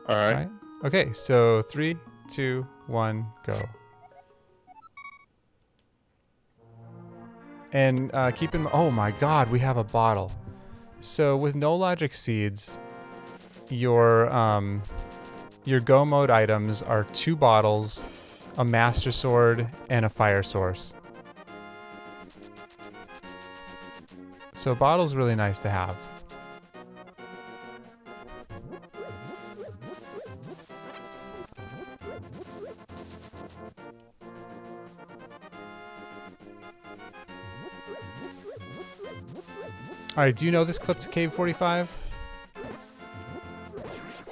All All right. right. Okay, so 3, 2, 1, go. And keep in mind, oh my god, we have a bottle. So with no logic seeds, your go mode items are 2 bottles, a master sword, and a fire source. So a bottle's really nice to have. Alright, do you know this clip to Cave 45?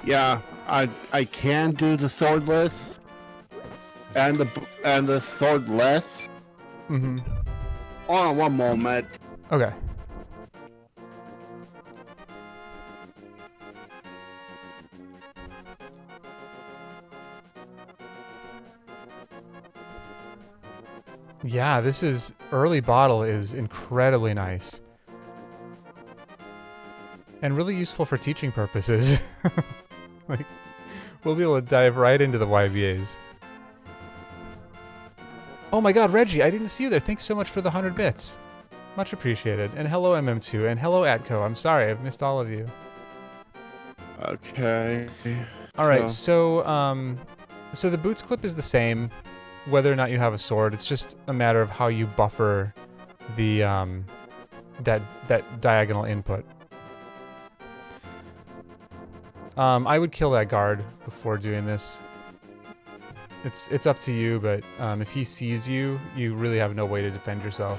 Yeah, I can do the swordless and the swordless. Mm-hmm. Hold on one moment. Okay. Yeah, this is early bottle is incredibly nice. And really useful for teaching purposes. Like, we'll be able to dive right into the YBAs. Oh my god, Reggie, I didn't see you there. Thanks so much for the 100 bits. Much appreciated. And hello, MM2. And hello, Atco. I'm sorry, I've missed all of you. Okay. Alright, so the boots clip is the same, whether or not you have a sword. It's just a matter of how you buffer the, that diagonal input. I would kill that guard before doing this. It's up to you, but if he sees you, you really have no way to defend yourself.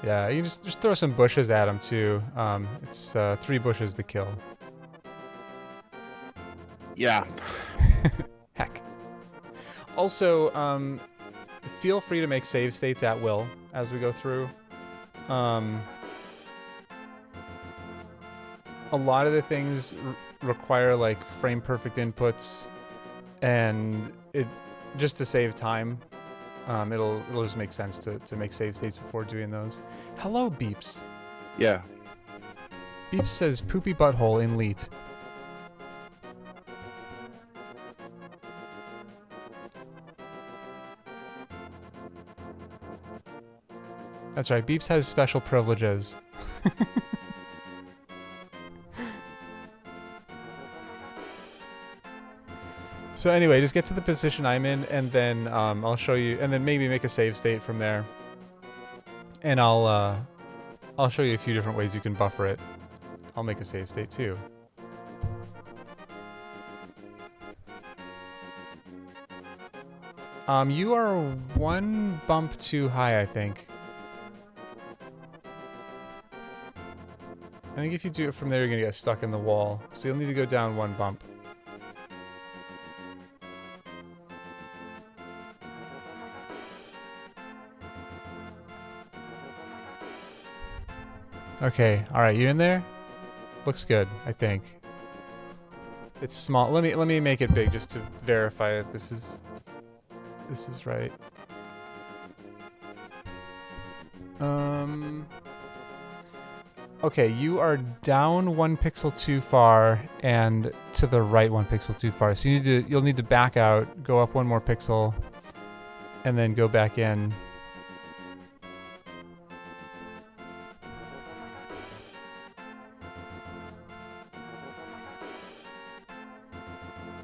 Yeah, you just throw some bushes at him too. It's 3 bushes to kill. Yeah. Heck. Also, feel free to make save states at will as we go through. A lot of the things require like frame perfect inputs, and it just to save time. It'll just make sense to make save states before doing those. Hello, Beeps. Yeah. Beeps says poopy butthole in leet. That's right, Beeps has special privileges. So anyway, just get to the position I'm in, and then I'll show you, and then maybe make a save state from there. And I'll show you a few different ways you can buffer it. I'll make a save state too. You are 1 bump too high, I think. I think if you do it from there, you're gonna get stuck in the wall. So you'll need to go down 1 bump. Okay, alright, you in there? Looks good, I think. It's small. Let me make it big just to verify that this is right. Okay, you are down 1 pixel too far and to the right 1 pixel too far. So you'll need to back out, go up 1 more pixel, and then go back in.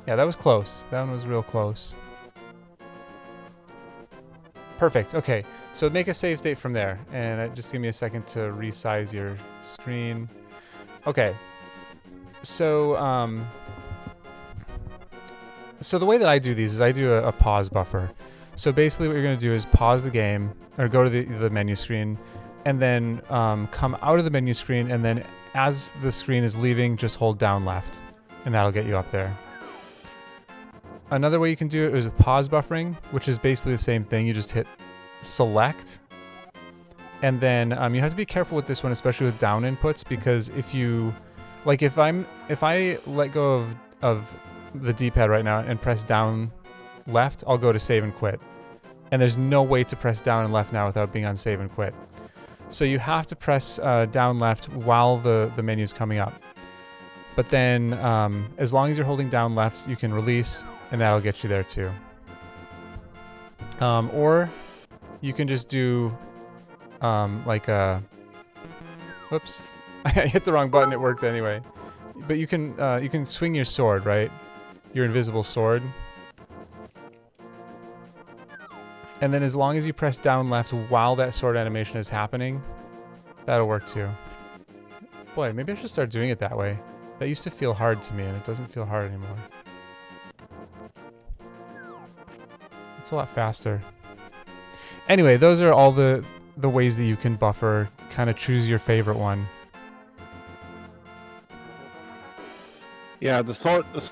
Yeah, that was close. That one was real close. Perfect. Okay, so make a save state from there, and just give me a second to resize your screen. Okay. So so the way that I do these is I do a pause buffer. So basically, what you're going to do is pause the game, or go to the menu screen, and then come out of the menu screen, and then as the screen is leaving, just hold down left, and that'll get you up there. Another way you can do it is with pause buffering, which is basically the same thing. You just hit select, and then you have to be careful with this one, especially with down inputs, because if you Like if I let go of the D-pad right now and press down left, I'll go to save and quit. And there's no way to press down and left now without being on save and quit. So you have to press down left while the menu's coming up. But then as long as you're holding down left, you can release, and that'll get you there too. Or you can just do like a... Whoops. I hit the wrong button, it worked anyway. But you can swing your sword, right? Your invisible sword. And then as long as you press down left while that sword animation is happening, that'll work too. Boy, maybe I should start doing it that way. That used to feel hard to me, and it doesn't feel hard anymore. It's a lot faster. Anyway, those are all the ways that you can buffer. Kind of choose your favorite one. Yeah, the swordless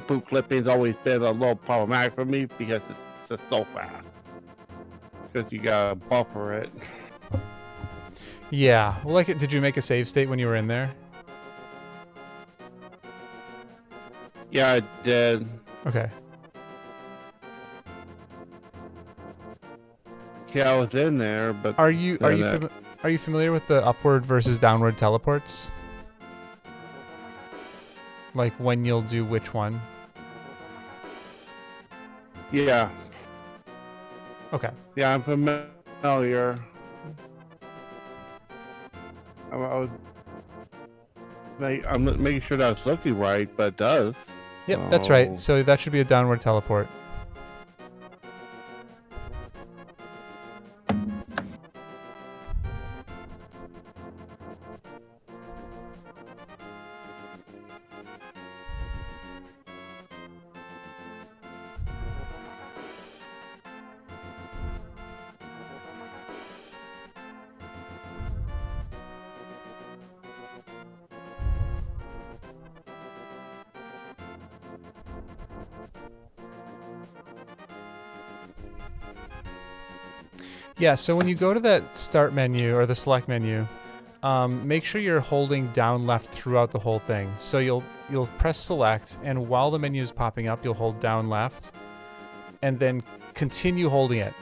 boot clipping's always been a little problematic for me because it's just so fast. Because you gotta buffer it. Yeah. Well, like, did you make a save state when you were in there? Yeah, I did. Okay. Yeah, I was in there, but Are you familiar with the upward versus downward teleports? Like when you'll do which one? yeah. Okay. Yeah, I'm familiar. I'm making sure that's looking right, but it does. Yep, that's right. So that should be a downward teleport. Yeah, so when you go to that start menu or the select menu, make sure you're holding down left throughout the whole thing. So you'll press select, and while the menu is popping up, you'll hold down left, and then continue holding it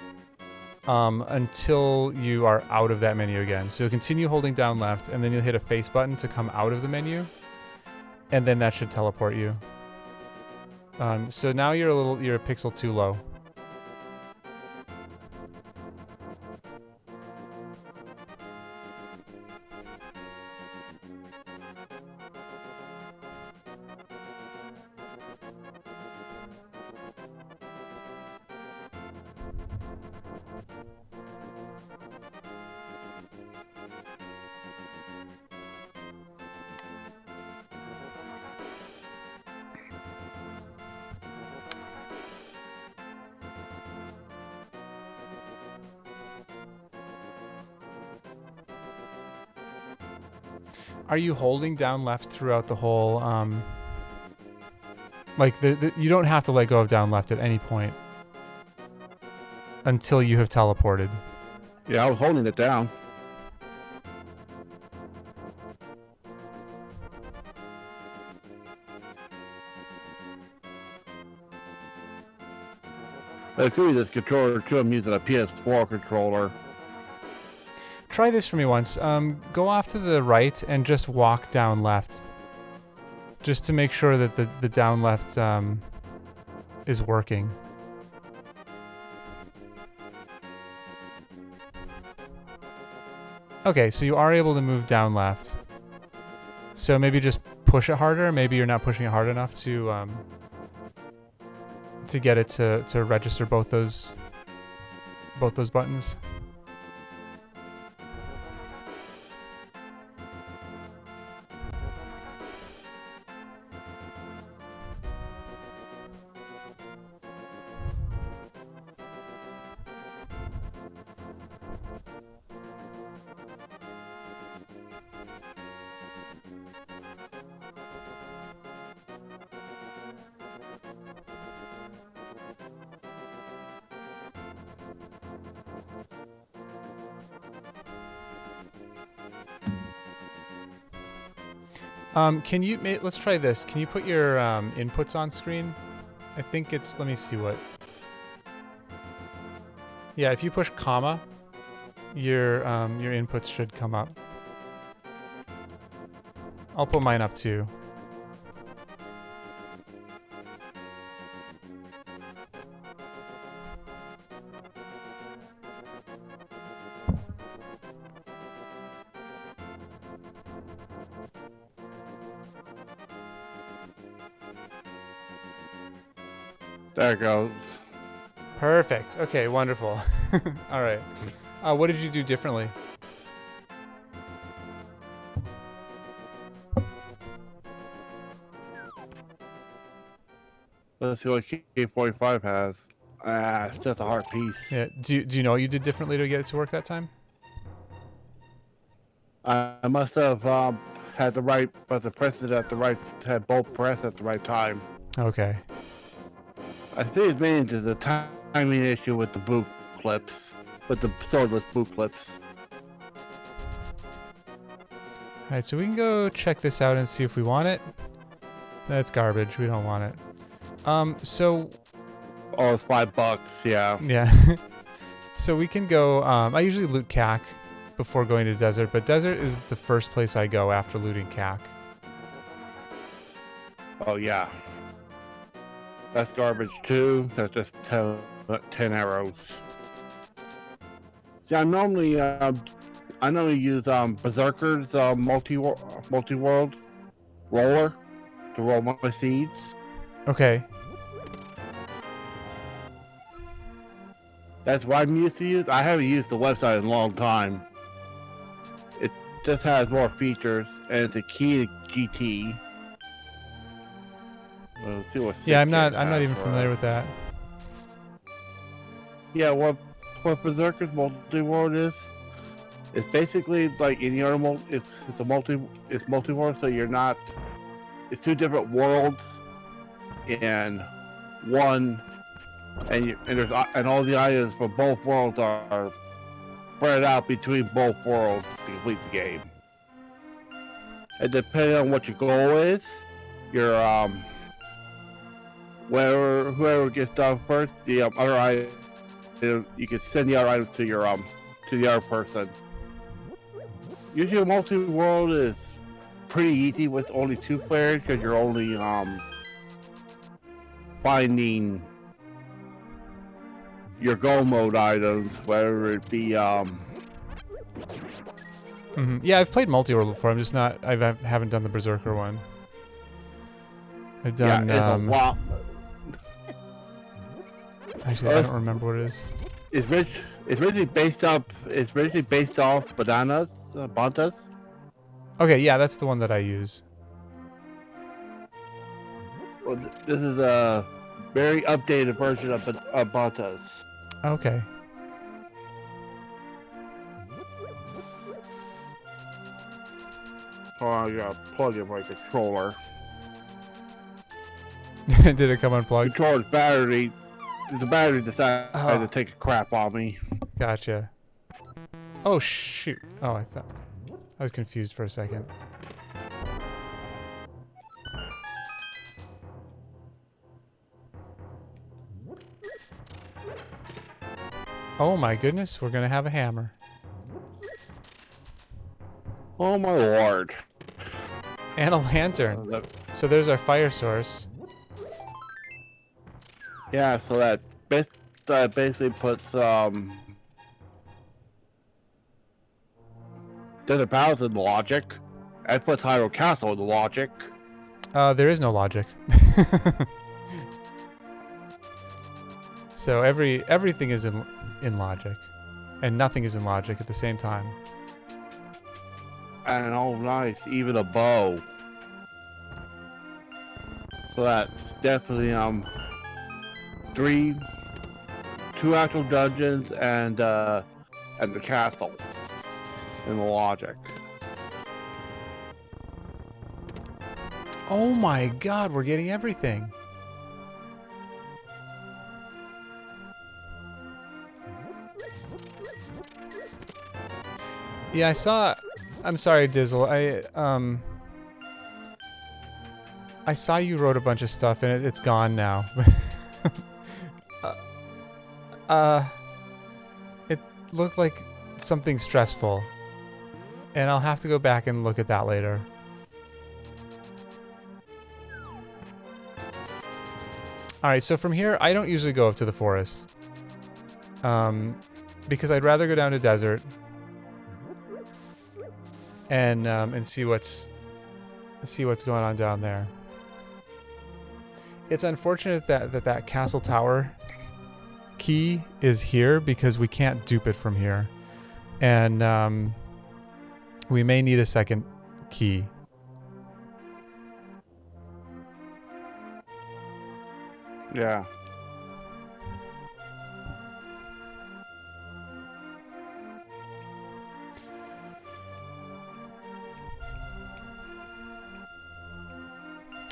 until you are out of that menu again. So you'll continue holding down left, and then you'll hit a face button to come out of the menu, and then that should teleport you. So now you're a pixel too low. Are you holding down left throughout the whole, like, you don't have to let go of down left at any point until you have teleported. Yeah, I was holding it down. It could be this controller too. I'm using a PS4 controller. Try this for me once. Go off to the right and just walk down left. Just to make sure that the down left is working. Okay, so you are able to move down left. So maybe just push it harder. Maybe you're not pushing it hard enough to get it to register both those buttons. Can you, let's try this. Can you put your inputs on screen? I think it's, let me see what. Yeah, if you push comma, your inputs should come up. I'll put mine up too. There it goes. Perfect. Okay, wonderful. All right. What did you do differently? Let's see what K45 has. It's just a hard piece. Yeah. Do you know what you did differently to get it to work that time? I must have had the right, pressed it at the right, had both pressed at the right time. Okay. I think it's mainly just a timing issue with the boot clips, with the swordless boot clips. All right, so we can go check this out and see if we want it. That's garbage. We don't want it. So. Oh, it's $5. Yeah. Yeah. So we can go. I usually loot CAC before going to desert, but desert is the first place I go after looting CAC. Oh yeah. That's garbage too. That's just 10 arrows. See, I normally use Berserker's multi-world roller to roll my seeds. Okay. That's what I'm used to use. I haven't used the website in a long time. It just has more features, and it's a key to GT. Let's see what. Yeah, I'm not even familiar with that. Yeah, what Berserker's multi-world is? It's basically like any other it's multi-world, so you're not. It's two different worlds, and one. And all the items for both worlds are spread out between both worlds to complete the game. And depending on what your goal is, your whoever gets done first, the other item, you can send the other items to your to the other person. Usually, multi-world is pretty easy with only 2 players because you're only finding your go mode items, whether it be Yeah, I've played multi-world before. I'm just not. I haven't done the Berserker one. I've done. Yeah, it's a lot. Actually, I don't remember what it is. It's originally based off. It's originally based off Bantas. Okay, yeah, that's the one that I use. Well, this is a very updated version of Bantas. Okay. Oh, I gotta plug in my controller. Did it come unplugged? Controller's battery. The battery decided to take a crap on me. Gotcha. Oh shoot! Oh, I was confused for a second. Oh my goodness, we're gonna have a hammer. Oh my lord. And a lantern. So there's our fire source. Yeah, so that basically puts Desert Palace in the logic. That puts Hyrule Castle in the logic. There is no logic. So everything is in logic, and nothing is in logic at the same time. And oh nice, even a bow. So that's definitely 2 actual dungeons and the castle in the logic. Oh my god, we're getting everything. Yeah, I saw. I'm sorry, Dizzle. I saw you wrote a bunch of stuff and it's gone now. It looked like something stressful. And I'll have to go back and look at that later. Alright, so from here, I don't usually go up to the forest. Because I'd rather go down to desert. And see what's going on down there. It's unfortunate that castle tower key is here because we can't dupe it from here. And we may need a second key. Yeah.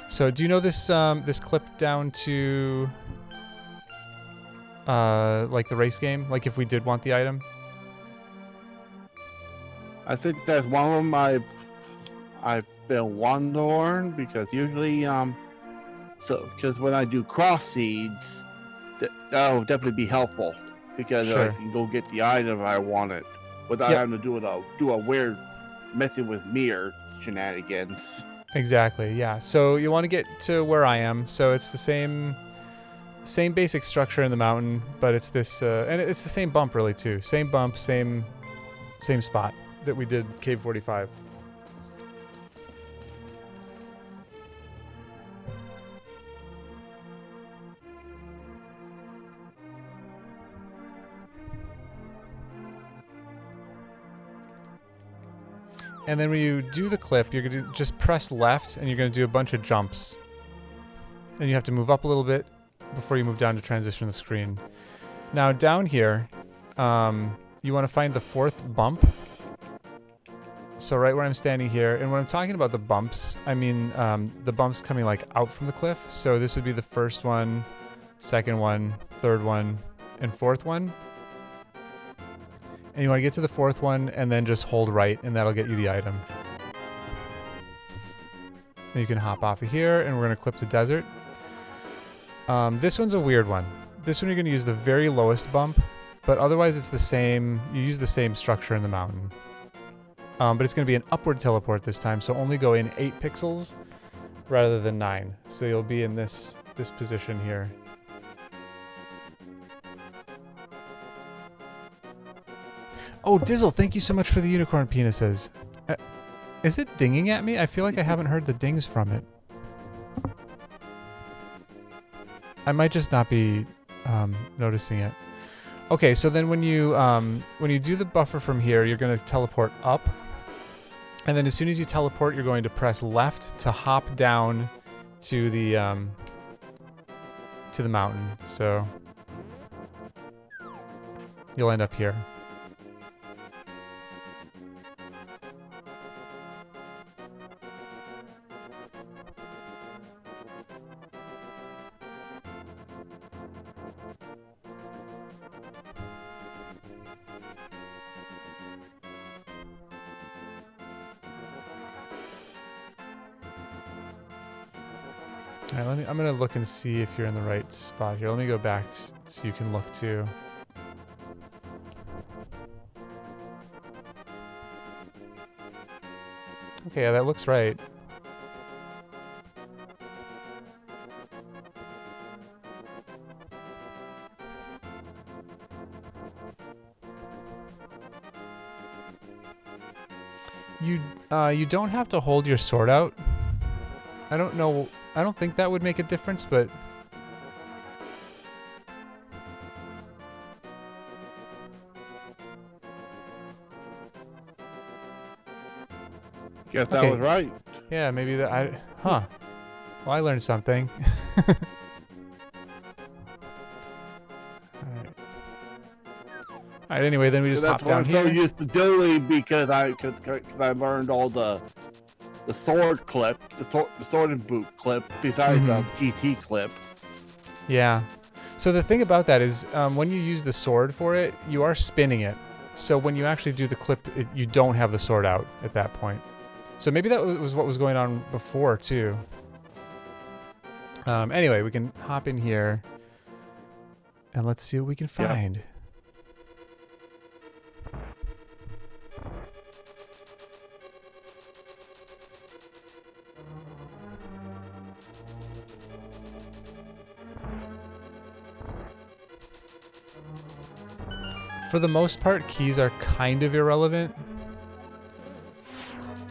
So do you know this this clip down to like the race game? Like if we did want the item? I think that's one of them I've been wanting to learn because usually because when I do cross seeds, that'll definitely be helpful because Sure. I can go get the item I wanted without Yep. having to do a weird messing with mirror shenanigans. Exactly, yeah. So you want to get to where I am. So it's the same basic structure in the mountain, but it's this and it's the same bump really too. Same bump, same spot that we did Cave 45. And then when you do the clip, you're going to just press left and you're going to do a bunch of jumps. And you have to move up a little bit before you move down to transition the screen. Now down here, you want to find the fourth bump. So right where I'm standing here, and when I'm talking about the bumps, I mean the bumps coming like out from the cliff. So this would be the first one, second one, third one, and fourth one. And you want to get to the fourth one and then just hold right and that'll get you the item. Then you can hop off of here and we're going to clip to desert. This one's a weird one. This one you're going to use the very lowest bump, but otherwise it's the same. You use the same structure in the mountain. But it's going to be an upward teleport this time, so only go in 8 pixels rather than 9. So you'll be in this position here. Oh, Dizzle, thank you so much for the unicorn penises. Is it dinging at me? I feel like I haven't heard the dings from it. I might just not be noticing it. Okay, so then when you do the buffer from here, you're going to teleport up. And then as soon as you teleport, you're going to press left to hop down to the mountain. So you'll end up here. All right, I'm gonna look and see if you're in the right spot here. Let me go back so you can look too. Okay, yeah, that looks right. You don't have to hold your sword out. I don't know. I don't think that would make a difference, but Guess that Okay. was right. yeah, maybe that. Huh. Well, I learned something. All right. Anyway, then we just hop That's what down I'm so here. used to doing because I learned all the sword clip, the sword and boot clip, besides the GT clip. Yeah. So the thing about that is, when you use the sword for it, you are spinning it. So when you actually do the clip, you don't have the sword out at that point. So maybe that was what was going on before too. Anyway, we can hop in here and let's see what we can find. For the most part, keys are kind of irrelevant.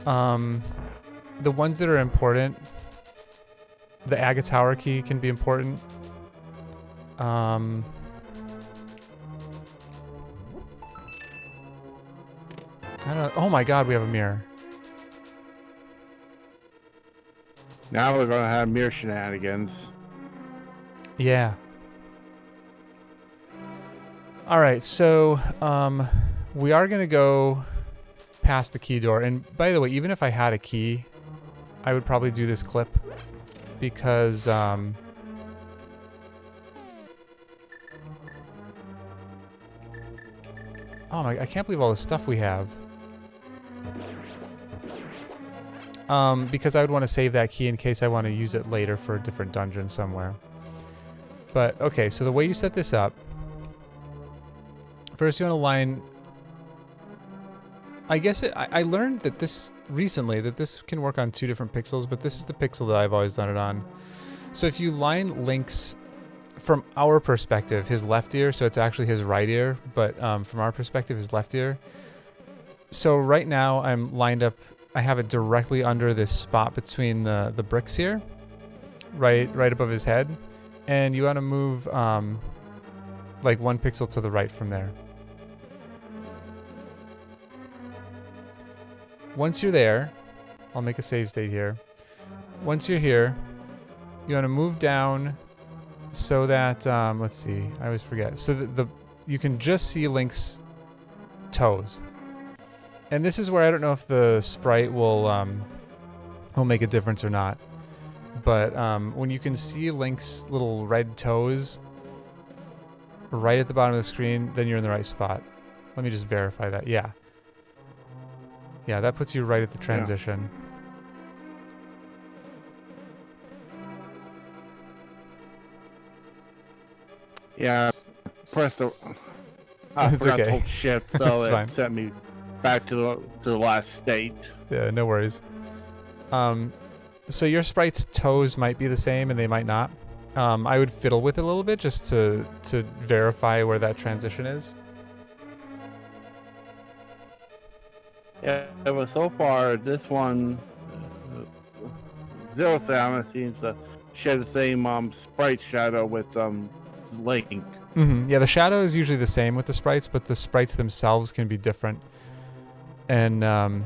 The ones that are important, the Agate Tower key can be important. I don't know. Oh my god, we have a mirror. Now we're gonna have mirror shenanigans. Yeah. Alright, so we are gonna go past the key door. And by the way, even if I had a key, I would probably do this clip because oh my, I can't believe all the stuff we have. Because I would want to save that key in case I want to use it later for a different dungeon somewhere. But okay, so the way you set this up, first you want to line, I guess I learned that this recently, that this can work on 2 different pixels, but this is the pixel that I've always done it on. So if you line Link's, from our perspective, his left ear, so it's actually his right ear, but from our perspective, his left ear. So right now I'm lined up, I have it directly under this spot between the bricks here, right above his head. And you want to move like 1 pixel to the right from there. Once you're there, I'll make a save state here. Once you're here, you want to move down so that, let's see, I always forget. So that you can just see Link's toes. And this is where I don't know if the sprite will make a difference or not. But when you can see Link's little red toes right at the bottom of the screen, then you're in the right spot. Let me just verify that. Yeah. Yeah, that puts you right at the transition. Yeah, press the... I It's forgot okay. to hold shift, so It's fine. it sent me back to the last state. Yeah, no worries. So your sprite's toes might be the same and they might not. I would fiddle with it a little bit just to verify where that transition is. Yeah, but so far, this one, Zero Sound seems to share the same sprite shadow with Link. Mm-hmm. Yeah, the shadow is usually the same with the sprites, but the sprites themselves can be different. And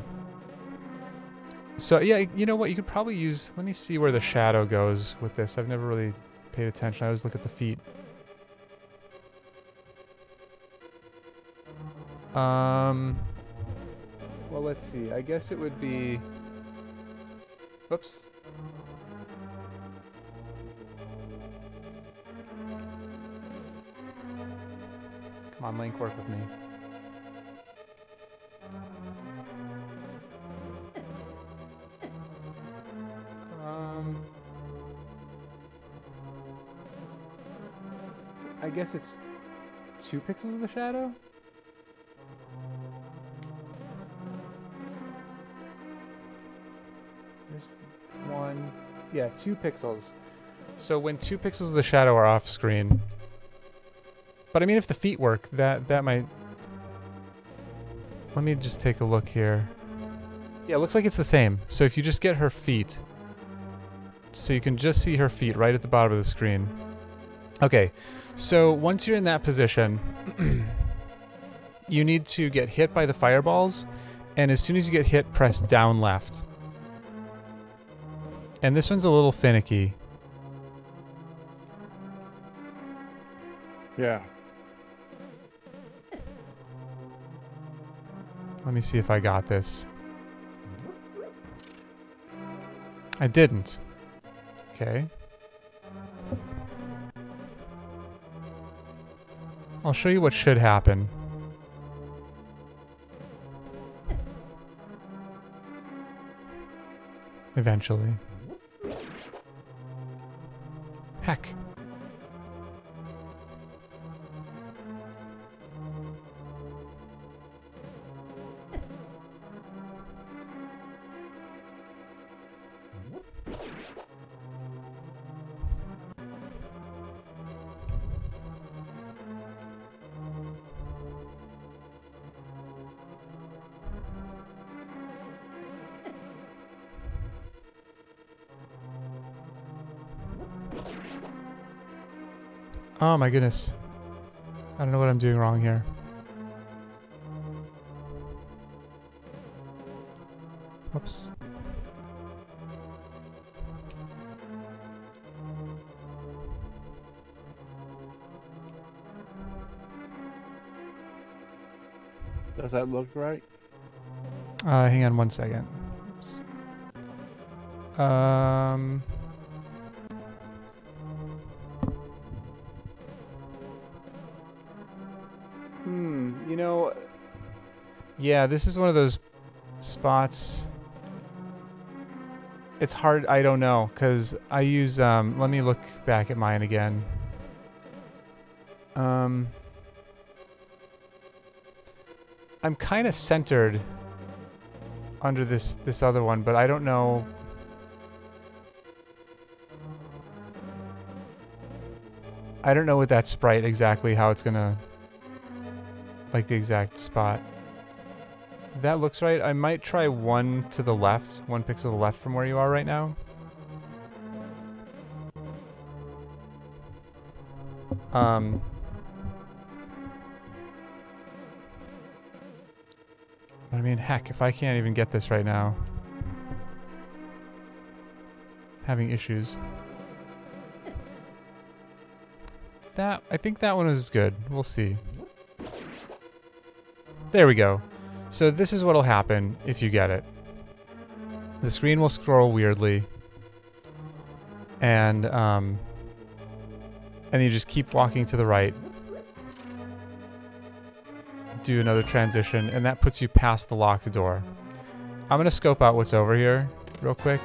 so yeah, you know what? You could probably use. Let me see where the shadow goes with this. I've never really paid attention. I always look at the feet. Well, let's see. I guess it would be. Whoops. Come on, Link, work with me. I guess it's 2 pixels of the shadow? There's 1. Yeah, 2 pixels. So when 2 pixels of the shadow are off screen. But I mean, if the feet work, that might... Let me just take a look here. Yeah, it looks like it's the same. So if you just get her feet... So you can just see her feet right at the bottom of the screen. Okay, so once you're in that position, you need to get hit by the fireballs, and as soon as you get hit, press down left. And this one's a little finicky. Yeah. Let me see if I got this. I didn't. Okay. I'll show you what should happen. Eventually. Heck. Oh my goodness. I don't know what I'm doing wrong here. Oops. Does that look right? Hang on one second. Oops. You know, yeah, this is one of those spots. It's hard, I don't know, because I use, let me look back at mine again. I'm kind of centered under this other one, but I don't know. I don't know with that sprite exactly how it's gonna, like the exact spot. That looks right. I might try one to the left, 1 pixel to the left from where you are right now. I mean, heck, if I can't even get this right now. Having issues. I think that one was good. We'll see. There we go. So this is what'll happen if you get it. The screen will scroll weirdly. And you just keep walking to the right. Do another transition, and that puts you past the locked door. I'm gonna scope out what's over here real quick.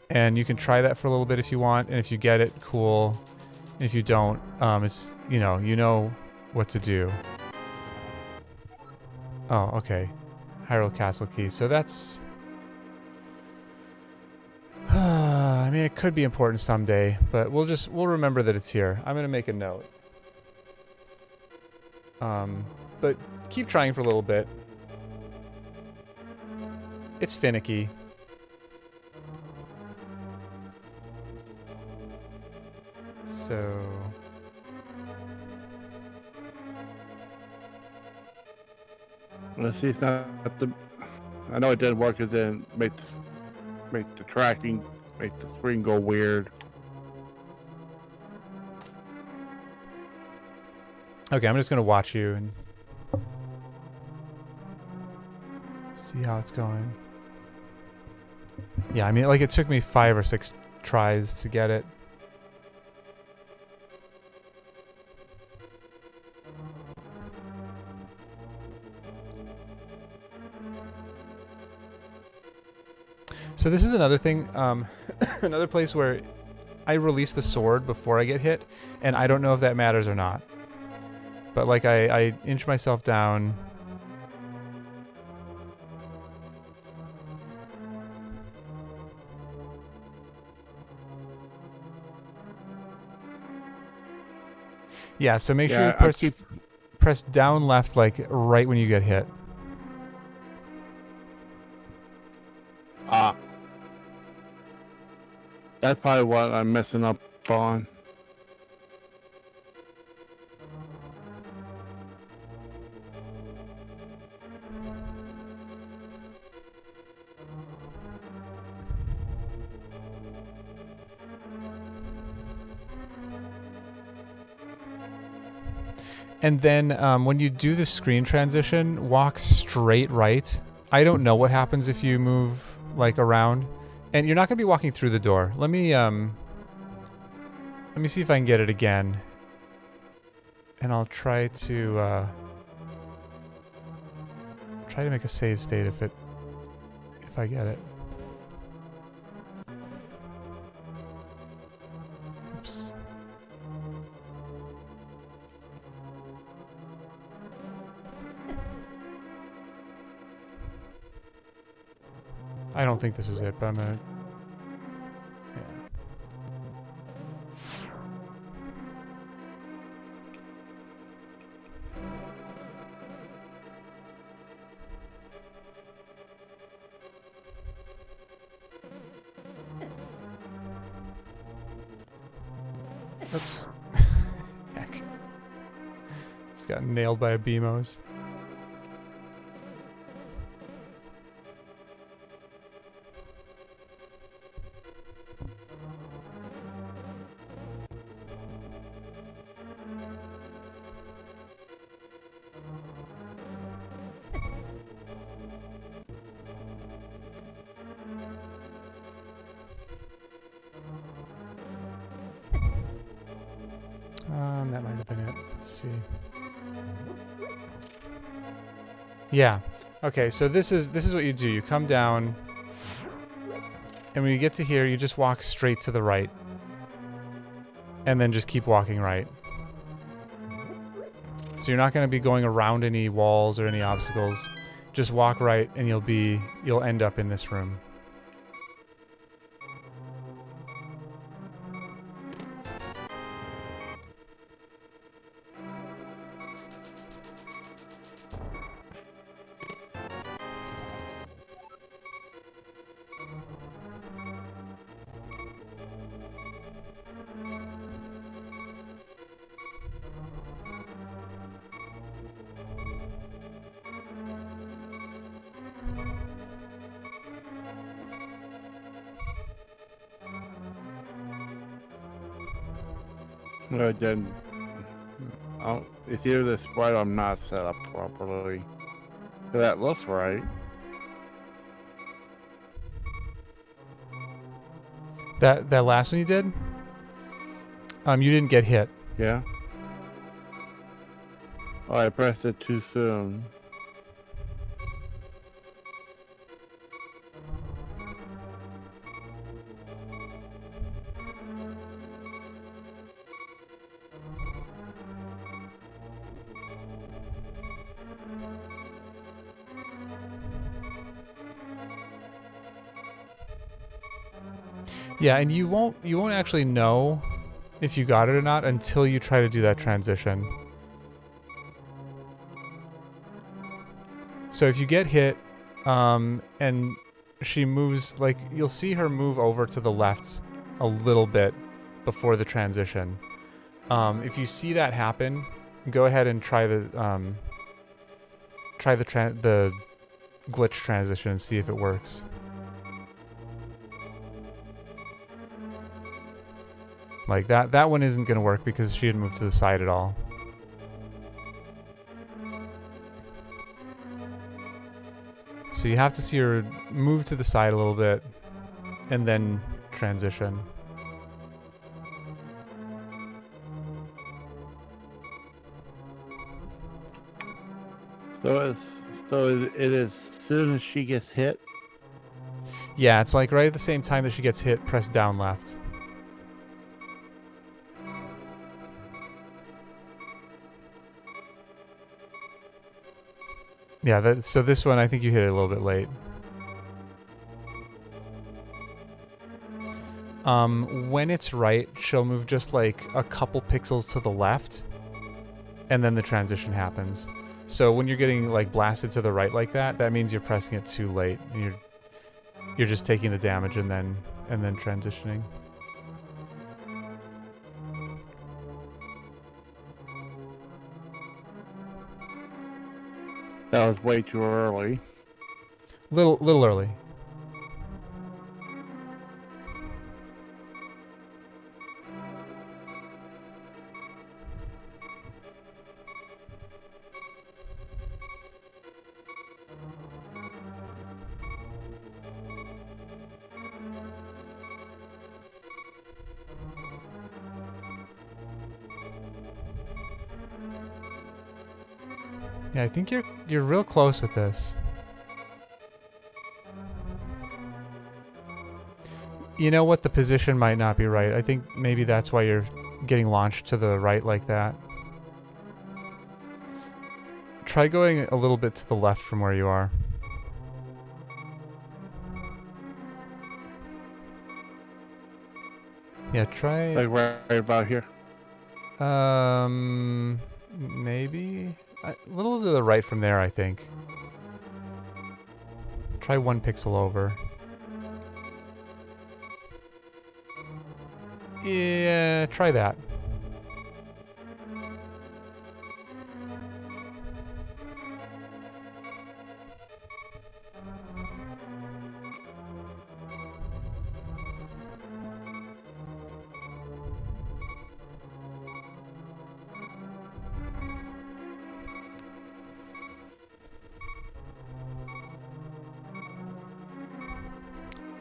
And you can try that for a little bit if you want, and if you get it, cool. And if you don't, it's, you know what to do. Oh, okay. Hyrule Castle key. So that's... I mean, it could be important someday, but we'll remember that it's here. I'm gonna make a note. But keep trying for a little bit. It's finicky. So... Let's see, it's not the... I know it didn't work, it didn't make the tracking, make the screen go weird. Okay, I'm just gonna watch you and see how it's going. Yeah, I mean, like, it took me 5 or 6 tries to get it. So this is another thing, another place where I release the sword before I get hit, and I don't know if that matters or not. But like I inch myself down. Yeah, so make sure you press down left, like right when you get hit. Ah. That's probably what I'm messing up on. And then when you do the screen transition, walk straight right. I don't know what happens if you move like around. And you're not going to be walking through the door. Let me see if I can get it again. And I'll try to make a save state if I get it. I don't think this is it, but I'm gonna... Yeah. Oops. Heck. Just got nailed by a BMOS. That might have been it. Let's see. Yeah. Okay, so this is what you do. You come down, and when you get to here, you just walk straight to the right. And then just keep walking right. So you're not going to be going around any walls or any obstacles. Just walk right and you'll end up in this room. No, then it's either this right or I'm not set up properly. That looks right. That last one you did? You didn't get hit. Yeah. Oh, I pressed it too soon. Yeah, and you won't actually know if you got it or not until you try to do that transition. So if you get hit, and she moves, like, you'll see her move over to the left a little bit before the transition. If you see that happen, go ahead and try the glitch transition and see if it works. Like that one isn't going to work because she didn't move to the side at all. So you have to see her move to the side a little bit and then transition. So it is as soon as she gets hit. Yeah, it's like right at the same time that she gets hit, press down left. Yeah, so this one, I think you hit it a little bit late. When it's right, she'll move just like a couple pixels to the left, and then the transition happens. So when you're getting like blasted to the right like that, that means you're pressing it too late. And you're just taking the damage and then transitioning. That was way too early. Little early. Yeah, I think you're real close with this. You know what? The position might not be right. I think maybe that's why you're getting launched to the right like that. Try going a little bit to the left from where you are. Yeah, try. Like right about here. Maybe a little to the right from there, I think. Try 1 pixel over. Yeah, try that.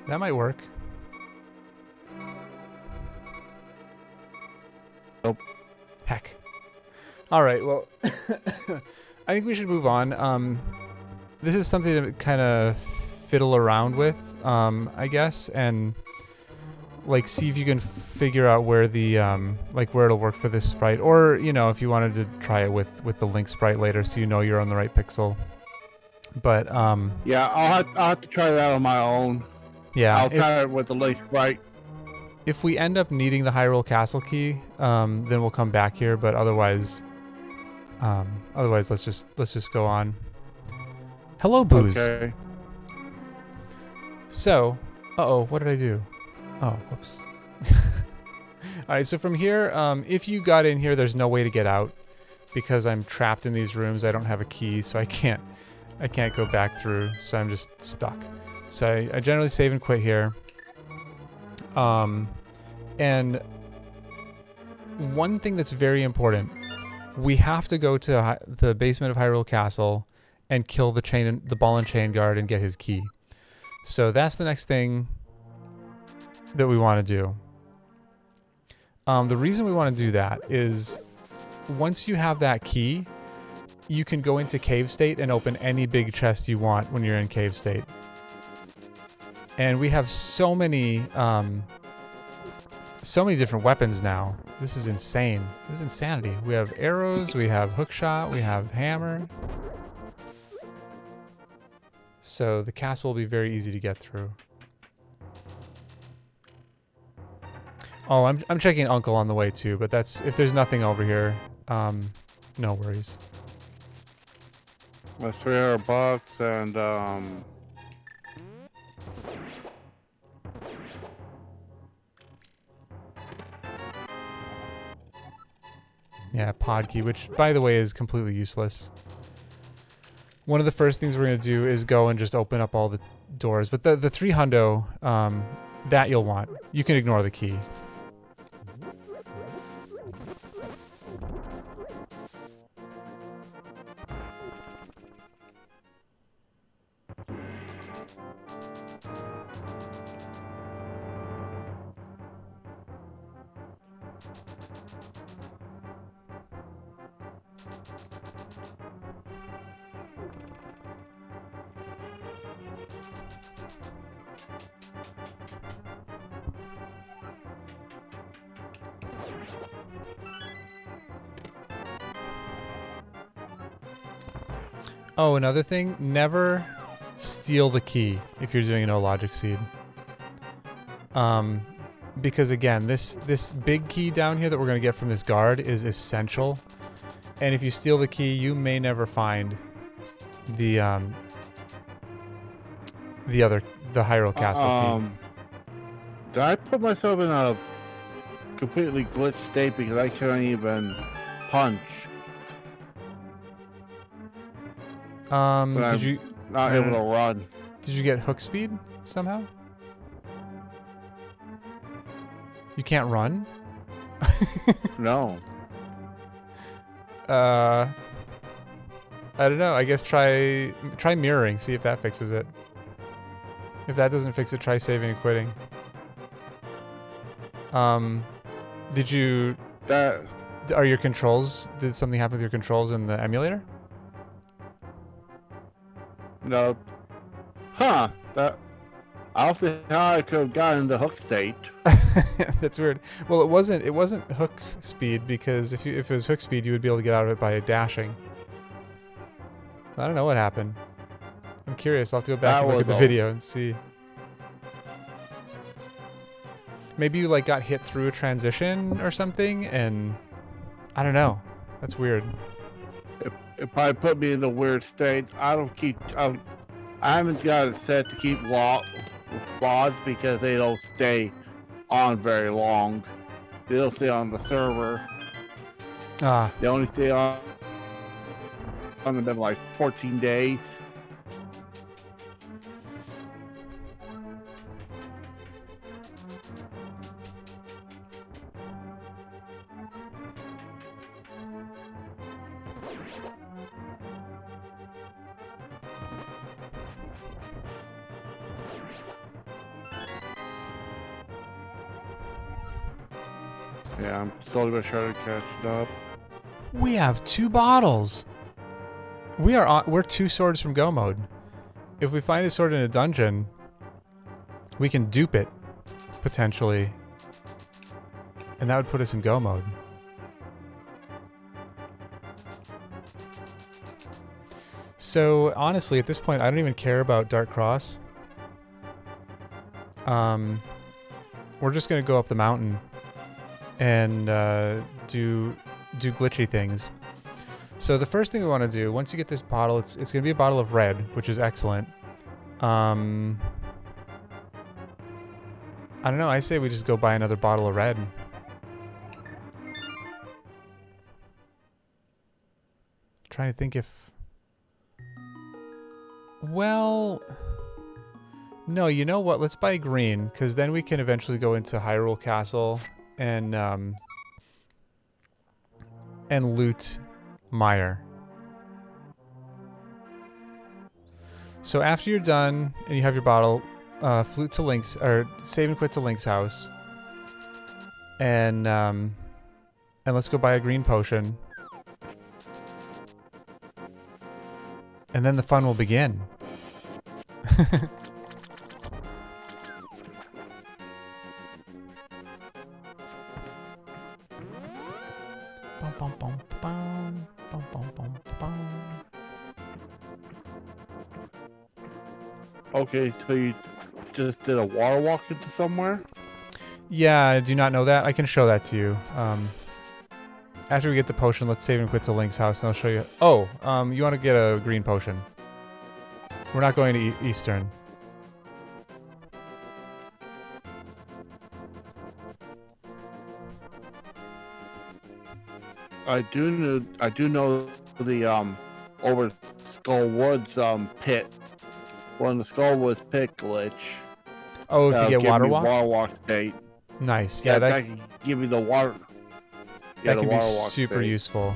That might work. Nope. Heck. All right, well, I think we should move on. This is something to kind of fiddle around with, I guess, and like see if you can figure out where the like where it'll work for this sprite, or you know, if you wanted to try it with the link sprite later, so you know you're on the right pixel. But yeah, I'll have to try that on my own. yeah, I'll try it with the link sprite. if we end up needing the Hyrule Castle key, then we'll come back here. But otherwise, let's just go on. Hello, Booze. Okay. So, what did I do? Oh, whoops. All right, so from here, if you got in here, there's no way to get out because I'm trapped in these rooms. I don't have a key, so I can't go back through. So I'm just stuck. So I generally save and quit here. And one thing that's very important, we have to go to the basement of Hyrule Castle and kill the ball and chain guard and get his key. So that's the next thing that we want to do. The reason we want to do that is once you have that key, you can go into cave state and open any big chest you want when you're in cave state. And we have so many different weapons now. This is insane. This is insanity. We have arrows, we have hookshot, we have hammer. So the castle will be very easy to get through. Oh, I'm checking Uncle on the way too, but that's if there's nothing over here, no worries. That's $300 and yeah, pod key, which by the way is completely useless. One of the first things we're gonna do is go and just open up all the doors, but the 3 hundo, that you'll want. You can ignore the key. Oh, another thing, never steal the key if you're doing a no logic seed. Because again, this big key down here that we're gonna get from this guard is essential. And if you steal the key, you may never find the Hyrule Castle key. Did I put myself in a completely glitched state because I couldn't even punch? But Did you not able to run? Did you get hook speed somehow? You can't run? No. I don't know. I guess try mirroring. See if that fixes it. If that doesn't fix it, try saving and quitting. Did you? Are your controls? Did something happen with your controls in the emulator? No. Huh. I don't see how I could have gotten into hook state. That's weird. Well, it wasn't hook speed because if it was hook speed, you would be able to get out of it by dashing. I don't know what happened. I'm curious. I'll have to go back and look at the video and see. Maybe you like got hit through a transition or something, and I don't know. That's weird. It probably put me in a weird state. I haven't got it set to keep VODs because they don't stay on very long. They don't stay on the server. Ah, They only stay on them like 14 days. Yeah, I'm slowly but surely catching up. we have 2 bottles. We're 2 swords from go mode. If we find a sword in a dungeon, we can dupe it, potentially. And that would put us in go mode. So, honestly, at this point, I don't even care about Dark Cross. We're just gonna go up the mountain and do glitchy things. So the first thing we want to do, once you get this bottle, it's gonna be a bottle of red, which is excellent. I don't know, I say we just go buy another bottle of red. Trying to think if... Well... No, you know what? Let's buy green, because then we can eventually go into Hyrule Castle and loot Meyer. So after you're done and you have your bottle, flute to Link's, or save and quit to Link's house, and let's go buy a green potion, and then the fun will begin. Bum, bum, bum, bum, bum, bum, bum. Okay, so you just did a water walk into somewhere? Yeah, I do not know that. I can show that to you. After we get the potion, let's save and quit to Link's house, and I'll show you. Oh, you want to get a green potion. We're not going to Eastern. I do know the over Skull Woods pit. Well, in the Skull Woods pit glitch. Oh, to get water walk? Water walk state. Nice. Yeah, Yeah, that can give you the water. that the can be water walk super state. useful.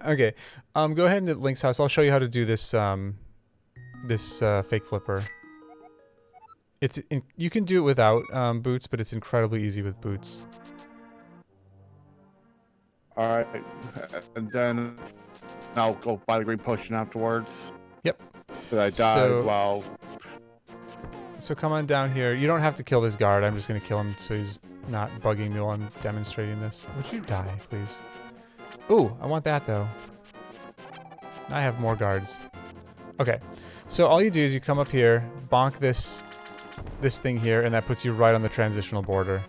Okay, go ahead and at Link's house. I'll show you how to do this fake flipper. You can do it without boots, but it's incredibly easy with boots. Alright, and then I'll go buy the green potion afterwards. Yep. Because I died while... So come on down here. You don't have to kill this guard. I'm just going to kill him so he's not bugging me while I'm demonstrating this. Would you die, please? Ooh, I want that, though. Now I have more guards. Okay, so all you do is you come up here, bonk this thing here, and that puts you right on the transitional border.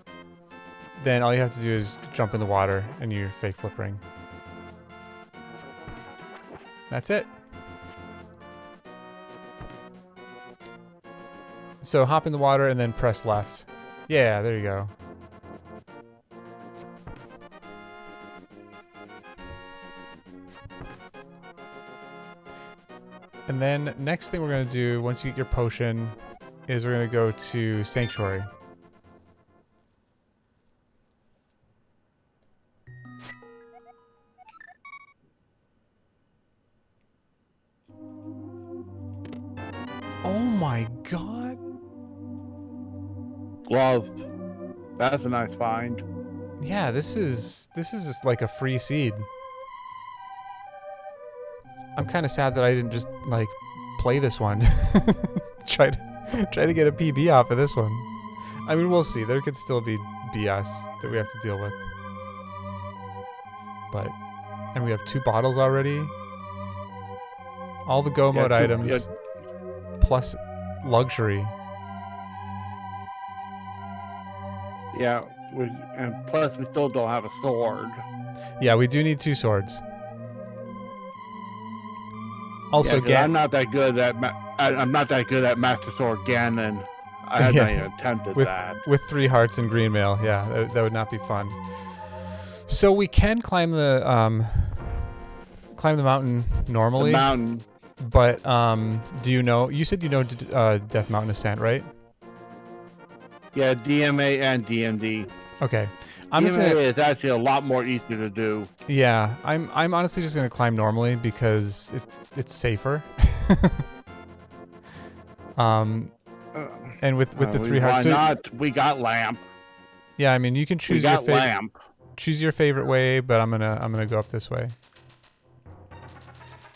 Then all you have to do is jump in the water, and you're fake flippering. That's it. So hop in the water and then press left. Yeah, there you go. And then next thing we're going to do, once you get your potion, is we're going to go to Sanctuary. Oh my god. Glove. That's a nice find. Yeah, this is just like a free seed. I'm kind of sad that I didn't just like play this one. try to get a PB off of this one. I mean, we'll see. There could still be BS that we have to deal with. But and we have 2 bottles already. All the go mode items. plus luxury. Yeah, and plus we still don't have a sword. Yeah, we do need 2 swords. Also, Yeah, 'cause I'm not that good at I'm not that good at Master Sword Ganon. I have not even attempted that. With 3 hearts and green mail, yeah, that would not be fun. So we can climb the mountain normally. The mountain. But do you know? You said you know Death Mountain Ascent, right? Yeah, DMA and DMD. Okay, It's actually a lot more easier to do. Yeah, I'm honestly just gonna climb normally because it's safer. And with the 3 hearts. Why not? We got lamp. Yeah, I mean you can choose your favorite. Lamp. Choose your favorite way, but I'm gonna go up this way.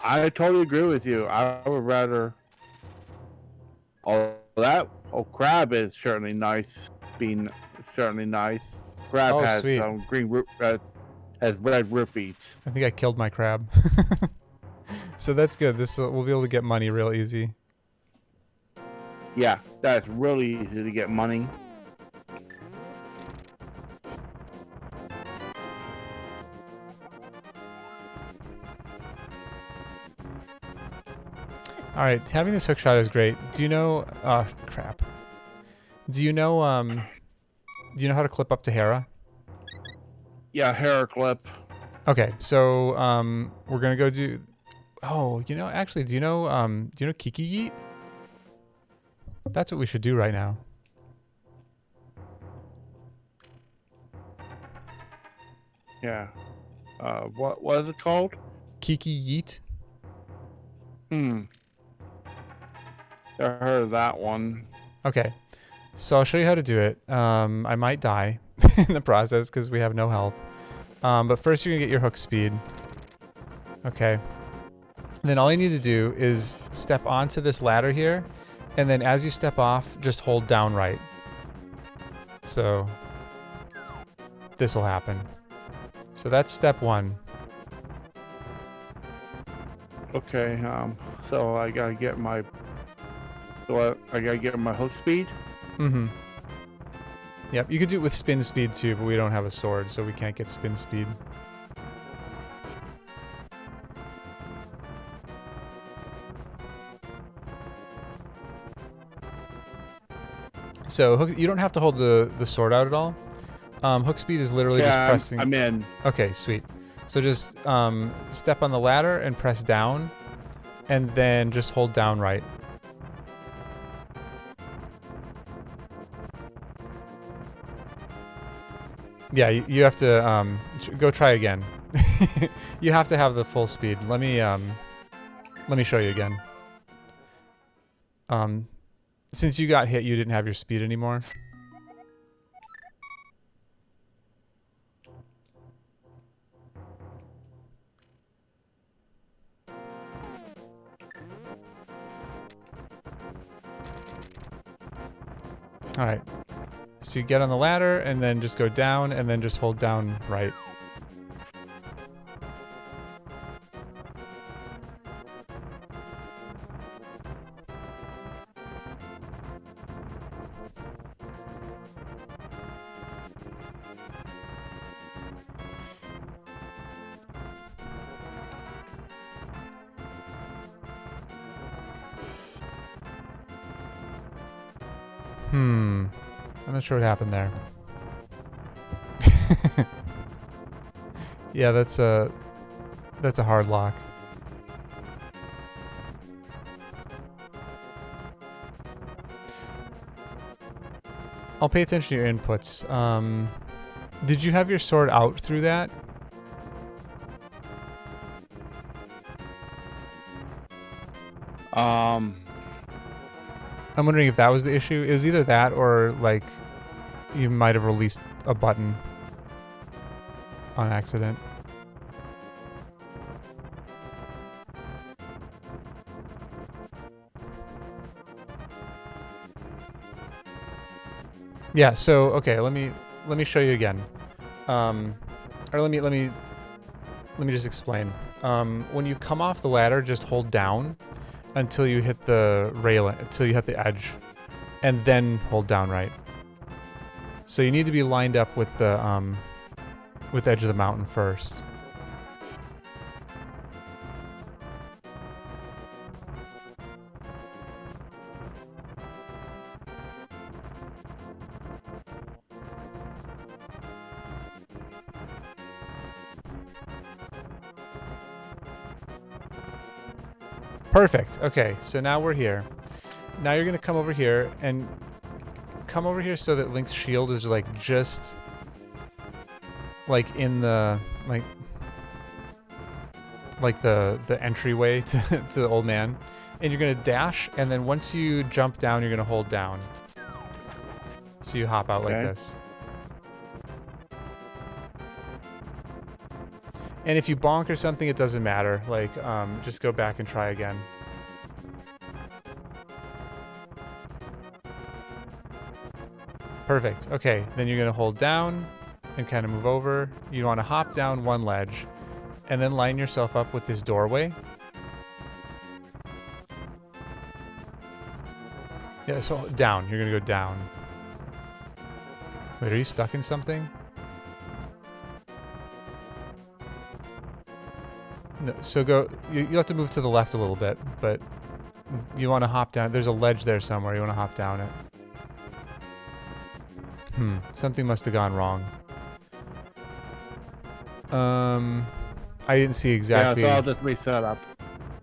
I totally agree with you. I would rather. Crab is certainly nice. Being certainly nice. Crab has sweet. Has red rupees. I think I killed my crab. So that's good. We'll be able to get money real easy. Yeah, that's really easy to get money. All right, having this hook shot is great. Do you know? Crap. Do you know how to clip up to Hera? Yeah, Hera clip. Okay, so we're gonna go do. Oh, actually, do you know Kiki Yeet? That's what we should do right now. Yeah. What is it called? Kiki Yeet. I heard of that one. Okay, so I'll show you how to do it. I might die in the process because we have no health. But first you're gonna get your hook speed. Okay. And then all you need to do is step onto this ladder here, and then as you step off, just hold down right. So this will happen. So that's step 1. Okay. So I gotta get my. I gotta get my hook speed. Mm-hmm. Yep, you could do it with spin speed too, but we don't have a sword, so we can't get spin speed. So you don't have to hold the sword out at all. Hook speed is literally just pressing. I'm in. Okay, sweet. So just step on the ladder and press down, and then just hold down right. Yeah, you have to go try again. You have to have the full speed. Let me show you again. Since you got hit, you didn't have your speed anymore. All right. So you get on the ladder and then just go down and then just hold down right. I'm not sure what happened there. Yeah, that's a hard lock. I'll pay attention to your inputs. Did you have your sword out through that? I'm wondering if that was the issue. It was either that or, like, you might have released a button on accident. Yeah, so okay, let me show you again. Or let me just explain. When you come off the ladder, just hold down. until you hit the railing, until you hit the edge, and then hold down right. So you need to be lined up with the edge of the mountain first. Perfect. Okay, so now we're here. Now you're gonna come over here and come over here so that Link's shield is like just like in the like the entryway to the old man, and you're gonna dash, and then once you jump down, you're gonna hold down. So you hop out like this. And if you bonk or something, it doesn't matter. Like, just go back and try again. Perfect. Okay, then you're gonna hold down and kind of move over. You want to hop down one ledge, and then line yourself up with this doorway. Yeah, so down. You're gonna go down. Wait, are you stuck in something? No, so go, you have to move to the left a little bit, but you want to hop down. There's a ledge there somewhere. You want to hop down it. Something must have gone wrong. I didn't see exactly. Yeah, so I'll just reset up.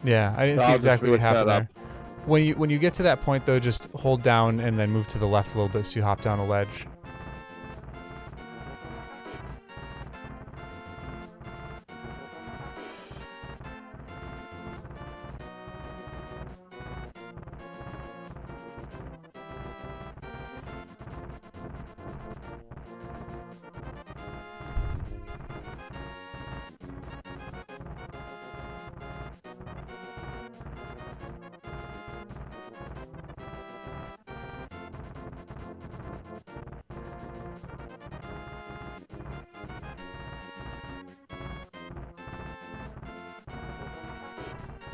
Yeah, I didn't see exactly what happened there. When you get to that point though, just hold down and then move to the left a little bit so you hop down a ledge.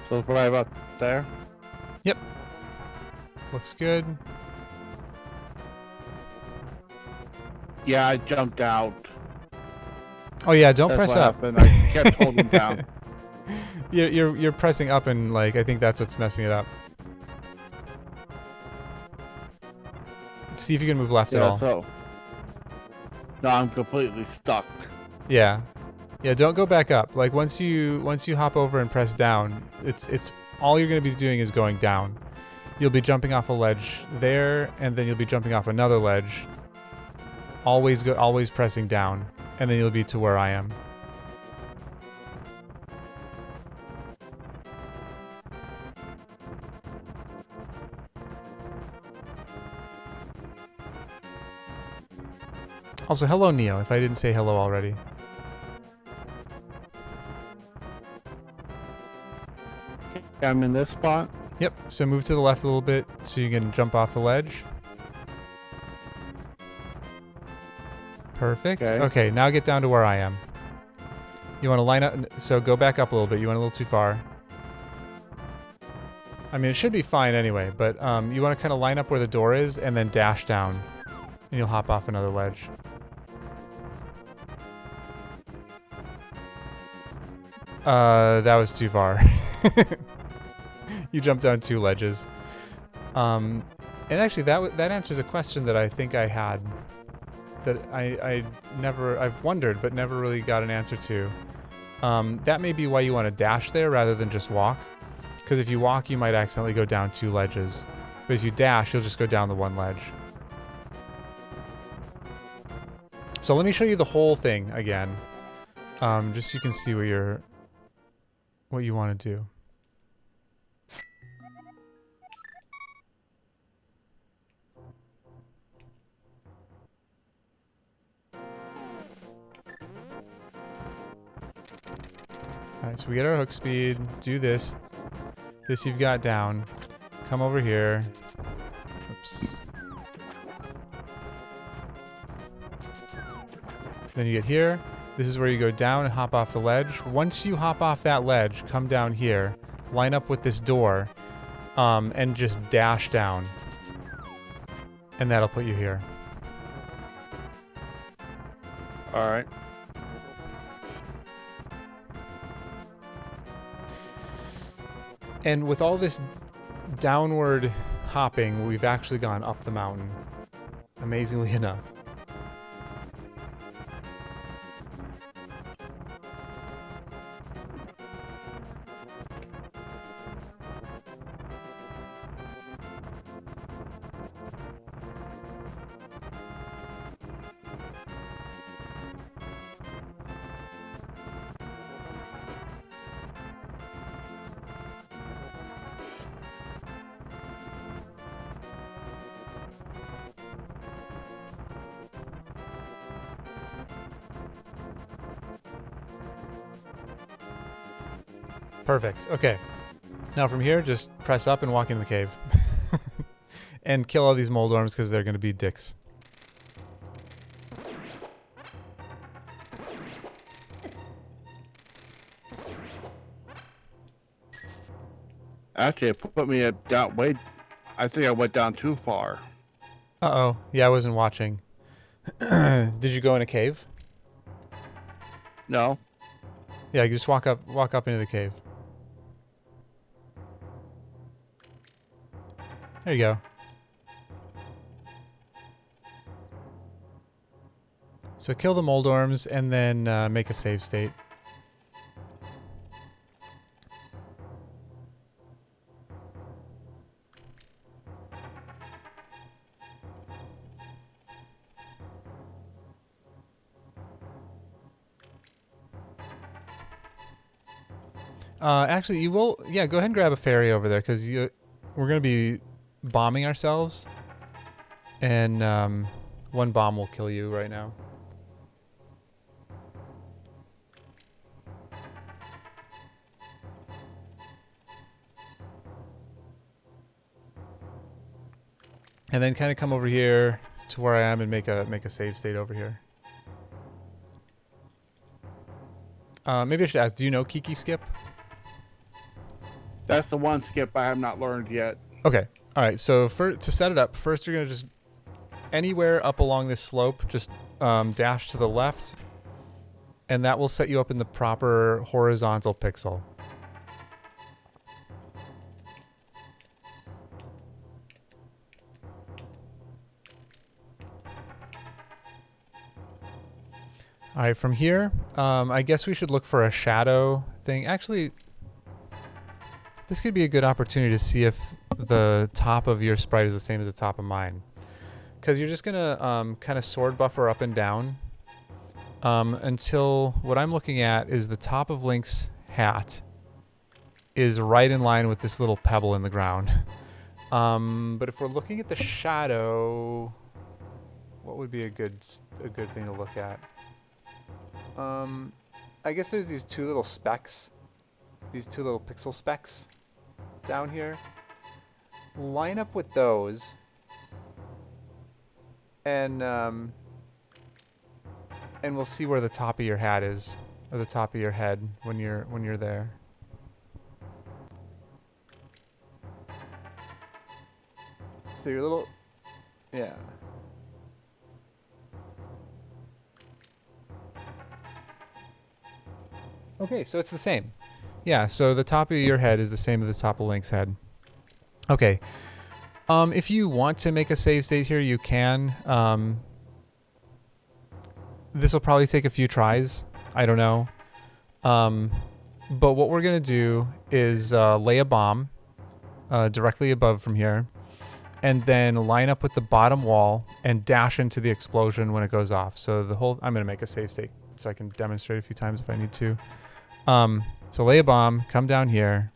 So right about there? Yep. Looks good. Yeah, I jumped out. Oh yeah, don't That's press what up. happened. I kept holding down. You're pressing up, and like I think that's what's messing it up. See if you can move left at all. So. No, I'm completely stuck. Yeah. Yeah, don't go back up. Like once you hop over and press down, it's all you're going to be doing is going down. You'll be jumping off a ledge there, and then you'll be jumping off another ledge. Always pressing down, and then you'll be to where I am. Also, hello Neo, if I didn't say hello already. I'm in this spot. Yep, so move to the left a little bit so you can jump off the ledge. Perfect. Okay, now get down to where I am. You want to line up, so go back up a little bit. You went a little too far. I mean, it should be fine anyway, but you want to kind of line up where the door is and then dash down. And you'll hop off another ledge. That was too far. You jumped down 2 ledges. And actually that answers a question that I think I had that I've wondered but never really got an answer to. That may be why you want to dash there rather than just walk. Because if you walk, you might accidentally go down 2 ledges. But if you dash, you'll just go down the 1 ledge. So let me show you the whole thing again. Just so you can see what you want to do. Alright, so we get our hook speed, do this. This you've got down. Come over here. Oops. Then you get here. This is where you go down and hop off the ledge. Once you hop off that ledge, come down here, line up with this door, and just dash down. And that'll put you here. All right. And with all this downward hopping, we've actually gone up the mountain. Amazingly enough. Perfect. Okay. Now from here, just press up and walk into the cave. And kill all these mold worms because they're going to be dicks. Actually, it put me down way. I think I went down too far. Uh-oh. Yeah, I wasn't watching. Did you go in a cave? No. Yeah, you just walk up into the cave. There you go. So kill the mold worms and then make a save state. Actually, you will. Yeah, go ahead and grab a fairy over there because we're gonna be bombing ourselves, and one bomb will kill you right now. And then kind of come over here to where I am and make a save state over here. Maybe I should ask, do you know Kiki Skip? That's the one skip I have not learned yet. Okay. All right. So to set it up, first you're going to just anywhere up along this slope, just dash to the left, and that will set you up in the proper horizontal pixel. All right, from here, I guess we should look for a shadow thing. Actually, this could be a good opportunity to see if the top of your sprite is the same as the top of mine. Because you're just going to kind of sword buffer up and down until what I'm looking at is the top of Link's hat is right in line with this little pebble in the ground. But if we're looking at the shadow, what would be a good thing to look at? I guess there's these two little specks, these two little pixel specks down here. Line up with those, and we'll see where the top of your hat is, or the top of your head when you're there. So your little, yeah. Okay, so it's the same. Yeah, so the top of your head is the same as the top of Link's head. Okay. If you want to make a save state here, you can. This will probably take a few tries. I don't know. But what we're going to do is lay a bomb directly above from here, and then line up with the bottom wall and dash into the explosion when it goes off. So the whole... I'm going to make a save state so I can demonstrate a few times if I need to. So lay a bomb, come down here,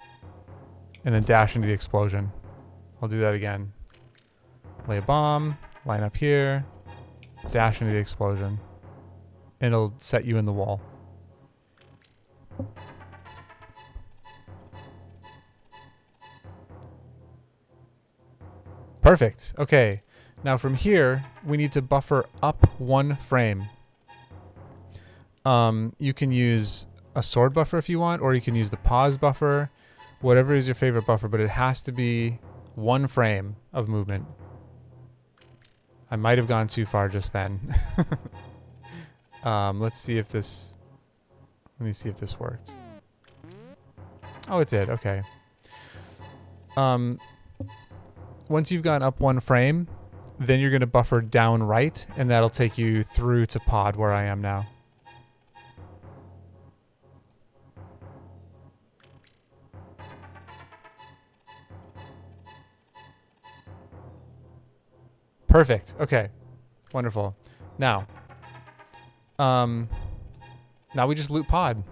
and then dash into the explosion. I'll do that again. Lay a bomb, line up here, dash into the explosion. And it'll set you in the wall. Perfect. Okay. Now from here, we need to buffer up 1 frame. You can use a sword buffer if you want, or you can use the pause buffer, Whatever is your favorite buffer, but it has to be 1 frame of movement. I might have gone too far just then. Let's see if this... Let me see if this worked. Oh, it did. Okay. Once you've gone up 1 frame, then you're going to buffer down right, and that'll take you through to pod where I am now. Perfect. Okay. Wonderful. Now, now we just loot pod.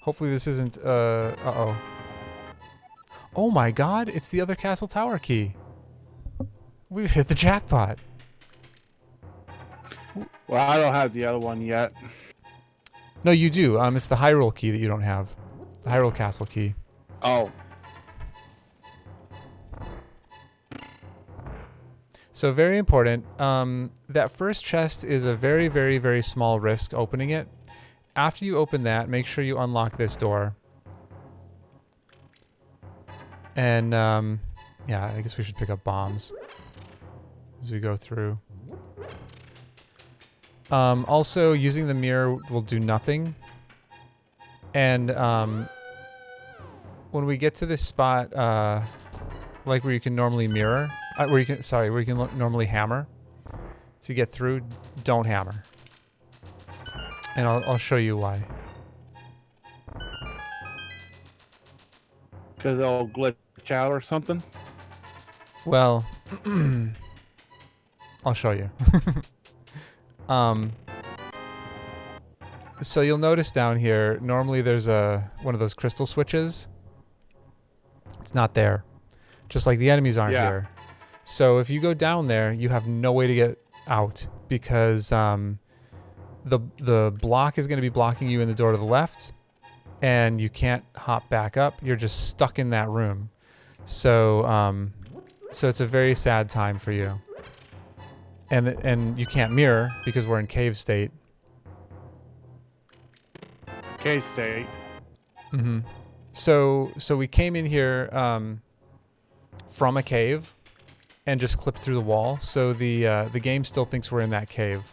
Hopefully this isn't, uh-oh. Oh my god, it's the other castle tower key. We've hit the jackpot. Well, I don't have the other one yet. No, you do. It's the Hyrule key that you don't have. The Hyrule castle key. Oh. So very important. That first chest is a very, very, very small risk opening it. After you open that, make sure you unlock this door. And, yeah, I guess we should pick up bombs as we go through. Also, using the mirror will do nothing. And, when we get to this spot, like where you can normally mirror, where you can normally hammer to get through, don't hammer. And I'll show you why. Because it'll glitch out or something? Well, I'll show you. So you'll notice down here, normally there's one of those crystal switches. It's not there. Just like the enemies aren't here. So if you go down there, you have no way to get out because the block is going to be blocking you in the door to the left, and you can't hop back up. You're just stuck in that room. So so it's a very sad time for you. And you can't mirror because we're in cave state. Cave state. Mm-hmm. So we came in here from a cave and just clipped through the wall. So the game still thinks we're in that cave.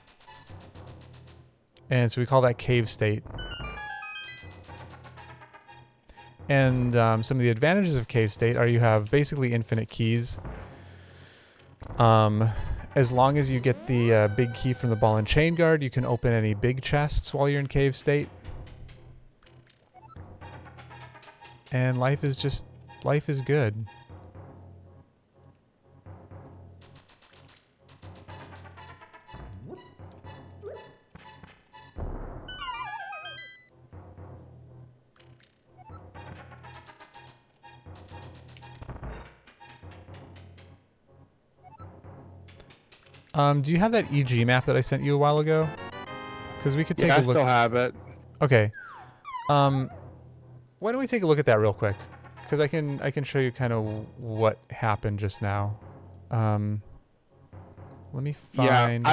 And so we call that cave state. And some of the advantages of cave state are you have basically infinite keys. As long as you get the big key from the ball and chain guard, you can open any big chests while you're in cave state. And life is good. Do you have that EG map that I sent you a while ago? Because we could take a look. I still have it. Okay. Why don't we take a look at that real quick? Because I can show you kind of what happened just now. Let me find. Yeah,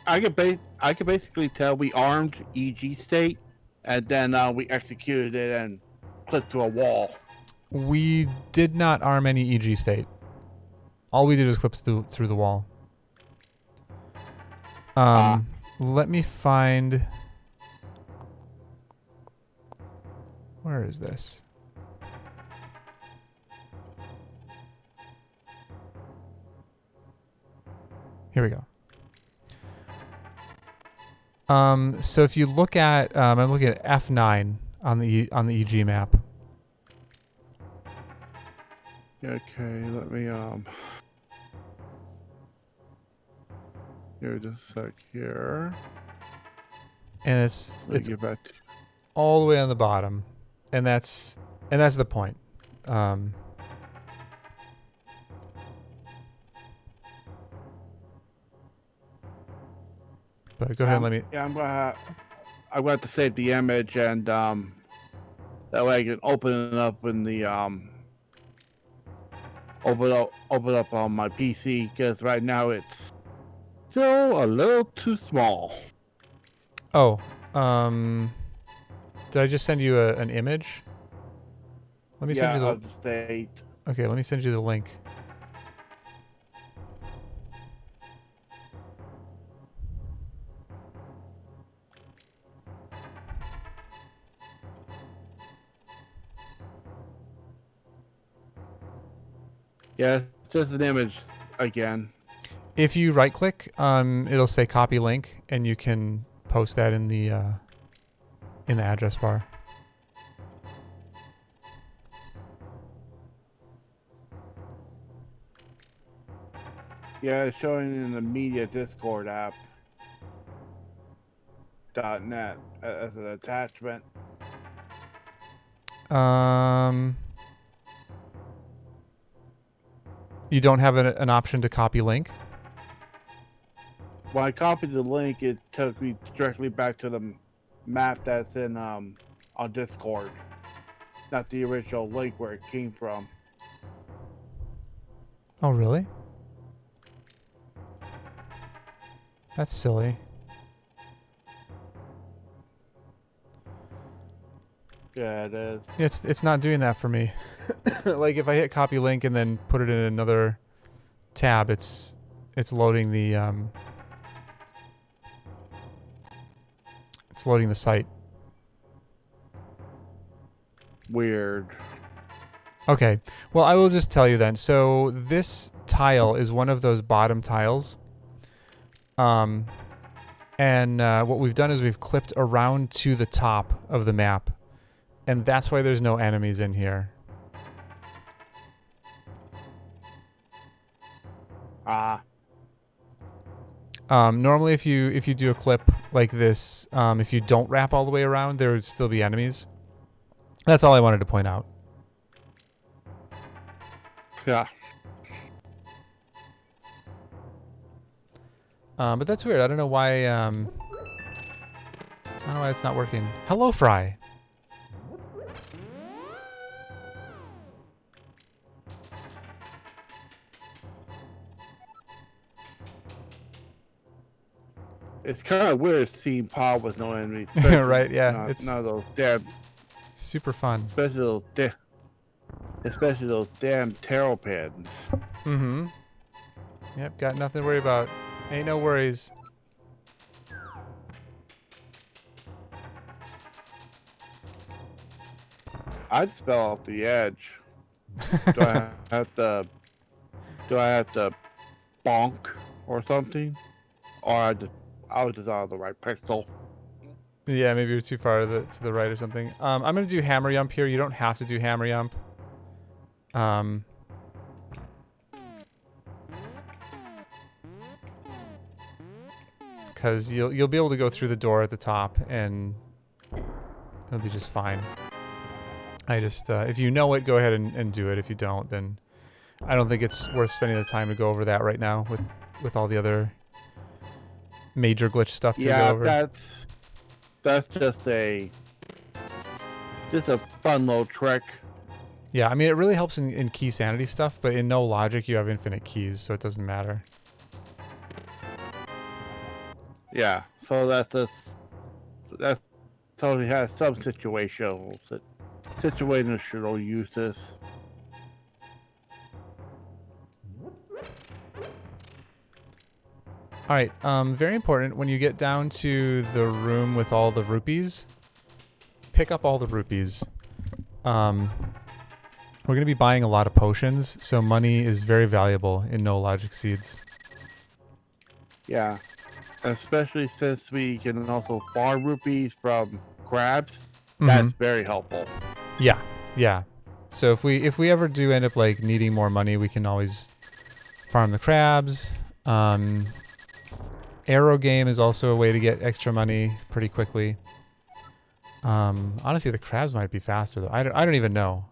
I could basically tell we armed EG state, and then we executed it and clicked through a wall. We did not arm any EG state. All we did was clip through the wall. Let me find. Where is this? Here we go. So if you look at, I'm looking at F9 on the EG map. Okay, let me here just a sec here. And it's get back to all the way on the bottom, and that's the point. But go ahead and let me. Yeah, I'm gonna have to save the image, and that way I can open it up in the open up on my PC, because right now it's still a little too small. Oh, Did I just send you an image? Let me send you the. of the state. Okay, let me send you the link. Yeah, it's just an image again. If you right click, it'll say copy link, and you can post that in the address bar. Yeah, it's showing in the media Discord app. .net as an attachment. You don't have an option to copy link? When I copied the link, it took me directly back to the map that's in on Discord, not the original link where it came from. Oh, really? That's silly. Yeah, it is. It's not doing that for me. Like if I hit copy link and then put it in another tab, it's loading the site. Weird. Okay. Well, I will just tell you then. So this tile is one of those bottom tiles. And what we've done is we've clipped around to the top of the map. And that's why there's no enemies in here. Normally if you do a clip like this, if you don't wrap all the way around, there would still be enemies. That's all I wanted to point out. Yeah. But that's weird. I don't know why. I don't know why it's not working. Hello, Fry. It's kind of weird seeing Pod with no enemies. Right? Yeah. It's none of those damn. Super fun. Especially those damn tarot pins. Mm-hmm. Yep. Got nothing to worry about. Ain't no worries. I'd spell off the edge. Do I have to bonk or something? Or I was just on the right pixel. Yeah, maybe you're too far to the right or something. I'm gonna do hammer yump here. You don't have to do hammer yump. Because you'll be able to go through the door at the top and it'll be just fine. I just if you know it, go ahead and do it. If you don't, then I don't think it's worth spending the time to go over that right now with all the other major glitch stuff to go over. Yeah, that's just a fun little trick. Yeah, I mean, it really helps in key sanity stuff, but in no logic, you have infinite keys, so it doesn't matter. Yeah, so that's totally has some situational uses. All right, very important. When you get down to the room with all the rupees, pick up all the rupees. We're going to be buying a lot of potions, so money is very valuable in No Logic Seeds. Yeah, especially since we can also farm rupees from crabs. That's very helpful. Yeah, yeah. So if we ever do end up like needing more money, we can always farm the crabs. Arrow game is also a way to get extra money pretty quickly. Honestly, the crabs might be faster though. I don't even know.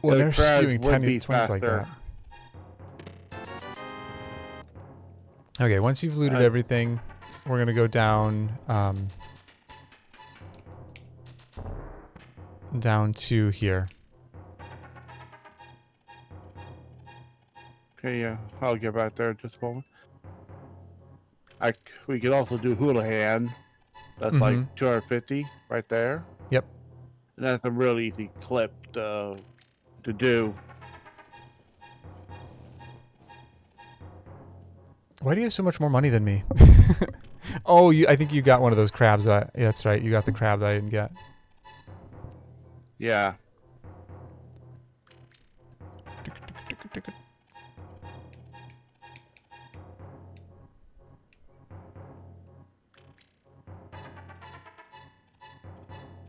When they're spewing 20s like that. Okay, once you've looted everything, we're gonna go down to here. Okay, yeah, I'll get back there in just a moment. We could also do Houlihan. That's like 250 right there. Yep. And that's a real easy clip to do. Why do you have so much more money than me? Oh, I think you got one of those crabs that... Yeah, that's right. You got the crab that I didn't get. Yeah.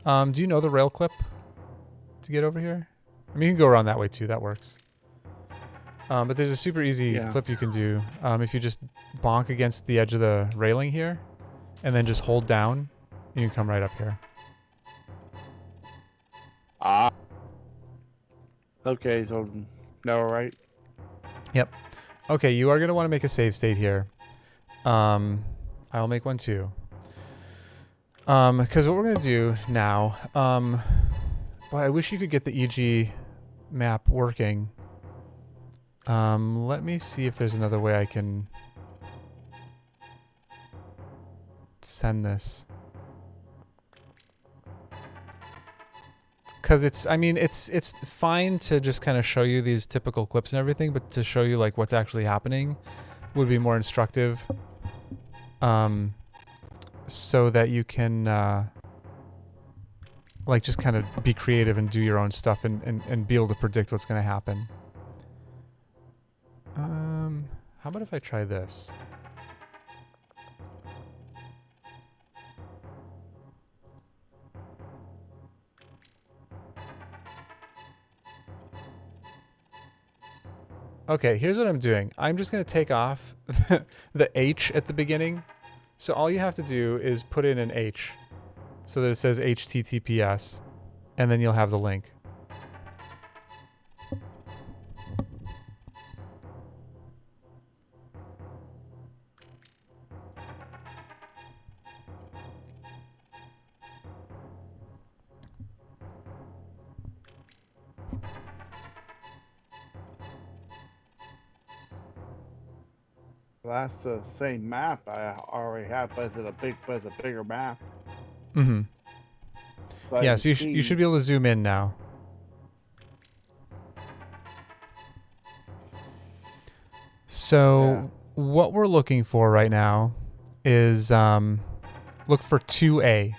Do you know the rail clip to get over here? I mean, you can go around that way too. That works. But there's a super easy clip you can do. If you just bonk against the edge of the railing here, and then just hold down, you can come right up here. Ah. Okay, so now we're right. Yep. Okay, you are going to want to make a save state here. I'll make one too. Because what we're going to do now, boy, I wish you could get the EG map working. Let me see if there's another way I can send this. Because it's, I mean, it's fine to just kind of show you these typical clips and everything, but to show you like what's actually happening would be more instructive. So that you can like just kind of be creative and do your own stuff and be able to predict what's going to happen. How about if I try this? Okay, here's what I'm doing. I'm just going to take off the H at the beginning. So all you have to do is put in an H so that it says HTTPS, and then you'll have the link. That's the same map I already have, but it's a bigger map. Mm-hmm. So yeah, so you should be able to zoom in now. So what we're looking for right now is look for 2A.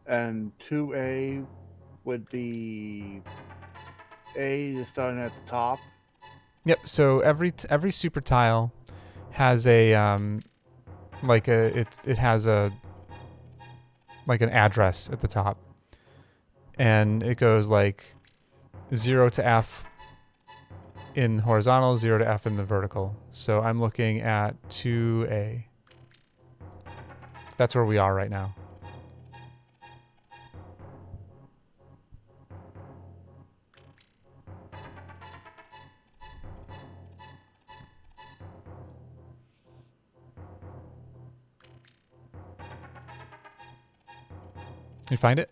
And 2A would be A is starting at the top. Yep. So every super tile has a it has a like an address at the top, and it goes like 0 to F in horizontal, 0 to F in the vertical. So I'm looking at 2A. That's where we are right now. You find it?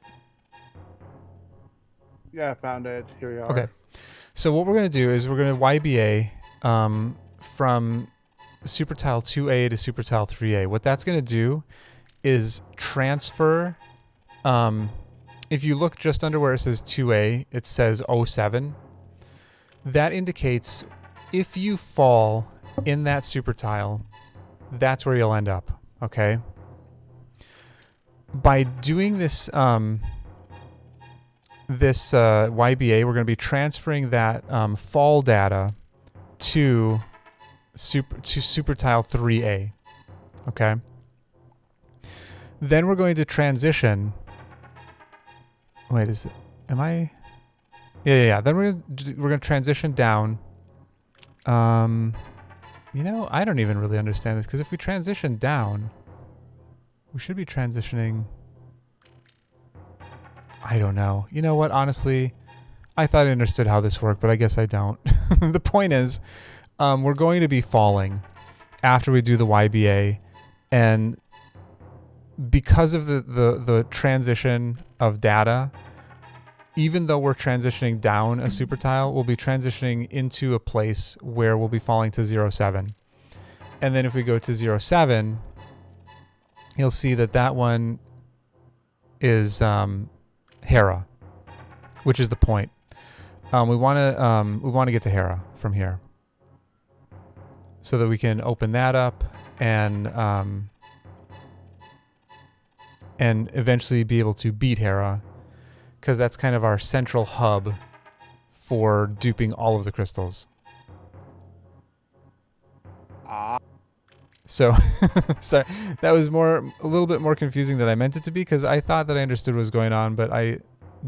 Yeah, I found it. Here we are. Okay. So what we're going to do is we're going to YBA from super tile 2A to super tile 3A. What that's going to do is transfer. If you look just under where it says 2A, it says 07. That indicates if you fall in that super tile, that's where you'll end up. Okay. By doing this YBA, we're going to be transferring that fall data to super tile 3A. Okay. Then we're going to transition. Wait, is it? Am I? Yeah. Then we're going to transition down. You know, I don't even really understand this, because if we transition down, we should be transitioning. I don't know. You know what? Honestly, I thought I understood how this worked, but I guess I don't. The point is, we're going to be falling after we do the YBA, and because of the transition of data, even though we're transitioning down a super tile, we'll be transitioning into a place where we'll be falling to 07. And then if we go to 07, you'll see that that one is Hera, which is the point. We want to get to Hera from here, so that we can open that up and eventually be able to beat Hera, because that's kind of our central hub for duping all of the crystals. So, sorry, that was a little bit more confusing than I meant it to be, because I thought that I understood what was going on, but I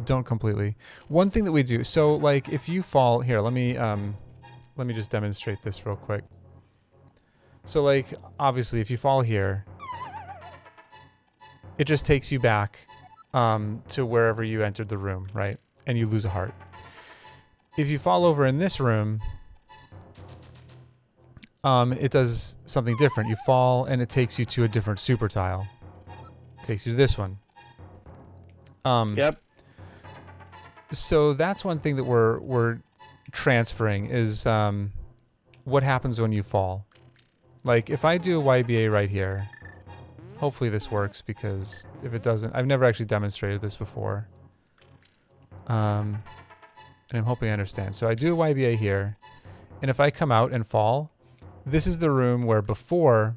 don't completely. One thing that we do, so like if you fall here, let me just demonstrate this real quick. So like obviously if you fall here, it just takes you back to wherever you entered the room, right? And you lose a heart. If you fall over in this room, it does something different. You fall and it takes you to a different super tile. It takes you to this one. Yep. So that's one thing that we're transferring is what happens when you fall. Like if I do a YBA right here, hopefully this works, because if it doesn't, I've never actually demonstrated this before. And I'm hoping I understand. So I do a YBA here, and if I come out and fall, this is the room where before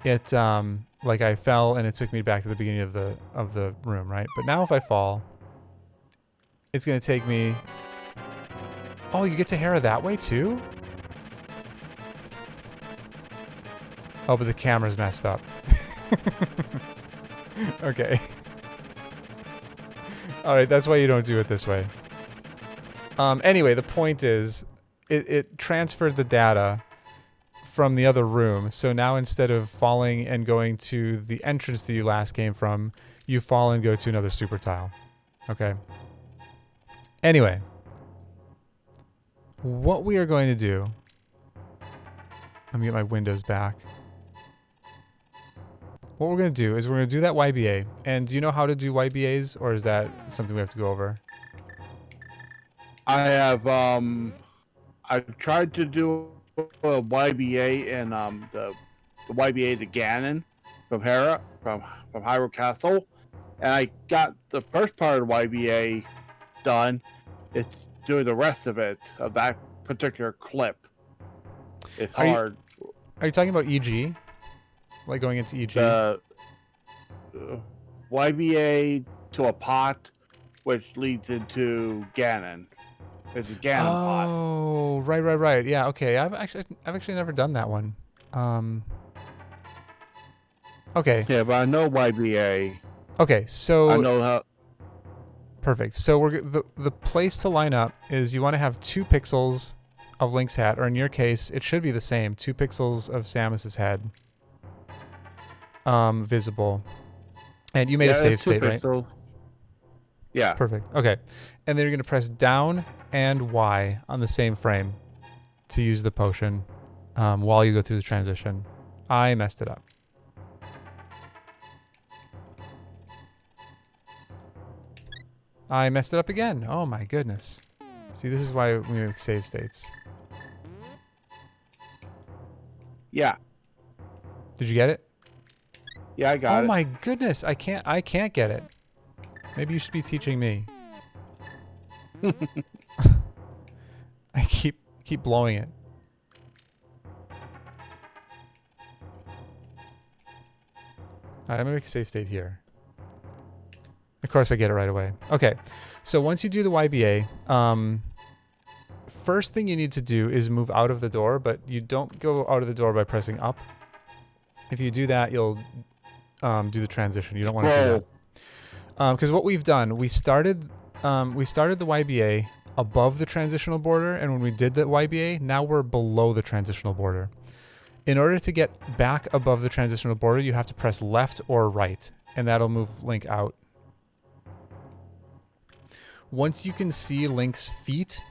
it like I fell and it took me back to the beginning of the room, right? But now if I fall, it's gonna take me. Oh, you get to Hera that way too? Oh, but the camera's messed up. Okay. Alright, that's why you don't do it this way. Anyway, the point is, it transferred the data from the other room, so now instead of falling and going to the entrance that you last came from, you fall and go to another super tile. Okay. Anyway, what we are going to do, let me get my windows back. What we're going to do is we're going to do that YBA. And do you know how to do YBAs, or is that something we have to go over? I have I tried to do a YBA in the YBA to Ganon from Hera from Hyrule Castle, and I got the first part of the YBA done. It's doing the rest of it of that particular clip. It's hard. Are you talking about EG? Like going into EG? The YBA to a pot, which leads into Ganon. It's a Ganon pot. Oh, right. Yeah, okay. I've actually never done that one. Okay. Yeah, but I know YBA. Okay, so I know how. perfect. So the place to line up is you want to have 2 pixels of Link's hat, or in your case, it should be the same. 2 pixels of Samus's head. Visible. And you made a save state, right? Yeah. Perfect. Okay. And then you're going to press down and Y on the same frame to use the potion while you go through the transition. I messed it up. I messed it up again. Oh my goodness. See, this is why we make save states. Yeah. Did you get it? Yeah, I got it. Oh my goodness, I can't get it. Maybe you should be teaching me. I keep blowing it. Alright, I'm gonna make a save state here. Of course I get it right away. Okay, so once you do the YBA, first thing you need to do is move out of the door, but you don't go out of the door by pressing up. If you do that, you'll do the transition. You don't want to do that. Because what we've done, we started the YBA above the transitional border, and when we did the YBA, now we're below the transitional border. In order to get back above the transitional border, you have to press left or right, and that'll move Link out. Once you can see Link's feet,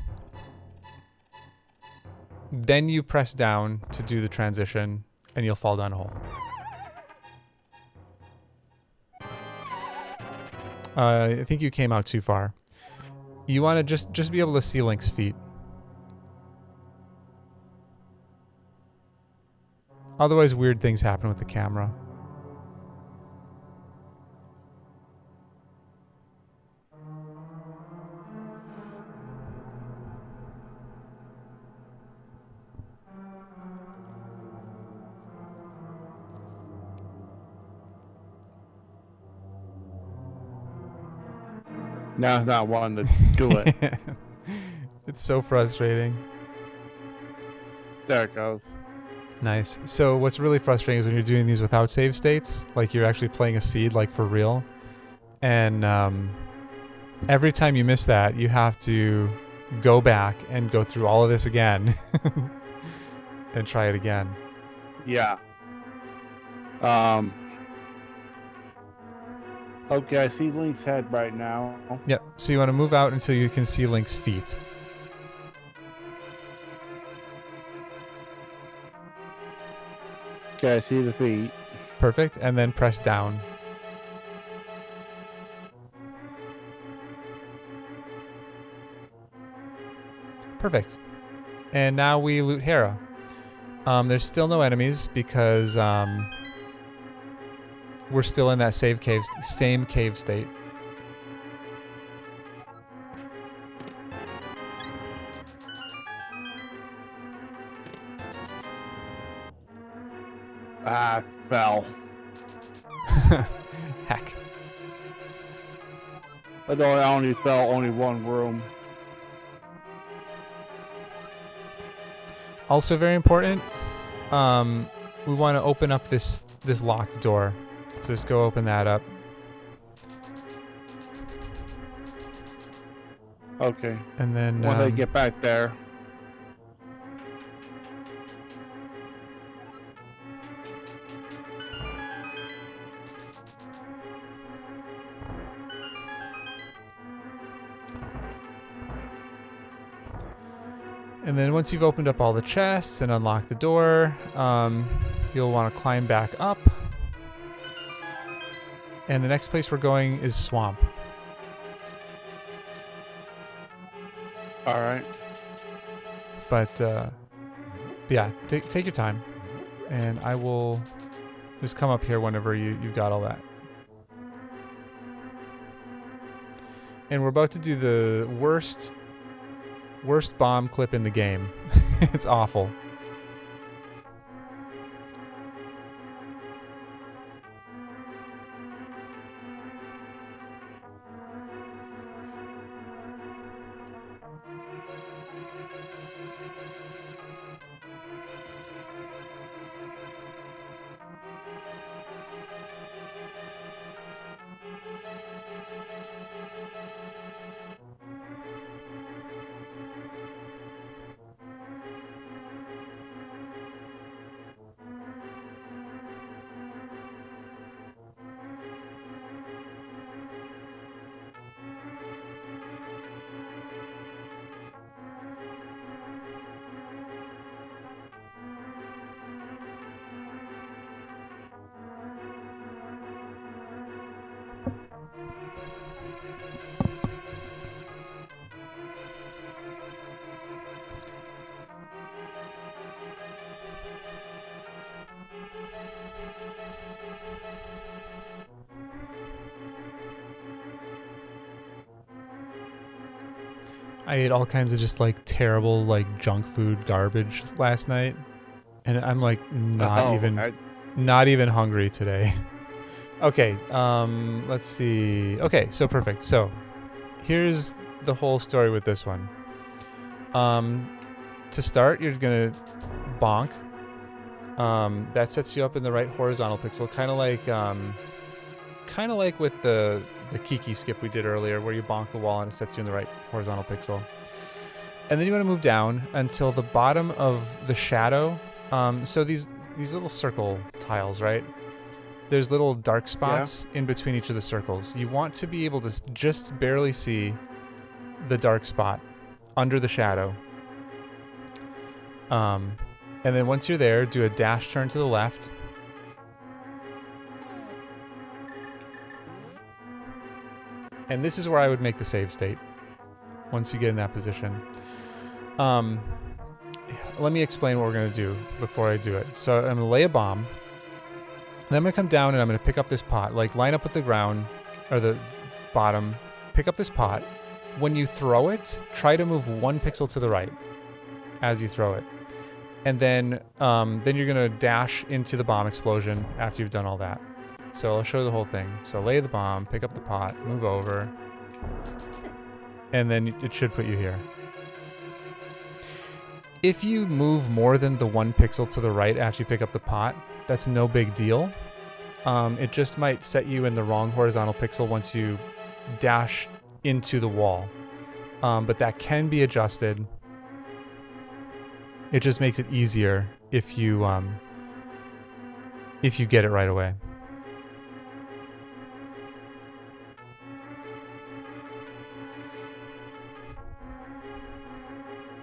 then you press down to do the transition, and you'll fall down a hole. I think you came out too far. You want to just be able to see Link's feet. Otherwise, weird things happen with the camera. Now it's not wanting to do it. It's so frustrating. There it goes. Nice. So what's really frustrating is when you're doing these without save states, like you're actually playing a seed, like for real. And every time you miss that, you have to go back and go through all of this again and try it again. Yeah. Okay, I see Link's head right now. Yep. So you want to move out until you can see Link's feet. Okay, I see the feet. Perfect. And then press down. Perfect. And now we loot Hera. There's still no enemies because we're still in that same cave state. Ah, fell. Heck. Although I only fell only one room. Also very important, we want to open up this locked door. So just go open that up. Okay. And then Once I get back there. And then once you've opened up all the chests and unlocked the door, you'll want to climb back up. And the next place we're going is Swamp. All right. But yeah, take your time. And I will just come up here whenever you've got all that. And we're about to do the worst bomb clip in the game. It's awful. I ate all kinds of just like terrible like junk food garbage last night, and I'm like not even hungry today. Okay, let's see. Okay, so perfect. So here's the whole story with this one. To start, you're gonna bonk. That sets you up in the right horizontal pixel, kind of like with the Kiki skip we did earlier, where you bonk the wall and it sets you in the right horizontal pixel. And then you want to move down until the bottom of the shadow. So these little circle tiles, right? There's little dark spots in between each of the circles. You want to be able to just barely see the dark spot under the shadow. And then once you're there, do a dash turn to the left. And this is where I would make the save state once you get in that position. Let me explain what we're going to do before I do it. So I'm going to lay a bomb. Then I'm going to come down and I'm going to pick up this pot. Like line up with the ground, or the bottom. Pick up this pot. When you throw it, try to move 1 pixel to the right as you throw it. And then you're going to dash into the bomb explosion after you've done all that. So I'll show you the whole thing. So lay the bomb, pick up the pot, move over, And then it should put you here. If you move more than the 1 pixel to the right after you pick up the pot, that's no big deal. It just might set you in the wrong horizontal pixel once you dash into the wall. But that can be adjusted. It just makes it easier if you get it right away.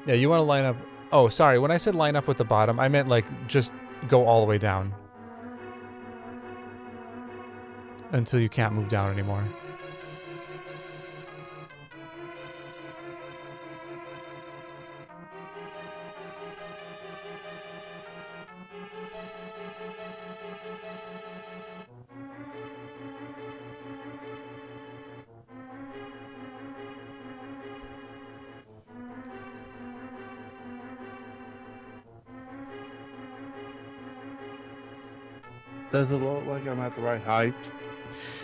Yeah, you want to line up... Oh, sorry. When I said line up with the bottom, I meant like just go all the way down. Until you can't move down anymore. Does it look like I'm at the right height?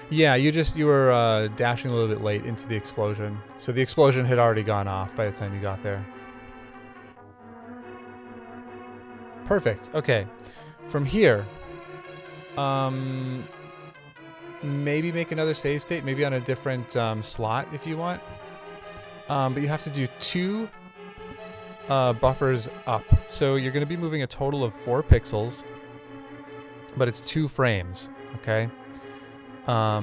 Yeah, you were dashing a little bit late into the explosion. So the explosion had already gone off by the time you got there. Perfect. Okay. From here, maybe make another save state, maybe on a different slot if you want. But you have to do 2 buffers up. So you're going to be moving a total of 4 pixels, but it's 2 frames, okay? I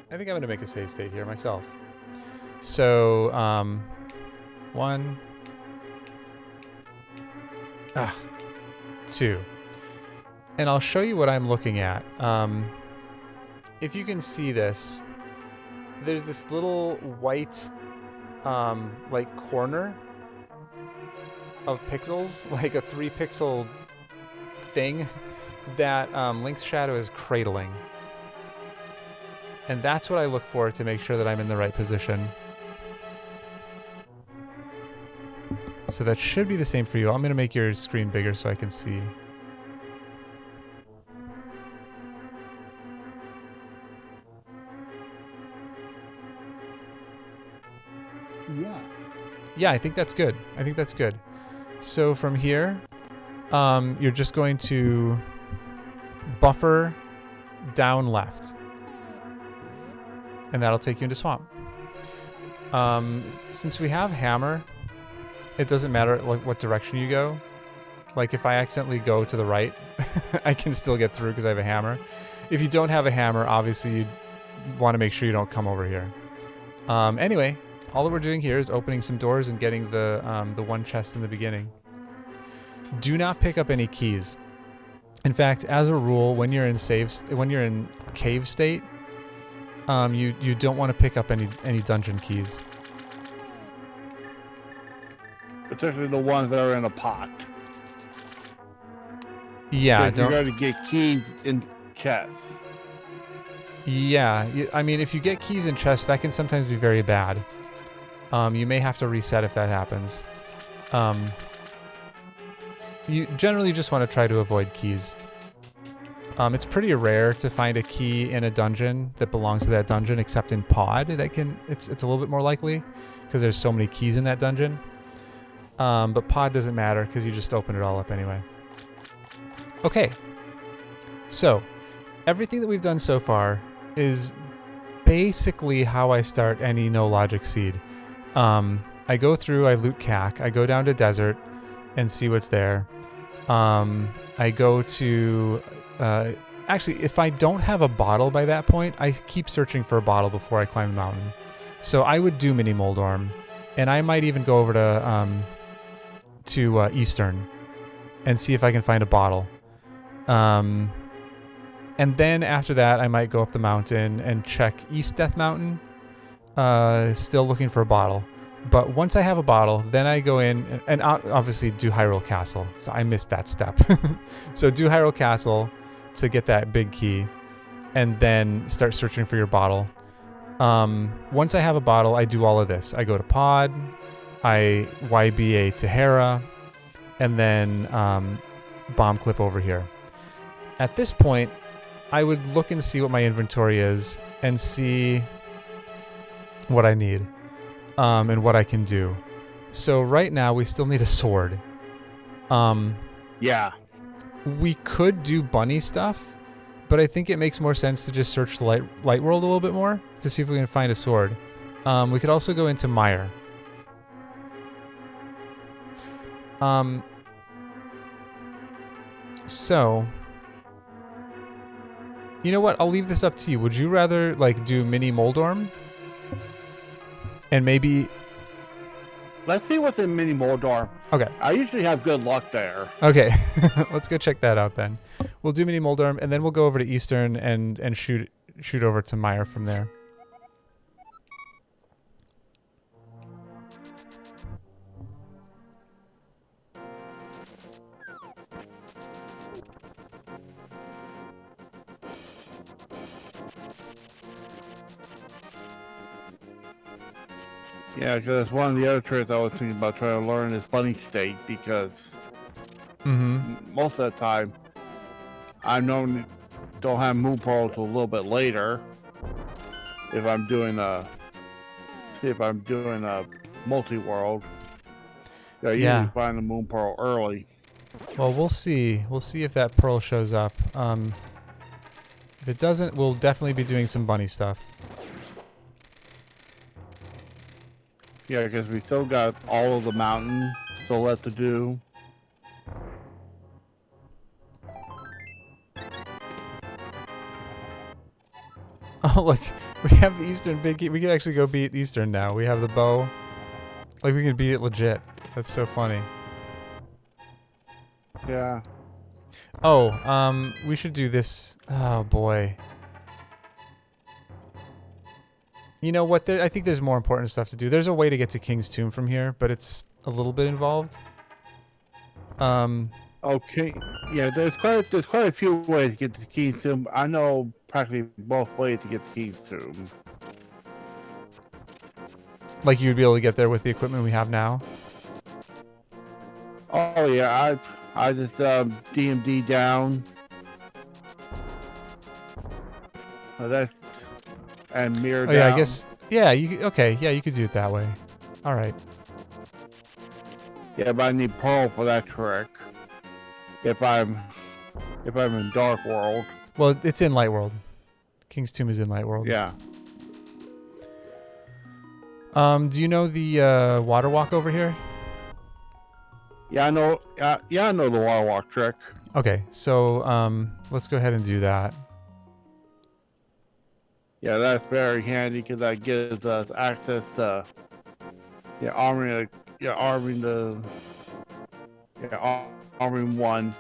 think I'm going to make a save state here myself. So, 1, 2. And I'll show you what I'm looking at. If you can see this, there's this little white, like corner of pixels, like a 3 pixel thing that Link's shadow is cradling. And that's what I look for to make sure that I'm in the right position. So that should be the same for you. I'm going to make your screen bigger so I can see. Yeah, I think that's good. I think that's good. So from here, you're just going to buffer down left. And that'll take you into Swamp. Since we have Hammer, it doesn't matter like what direction you go. Like if I accidentally go to the right, I can still get through because I have a hammer. If you don't have a hammer, obviously you want to make sure you don't come over here. Anyway, all that we're doing here is opening some doors and getting the 1 chest in the beginning. Do not pick up any keys. In fact, as a rule, when you're in cave state, you don't want to pick up any dungeon keys. Particularly the ones that are in a pot. Yeah, you're going to get keys in chests. Yeah, I mean, if you get keys in chests, that can sometimes be very bad. You may have to reset if that happens. You generally just want to try to avoid keys. It's pretty rare to find a key in a dungeon that belongs to that dungeon, except in Pod. It's a little bit more likely because there's so many keys in that dungeon. But Pod doesn't matter because you just open it all up anyway. Okay, so everything that we've done so far is basically how I start any no logic seed. I go through, I loot CAC, I go down to desert and see what's there. I go to... actually, if I don't have a bottle by that point, I keep searching for a bottle before I climb the mountain. So I would do Mini Moldorm, and I might even go over to Eastern and see if I can find a bottle. And then after that, I might go up the mountain and check East Death Mountain, still looking for a bottle. But once I have a bottle, then I go in and obviously do Hyrule Castle. So I missed that step. So do Hyrule Castle to get that big key, and then start searching for your bottle. Once I have a bottle, I do all of this. I go to Pod, I YBA to Hera, and then bomb clip over here. At this point, I would look and see what my inventory is and see what I need, and what I can do. So right now we still need a sword. Yeah. We could do bunny stuff, but I think it makes more sense to just search the light world a little bit more to see if we can find a sword. We could also go into Mire. So, you know what? I'll leave this up to you. Would you rather like do mini Moldorm? And maybe... Let's see what's in Mini Moldor. Okay. I usually have good luck there. Okay. Let's go check that out then. We'll do mini Moldorm, and then we'll go over to Eastern and shoot over to Mire from there. Yeah, because one of the other tricks I was thinking about trying to learn is bunny state, because most of the time I normally don't have moon pearl till a little bit later. If I'm doing a multi-world, I usually find the moon pearl early. Well, we'll see. We'll see if that pearl shows up. If it doesn't, we'll definitely be doing some bunny stuff. Yeah, because we still got all of the mountain still left to do. Oh, look. We have the Eastern big... We can actually go beat Eastern now. We have the bow. Like, we can beat it legit. That's so funny. Yeah. Oh, we should do this... Oh, boy. You know what? I think there's more important stuff to do. There's a way to get to King's Tomb from here, but it's a little bit involved. Okay. Yeah, there's quite a few ways to get to King's Tomb. I know practically both ways to get to King's Tomb. Like you'd be able to get there with the equipment we have now? Oh yeah, I just DMD down. That's and mirror down. Yeah, I guess. Yeah, okay, yeah, you could do it that way. All right. Yeah, but I need pearl for that trick. If I'm in Dark World. Well, it's in Light World. King's Tomb is in Light World. Yeah. Do you know the water walk over here? Yeah, I know. Yeah, I know the water walk trick. Okay, so let's go ahead and do that. Yeah, that's very handy because that gives us access to arming one.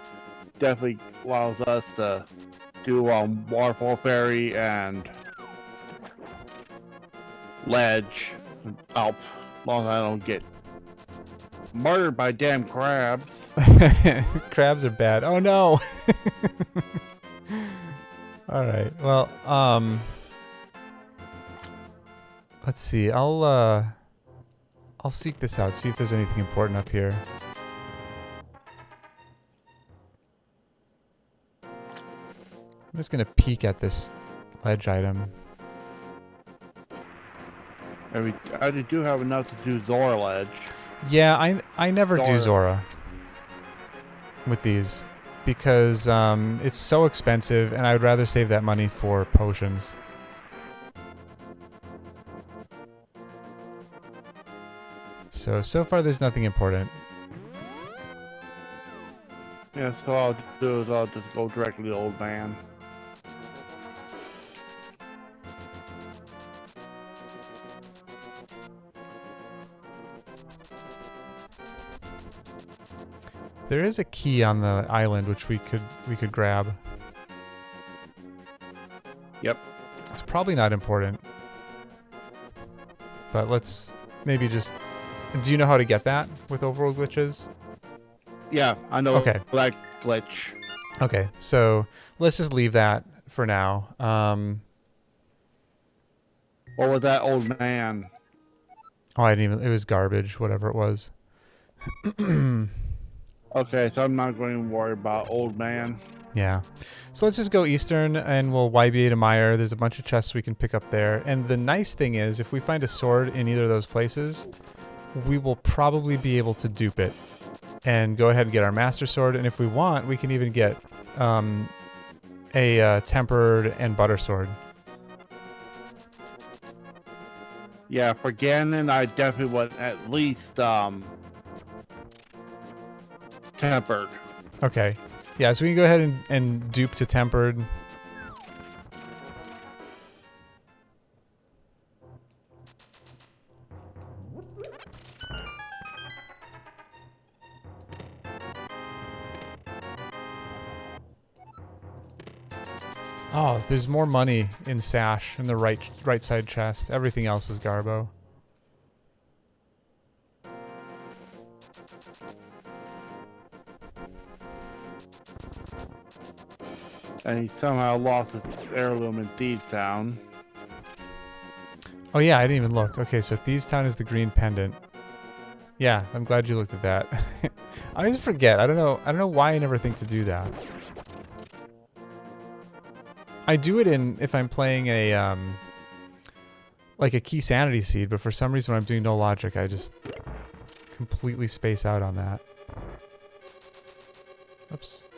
Definitely allows us to do waterfall ferry and ledge. As long as I don't get murdered by damn crabs. Crabs are bad. Oh no. All right. Well, let's see. I'll seek this out. See if there's anything important up here. I'm just gonna peek at this ledge item. I do have enough to do Zora ledge. Yeah, I never do Zora with these because it's so expensive, and I would rather save that money for potions. So far there's nothing important. Yeah, so all I'll do is I'll just go directly to Old Man. There is a key on the island which we could grab. Yep. It's probably not important. But let's maybe just... Do you know how to get that with overworld glitches? Yeah, I know. Okay. That glitch. Okay, so let's just leave that for now. What was that Old Man? Oh, I didn't even... It was garbage, whatever it was. Okay, so I'm not going to worry about old man. Yeah. So let's just go eastern and we'll YBA to Meyer. There's a bunch of chests we can pick up there. And the nice thing is, if we find a sword in either of those places, we will probably be able to dupe it and go ahead and get our master sword. And if we want, we can even get a tempered and butter sword. Yeah, for Ganon, I definitely want at least tempered. Okay. Yeah, so we can go ahead and dupe to tempered. Oh, there's more money in Sash in the right side chest. Everything else is Garbo. And he somehow lost his heirloom in Thieves Town. Oh yeah, I didn't even look. Okay, so Thieves Town is the green pendant. Yeah, I'm glad you looked at that. I always forget. I don't know why I never think to do that. I do it if I'm playing a like a key sanity seed, but for some reason when I'm doing no logic, I just completely space out on that. Oops.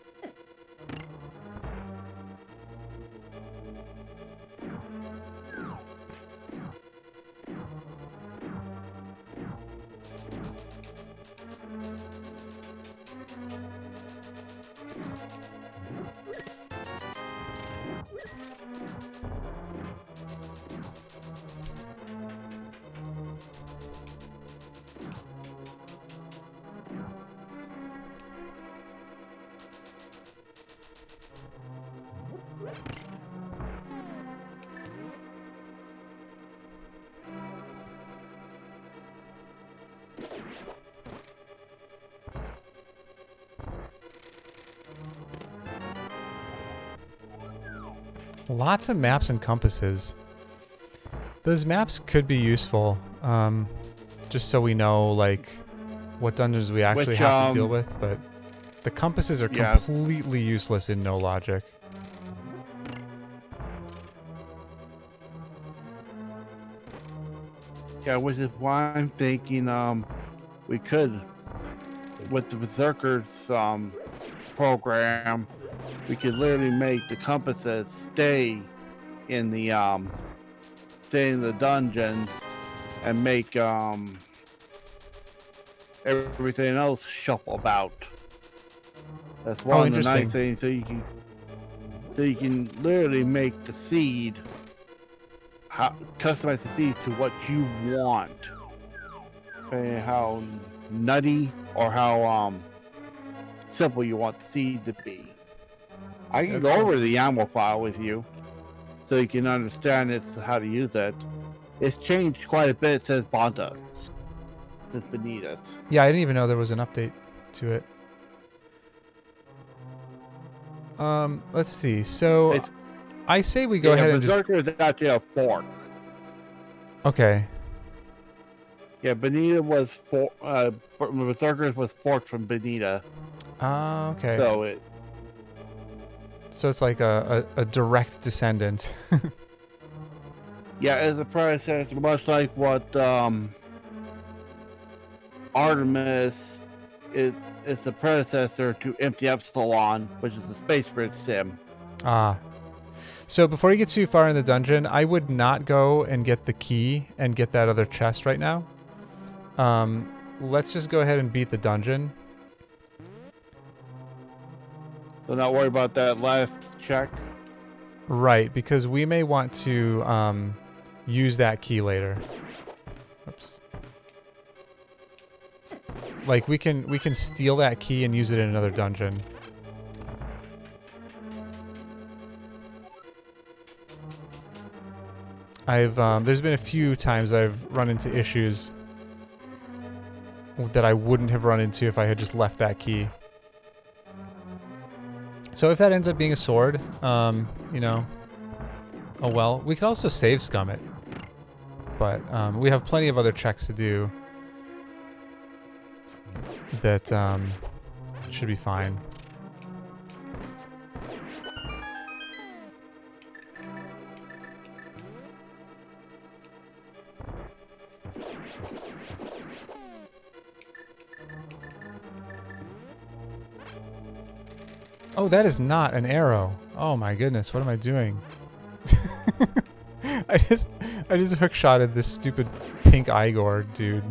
Lots of maps and compasses. Those maps could be useful, just so we know like what dungeons we actually have to deal with, but the compasses are completely useless in no logic. Yeah, which is why I'm thinking we could, with the Berserkers program, we could literally make the compasses stay in the dungeons and make everything else shuffle about. That's one of the nice things. So you can literally make the seed, customize the seeds to what you want, and how nutty or how simple you want the seed to be. I can go over the YAML file with you so you can understand how to use it. It's changed quite a bit since Bontas, since Benita's. Yeah, I didn't even know there was an update to it. Let's see. So I say we go ahead and just... Berserker is actually a fork. Okay. Yeah, Benita was Berserkers was forked from Benita. Okay. So it's like a direct descendant. Yeah, it's a predecessor, much like what Artemis is the predecessor to Empty Epsilon, which is a space bridge sim. So before you get too far in the dungeon, I would not go and get the key and get that other chest right now. Let's just go ahead and beat the dungeon. So not worry about that last check. Right, because we may want to use that key later. Oops. Like we can steal that key and use it in another dungeon. There's been a few times I've run into issues that I wouldn't have run into if I had just left that key. So if that ends up being a sword, you know, oh well. We could also save scum it, but we have plenty of other checks to do that Should be fine. Oh, that is not an arrow. Oh my goodness, what am I doing? I just hookshotted this stupid pink Igor dude.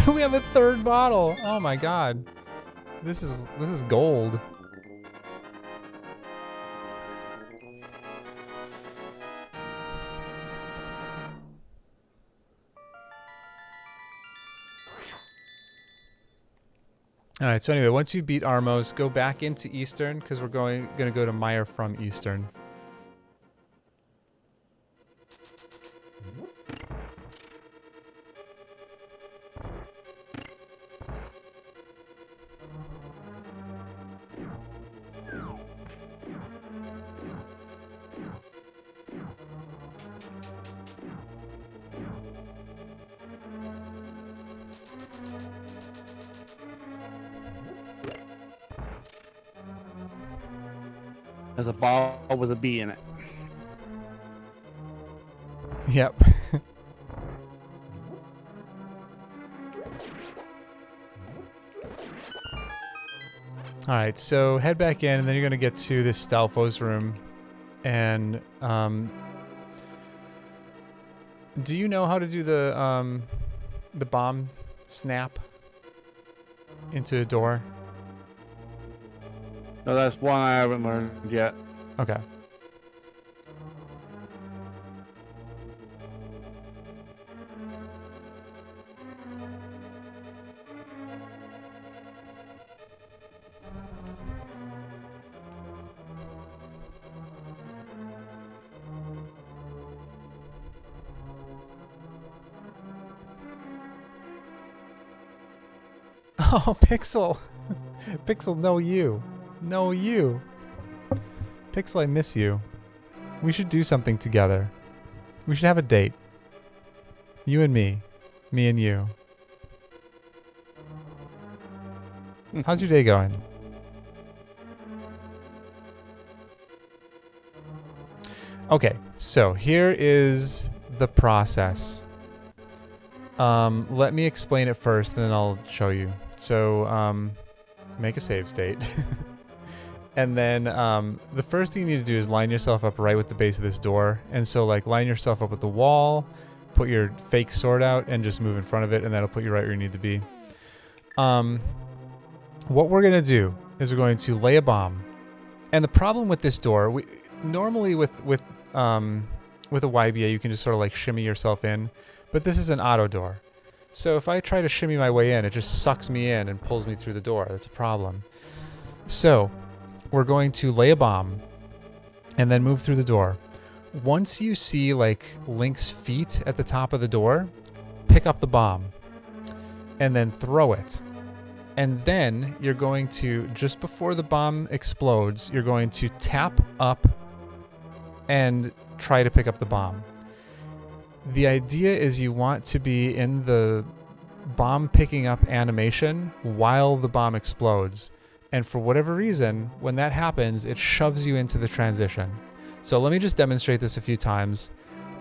We have a third bottle. Oh my god. This is gold. Alright, so anyway, once you beat Armos, go back into Eastern, because we're gonna go to Meyer from Eastern. There's a ball with a bee in it. Yep. Alright, so head back in, and then you're gonna get to this Stalfo's room. And, do you know how to do the bomb snap into a door? No, that's one I haven't learned yet. Okay. Oh, Pixel! Pixel, no you. No you. Pixel, I miss you. We should do something together. We should have a date. You and me. Me and you. How's your day going? Okay, so here is the process. Let me explain it first, and then I'll show you. So, make a save state. And then the first thing you need to do is line yourself up right with the base of this door. And so, like, line yourself up with the wall, put your fake sword out, and just move in front of it, and that'll put you right where you need to be. What we're going to do is we're going to lay a bomb. And the problem with this door, normally with a YBA, you can just sort of like shimmy yourself in. But this is an auto door. So if I try to shimmy my way in, it just sucks me in and pulls me through the door. That's a problem. So we're going to lay a bomb and then move through the door. Once you see like Link's feet at the top of the door, pick up the bomb and then throw it. And then you're going to, just before the bomb explodes, you're going to tap up and try to pick up the bomb. The idea is you want to be in the bomb picking up animation while the bomb explodes. And for whatever reason, when that happens, it shoves you into the transition. So let me just demonstrate this a few times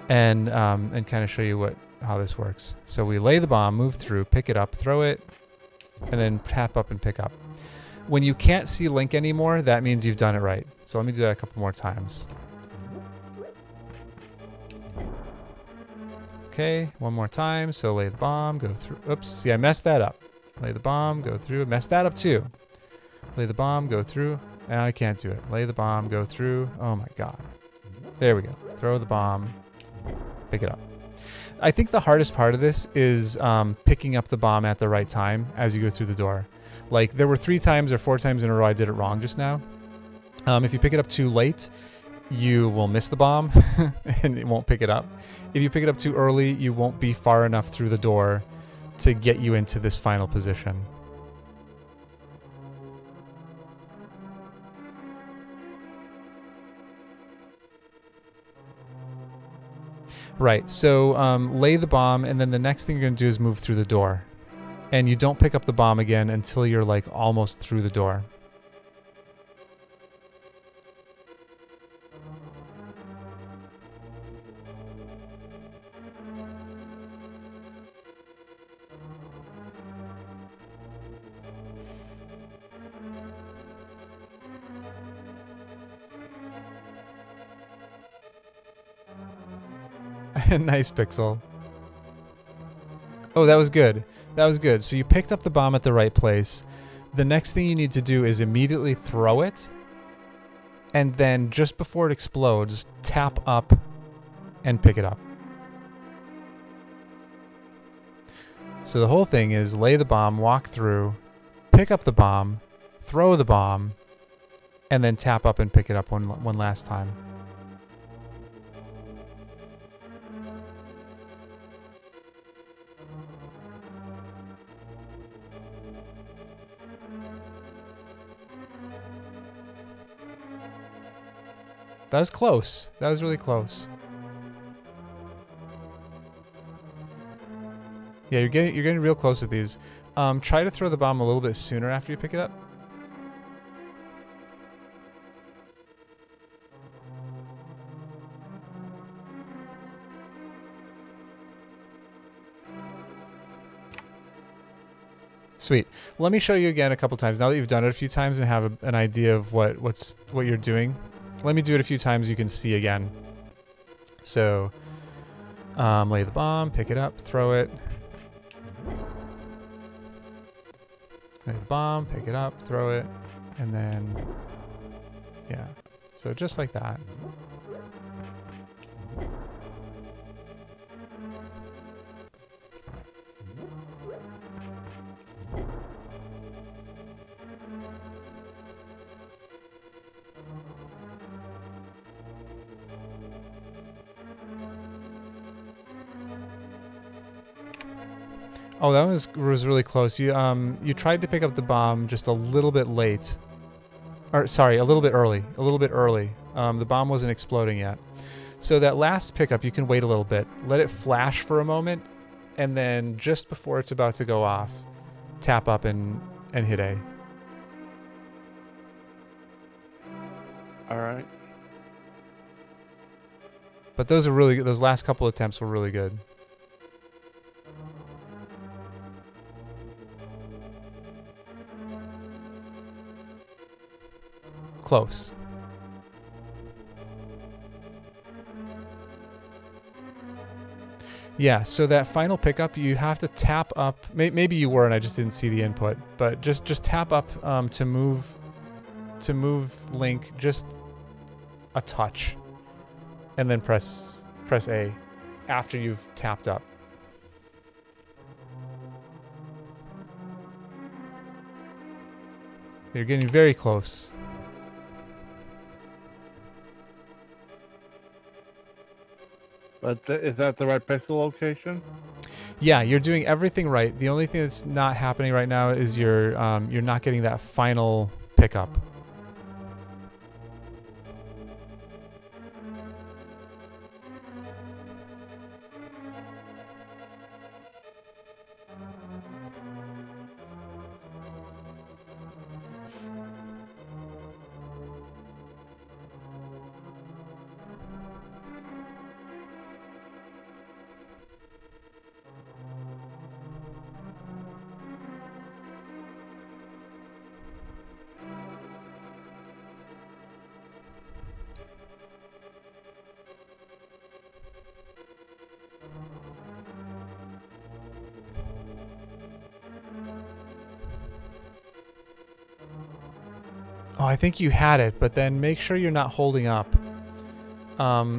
and kind of show you how this works. So we lay the bomb, move through, pick it up, throw it, and then tap up and pick up. When you can't see Link anymore, that means you've done it right. So let me do that a couple more times. Okay, one more time. So lay the bomb, go through. Oops, see, I messed that up. Lay the bomb, go through. Messed that up too. Lay the bomb, go through. Now I can't do it. Lay the bomb, go through. Oh my god. There we go. Throw the bomb, pick it up. I think the hardest part of this is picking up the bomb at the right time as you go through the door. Like, there were 3 times or 4 times in a row I did it wrong just now. If you pick it up too late, you will miss the bomb and it won't pick it up. If you pick it up too early, you won't be far enough through the door to get you into this final position. Right, so lay the bomb, and then the next thing you're going to do is move through the door. And you don't pick up the bomb again until you're like almost through the door. Nice, Pixel. Oh, that was good. That was good. So you picked up the bomb at the right place. The next thing you need to do is immediately throw it. And then just before it explodes, tap up and pick it up. So the whole thing is lay the bomb, walk through, pick up the bomb, throw the bomb, and then tap up and pick it up one last time. That was close. That was really close. Yeah, you're getting real close with these. Try to throw the bomb a little bit sooner after you pick it up. Sweet. Let me show you again a couple times. Now that you've done it a few times and have an idea of what you're doing, let me do it a few times. You can see again. So, lay the bomb, pick it up, throw it. Lay the bomb, pick it up, throw it, and then, yeah. So just like that. Oh, that was really close. You tried to pick up the bomb just a little bit late. Or sorry, a little bit early. A little bit early. The bomb wasn't exploding yet. So that last pickup, you can wait a little bit. Let it flash for a moment, and then just before it's about to go off, tap up and hit A. All right. But those last couple attempts were really good. Close. Yeah, so that final pickup, you have to tap up. Maybe you were, and I just didn't see the input. But just tap up to move Link just a touch, and then press A after you've tapped up. You're getting very close. But is that the right pixel location? Yeah, you're doing everything right. The only thing that's not happening right now is you're not getting that final pickup. Oh, I think you had it, but then make sure you're not holding up.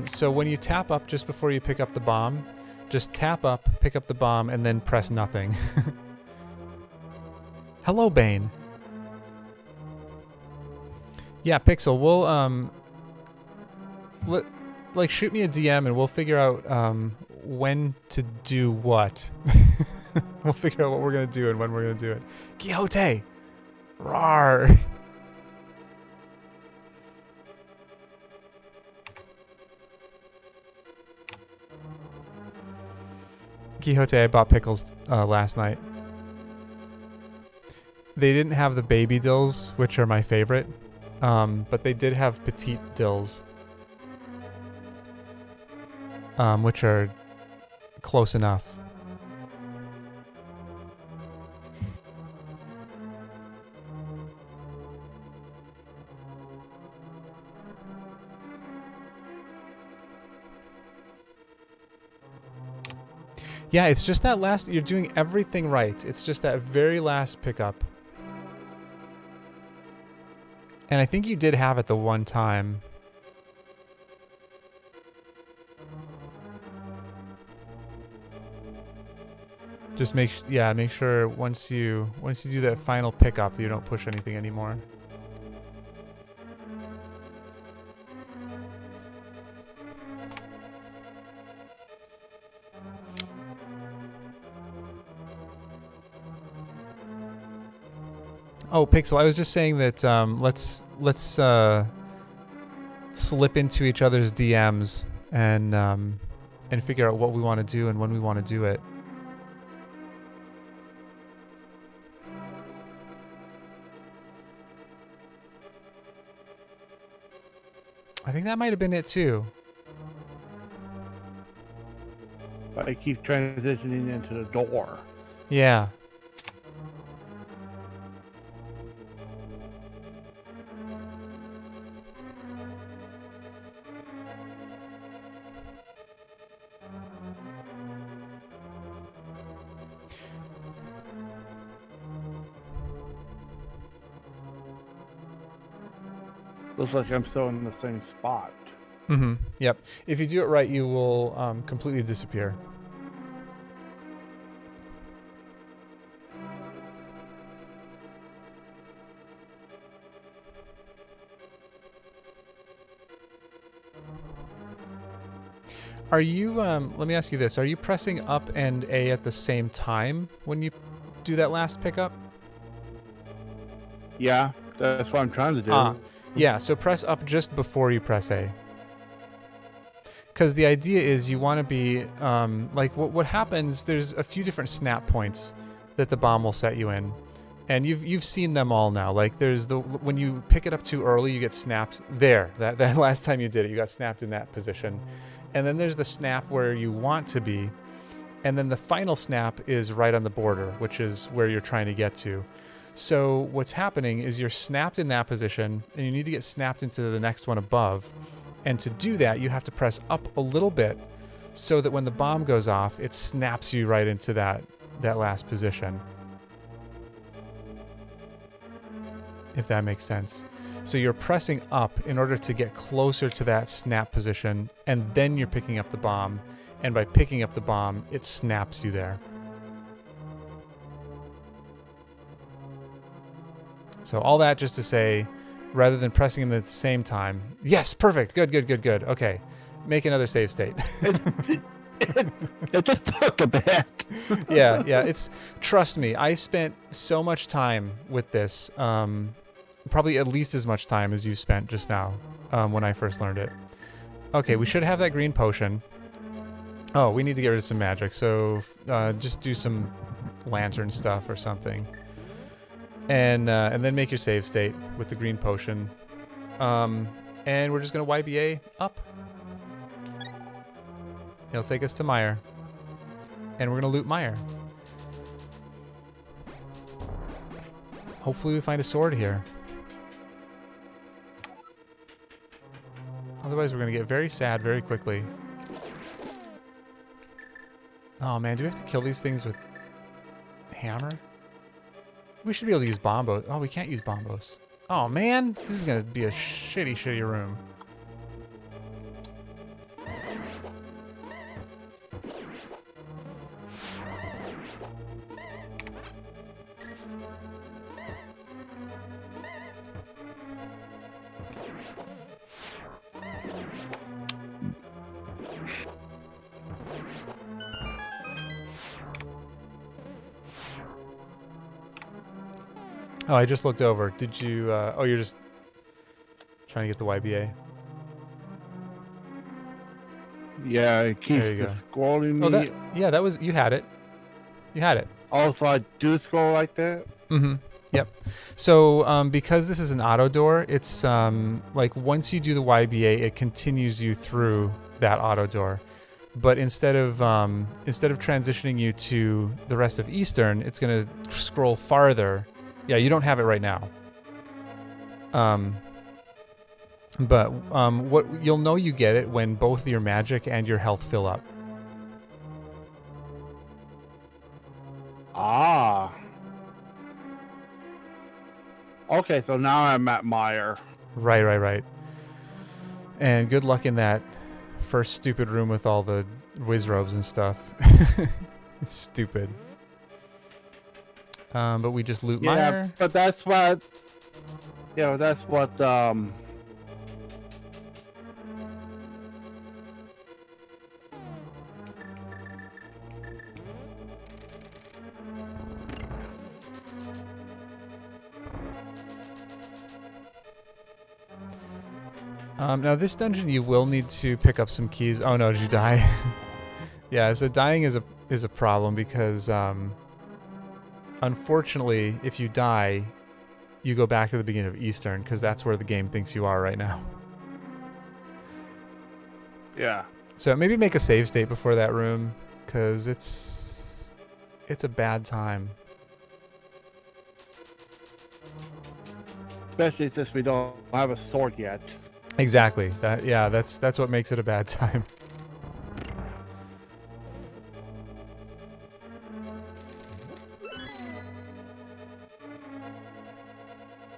So when you tap up just before you pick up the bomb, just tap up, pick up the bomb, and then press nothing. Hello, Bane. Yeah, Pixel, like shoot me a DM and we'll figure out when to do what. We'll figure out what we're gonna do and when we're gonna do it. Quixote, rawr. Quixote, I bought pickles last night. They didn't have the baby dills, which are my favorite, but they did have petite dills, which are close enough. Yeah, it's just that last, you're doing everything right. It's just that very last pickup. And I think you did have it the one time. Just make sure once you do that final pickup that you don't push anything anymore. Oh, Pixel, I was just saying that let's slip into each other's DMs and figure out what we want to do and when we want to do it. I think that might have been it too. But I keep transitioning into the door. Yeah. Looks like I'm still in the same spot. Mm-hmm. Yep. If you do it right, you will completely disappear. Are you, let me ask you this. Are you pressing up and A at the same time when you do that last pickup? Yeah, that's what I'm trying to do. Yeah, so press up just before you press A. Because the idea is you want to be, like what happens, there's a few different snap points that the bomb will set you in. And you've seen them all now. Like there's when you pick it up too early, you get snapped there. That last time you did it, you got snapped in that position. And then there's the snap where you want to be. And then the final snap is right on the border, which is where you're trying to get to. So what's happening is you're snapped in that position and you need to get snapped into the next one above. And to do that, you have to press up a little bit so that when the bomb goes off, it snaps you right into that last position. If that makes sense. So you're pressing up in order to get closer to that snap position, and then you're picking up the bomb. And by picking up the bomb, it snaps you there. So all that just to say, rather than pressing them at the same time. Yes, perfect. Good. Okay. Make another save state. It just took a bit. Yeah. Trust me, I spent so much time with this. Probably at least as much time as you spent just now when I first learned it. Okay, we should have that green potion. Oh, we need to get rid of some magic. So just do some lantern stuff or something. And then make your save state with the green potion. And we're just going to YBA up. It'll take us to Meyer. And we're going to loot Meyer. Hopefully we find a sword here. Otherwise we're going to get very sad very quickly. Oh man, do we have to kill these things with hammer? We should be able to use bombos. Oh, we can't use bombos. Oh man, this is gonna be a shitty room. Oh, I just looked over. Did you? Oh, you're just trying to get the YBA. Yeah, it keeps There you go. just scrolling me. Oh, yeah, that was you had it. You had it. Also, I do scroll like that. Mm-hmm. Yep. So because this is an auto door, it's like once you do the YBA, it continues you through that auto door. But instead of transitioning you to the rest of Eastern, it's gonna scroll farther. Yeah, you don't have it right now. But what you'll know you get it when both your magic and your health fill up. Ah. Okay, so now I'm at Meyer. Right. And good luck in that first stupid room with all the whiz robes and stuff. It's stupid. But we just loot Meyer. Yeah, but that's what. Yeah, that's what. Now this dungeon you will need to pick up some keys. Oh no, did you die? Yeah, so dying is a problem because unfortunately if you die, you go back to the beginning of Eastern because that's where the game thinks you are right now. Yeah. So maybe make a save state before that room because it's a bad time. Especially since we don't have a sword yet. Exactly. That's what makes it a bad time.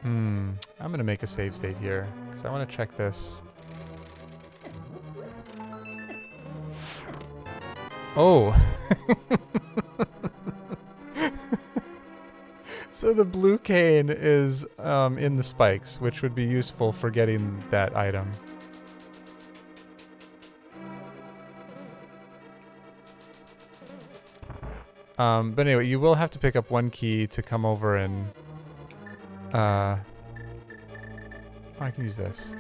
I'm gonna make a save state here because I want to check this. Oh. So the blue cane is in the spikes, which would be useful for getting that item. But anyway, you will have to pick up one key to come over and... I can use this.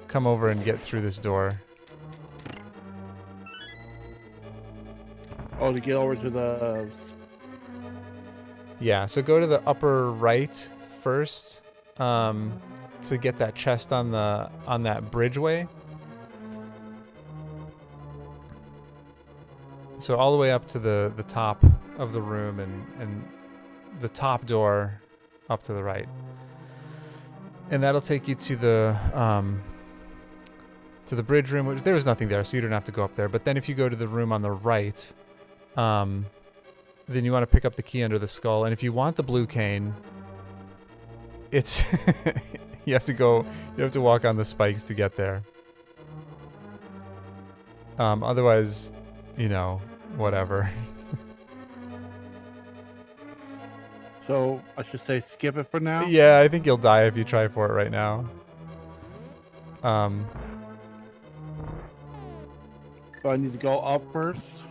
Come over and get through this door. Oh, to get over to the... Yeah, so go to the upper right first to get that chest on that bridgeway. So all the way up to the top of the room and the top door up to the right. And that'll take you to the bridge room, which there was nothing there, so you don't have to go up there. But then if you go to the room on the right, then you want to pick up the key under the skull. And if you want the blue cane, it's you have to walk on the spikes to get there. Otherwise, you know, whatever. So I should say skip it for now? Yeah, I think you'll die if you try for it right now. So I need to go up first?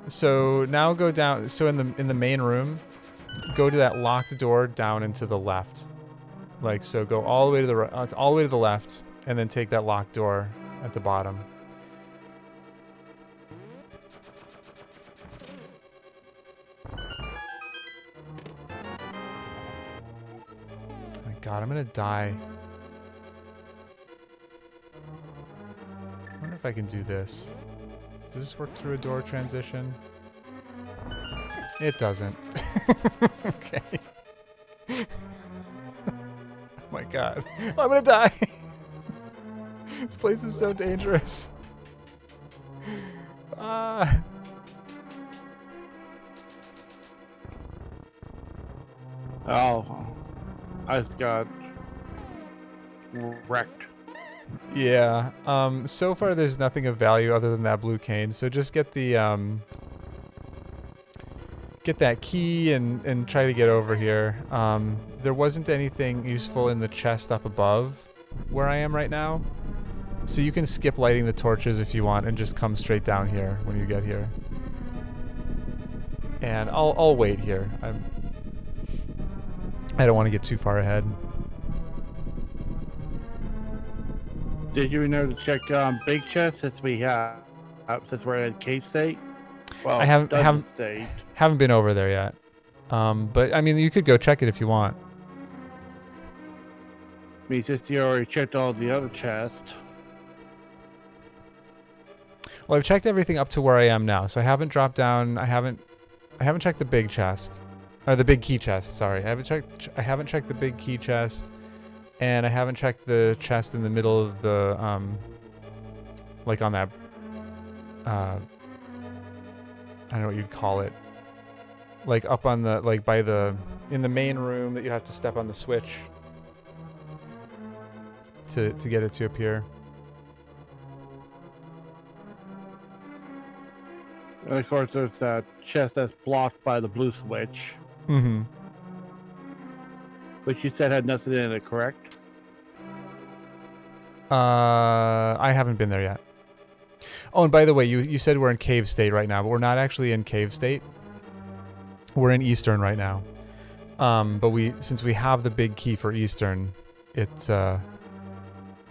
So now go down. So in the main room, go to that locked door down and to the left. Like so, go all the way to the right, all the way to the left, and then take that locked door at the bottom. Oh my God, I'm gonna die. I wonder if I can do this. Does this work through a door transition? It doesn't. Okay. Oh my God. Oh, I'm gonna die. This place is so dangerous. Ah. Oh, I just got wrecked. Yeah. So far there's nothing of value other than that blue cane. So just get the get that key and try to get over here. There wasn't anything useful in the chest up above where I am right now. So you can skip lighting the torches if you want and just come straight down here when you get here. And I'll wait here. I don't want to get too far ahead. Did you know to check big chest since since we're in cave state? Well, I dungeon state. haven't been over there yet. But I mean, you could go check it if you want. I mean, since you already checked all the other chests. Well, I've checked everything up to where I am now, so I haven't dropped down. I haven't checked the big chest, or the big key chest. Sorry, I haven't checked the big key chest, and I haven't checked the chest in the middle of the like on that I don't know what you'd call it, like up on the by the in the main room that you have to step on the switch to get it to appear. And of course, there's that chest that's blocked by the blue switch. Mm-hmm. Which you said had nothing in it, correct? I haven't been there yet. Oh, and by the way, you said we're in cave state right now, but we're not actually in cave state. We're in Eastern right now. But since we have the big key for Eastern, it's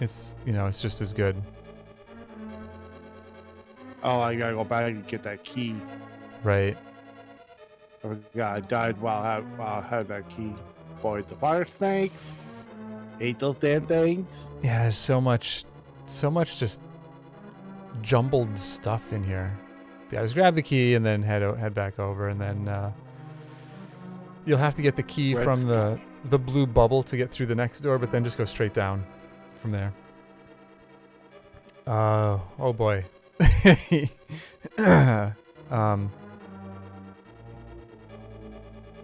it's just as good. Oh, I gotta go back and get that key. Right. I died while I had that key. Boy, the fire snakes. Hate those damn things. Yeah, there's so much just jumbled stuff in here. Yeah, just grab the key and then head back over, and then you'll have to get the key from the blue bubble to get through the next door, but then just go straight down from there. Oh boy. Yeah,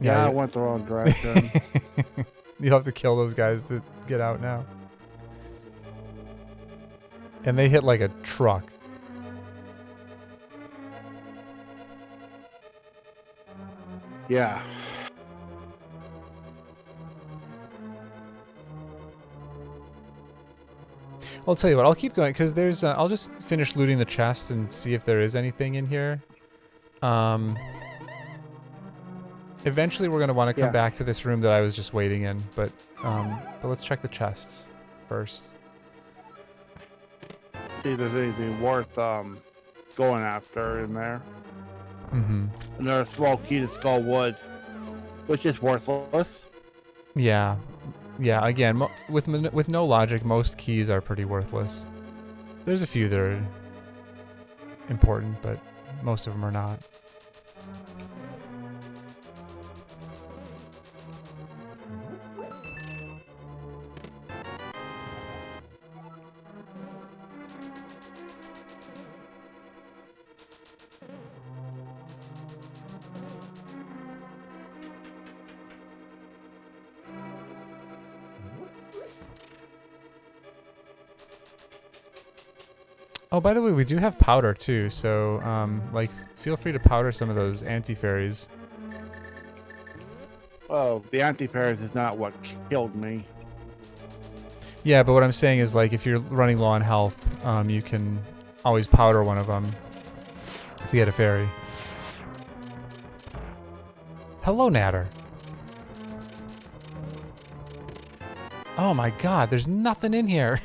Yeah, I went the wrong direction. You'll have to kill those guys to get out now. And they hit like a truck. Yeah. I'll tell you what, I'll keep going because there's I'll just finish looting the chest and see if there is anything in here. Eventually we're going to want to come back to this room that I was just waiting in, but let's check the chests first. See if there's anything worth going after in there. Mm-hmm. Another small key to Skull Woods, which is worthless. Yeah. Yeah, again, with no logic, most keys are pretty worthless. There's a few that are important, but most of them are not. Oh, by the way, we do have powder too, so like feel free to powder some of those anti-fairies. Oh, the anti-parrot is not what killed me. Yeah, but what I'm saying is, like, if you're running low on health, you can always powder one of them to get a fairy. Hello, Natter. Oh my god, there's nothing in here.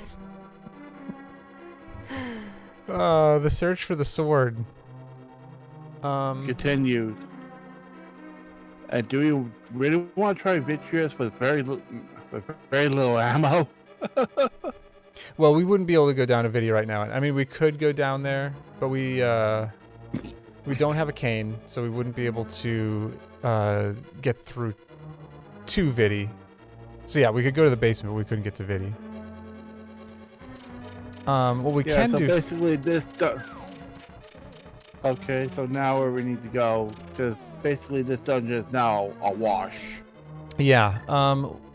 The search for the sword. Continued. And do you really want to try Vitreous with very little ammo? Well, we wouldn't be able to go down to Vidi right now. I mean, we could go down there, but we don't have a cane, so we wouldn't be able to get through to Vidi. So yeah, we could go to the basement, but we couldn't get to Vidi. What we can so do. Basically, okay, so now where we need to go, because basically this dungeon is now a wash. Yeah.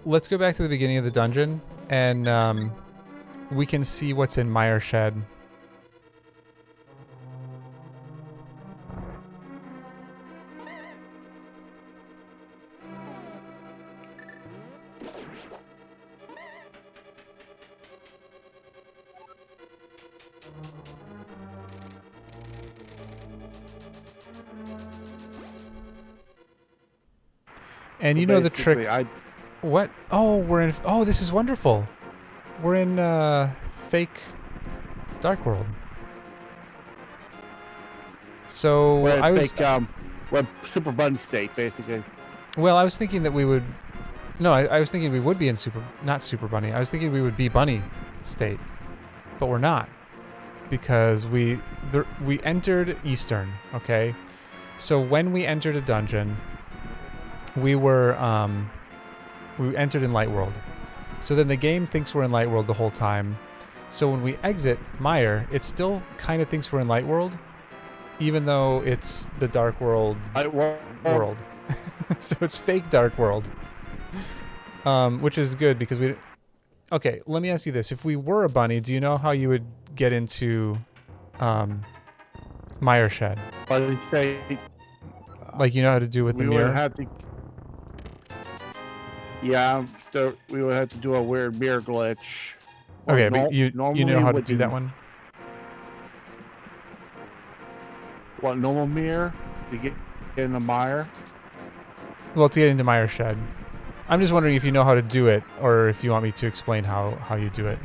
Let's go back to the beginning of the dungeon, and we can see what's in Mire Shed. And you know the trick. What? Oh, we're in. Oh, this is wonderful. We're in fake Dark World. So We're I in was. fake, we're Super Bun State, basically. Well, I was thinking that we would. No, I was thinking we would be in not Super Bunny. I was thinking we would be Bunny State, but we're not because we entered Eastern. Okay, so when we entered a dungeon, we entered in Light World. So then the game thinks we're in Light World the whole time. So when we exit Mire, it still kind of thinks we're in Light World, even though it's the Dark World world. So it's fake Dark World. Which is good because we... Okay, let me ask you this. If we were a bunny, do you know how you would get into Mire Shed? But it's say Like, you know how to do with the we mirror? would have to. Yeah, so we would have to do a weird mirror glitch. Or Okay, but you know how to with do the- that one? What, normal mirror to get in the mire? Well, to get into Mire Shed. I'm just wondering if you know how to do it, or if you want me to explain how you do it.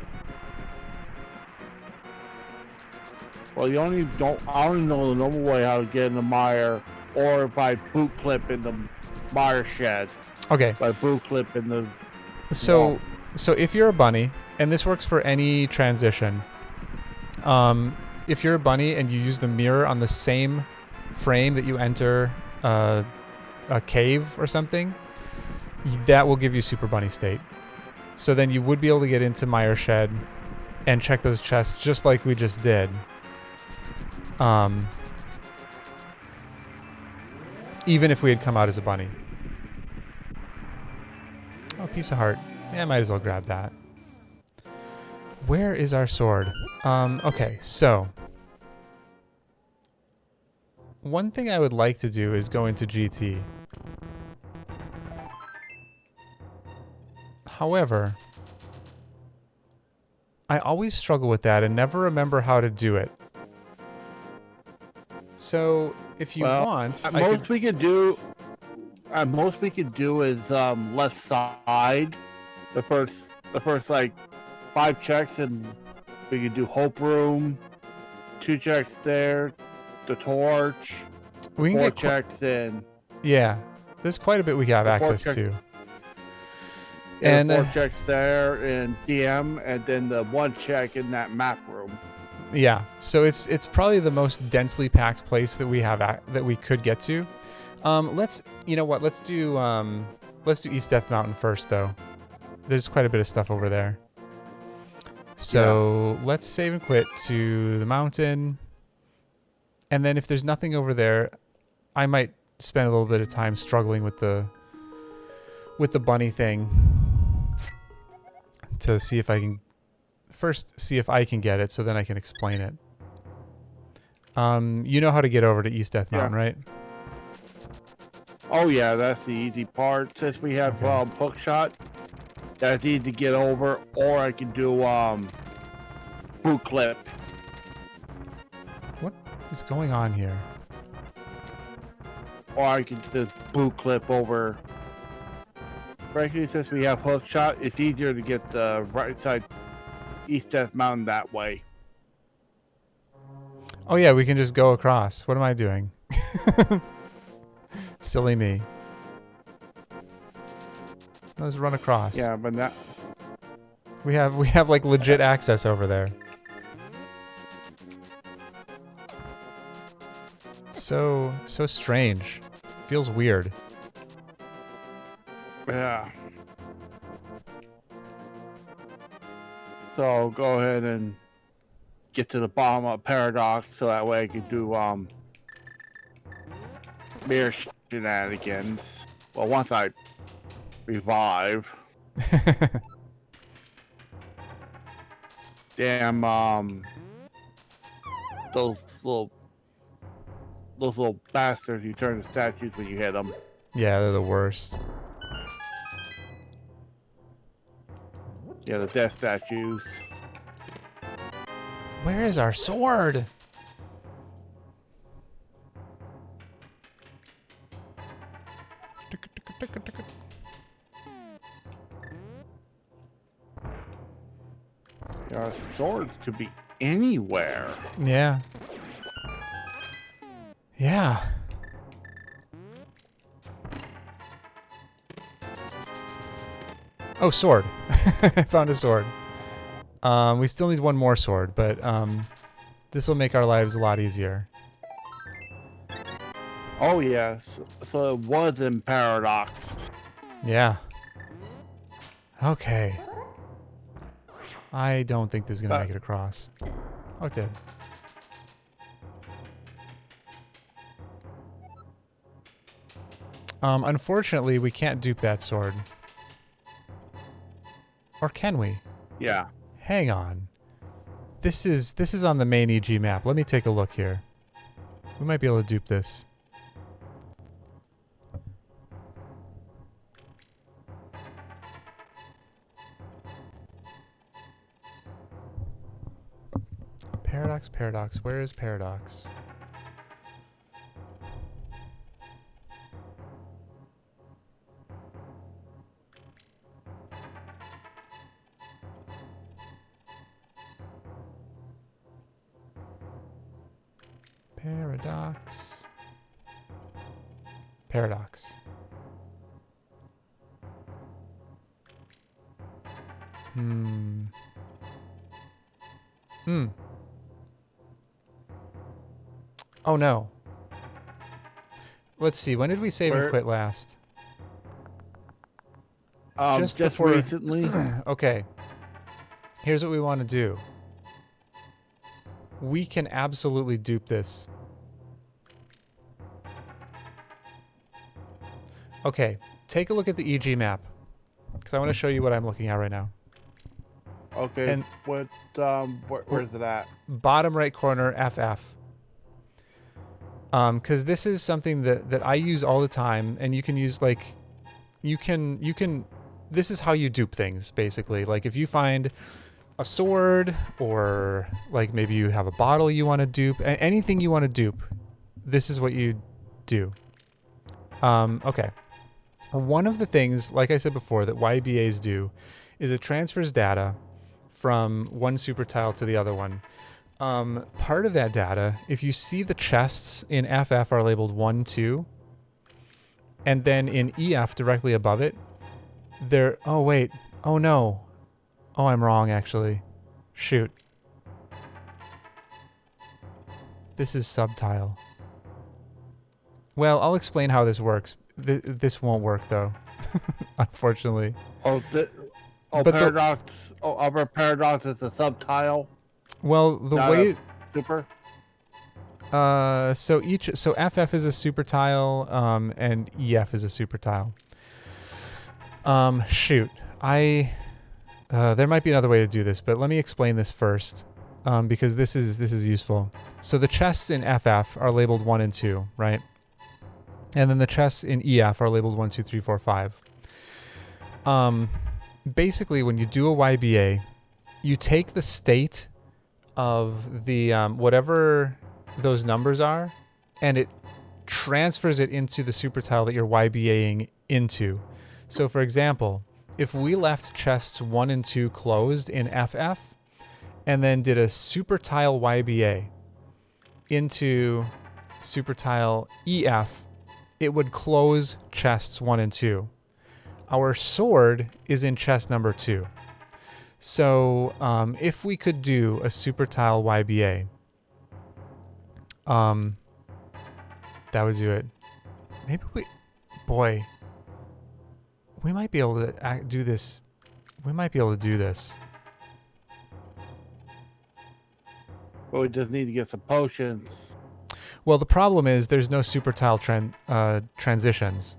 Well, I only know the normal way how to get in the mire, or by boot clip in the mire shed. Okay. By boot clip in the. So if you're a bunny, and this works for any transition, if you're a bunny and you use the mirror on the same frame that you enter a cave or something, that will give you Super Bunny State. So then you would be able to get into Mire Shed and check those chests just like we just did. Even if we had come out as a bunny. Oh, piece of heart. Yeah, I might as well grab that. Where is our sword? Okay, so one thing I would like to do is go into GT. However, I always struggle with that and never remember how to do it. So, if you want, most we could do is left side. The first like 5 checks, and we could do Hope Room, 2 checks there, the torch, we can 4 get checks in. Yeah, there's quite a bit we have access to. Yeah, And 4 checks there in DM, and then the 1 check in that map room. Yeah, so it's probably the most densely packed place that we have that we could get to. Let's do East Death Mountain first though. There's quite a bit of stuff over there. So let's save and quit to the mountain. And then if there's nothing over there, I might spend a little bit of time struggling with the bunny thing to see if I can get it, so then I can explain it. You know how to get over to East Death Mountain, right? Oh yeah, that's the easy part. Since we have hook shot, that's easy to get over. Or I can do boot clip. What is going on here? Or I can just boot clip over. Frankly, since we have hook shot, it's easier to get the right side East Death Mountain that way. Oh yeah, we can just go across. What am I doing? Silly me. Let's run across. Yeah, but not. We have like legit access over there. So strange. Feels weird. Yeah. So go ahead and get to the bottom of Paradox, so that way I can do mirror shenanigans. Well, once I revive. Damn, those little bastards, you turn to statues when you hit them. Yeah, they're the worst. Yeah, the death statues. Where is our sword? Swords could be anywhere. Yeah. Yeah. Oh, sword. I found a sword. We still need one more sword, but this will make our lives a lot easier. Oh yes, so it was in Paradox. Yeah. Okay. I don't think this is gonna make it across. Oh, it did. Unfortunately, we can't dupe that sword. Or can we? Yeah. Hang on. This is on the main EG map. Let me take a look here. We might be able to dupe this. Paradox, Paradox. Where is Paradox? Paradox. Paradox. Oh no. Let's see. When did we save and quit last? Just before recently. Okay. Here's what we want to do. We can absolutely dupe this. Okay, take a look at the EG map, because I want to show you what I'm looking at right now. Okay, and what, where's it at? Bottom right corner, FF. Because this is something that I use all the time, and you can use, like, you can, this is how you dupe things, basically. Like, if you find a sword, or, like, maybe you have a bottle you want to dupe, anything you want to dupe, this is what you do. Okay. One of the things, like I said before, that YBAs do is it transfers data from one super tile to the other one. Part of that data, if you see the chests in FF are labeled 1, 2, and then in EF directly above it, they're, oh wait, oh no. Oh, I'm wrong actually. Shoot. This is subtile. Well, I'll explain how this works. This won't work though, unfortunately. Oh, But Paradox. Upper Paradox is a subtile. Well, the way super. So FF is a super tile, and EF is a super tile. Shoot, there might be another way to do this, but let me explain this first, because this is useful. So the chests in FF are labeled 1 and 2, right? And then the chests in EF are labeled 1, 2, 3, 4, 5. Basically, when you do a YBA, you take the state of the whatever those numbers are, and it transfers it into the super tile that you're YBAing into. So, for example, if we left chests 1 and 2 closed in FF, and then did a super tile YBA into super tile EF, it would close chests 1 and 2. Our sword is in chest number 2. So if we could do a super tile YBA, that would do it. Maybe we might be able to do this. We might be able to do this. But we just need to get some potions. Well, the problem is there's no super tile transitions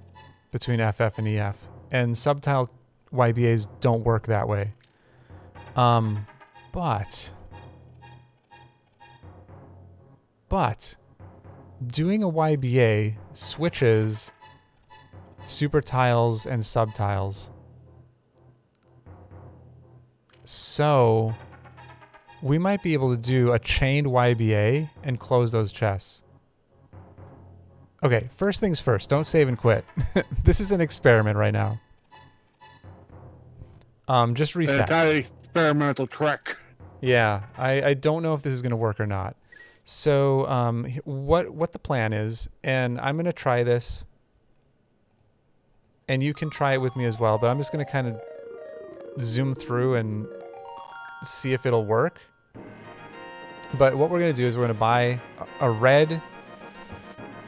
between FF and EF, and subtile YBAs don't work that way. But doing a YBA switches super tiles and subtiles. So we might be able to do a chained YBA and close those chests. Okay, first things first, don't save and quit. This is an experiment right now. Just reset. It's kind of experimental trick. Yeah, I don't know if this is going to work or not. So what the plan is, and I'm going to try this, and you can try it with me as well, but I'm just going to kind of zoom through and see if it'll work. But what we're going to do is we're going to buy a red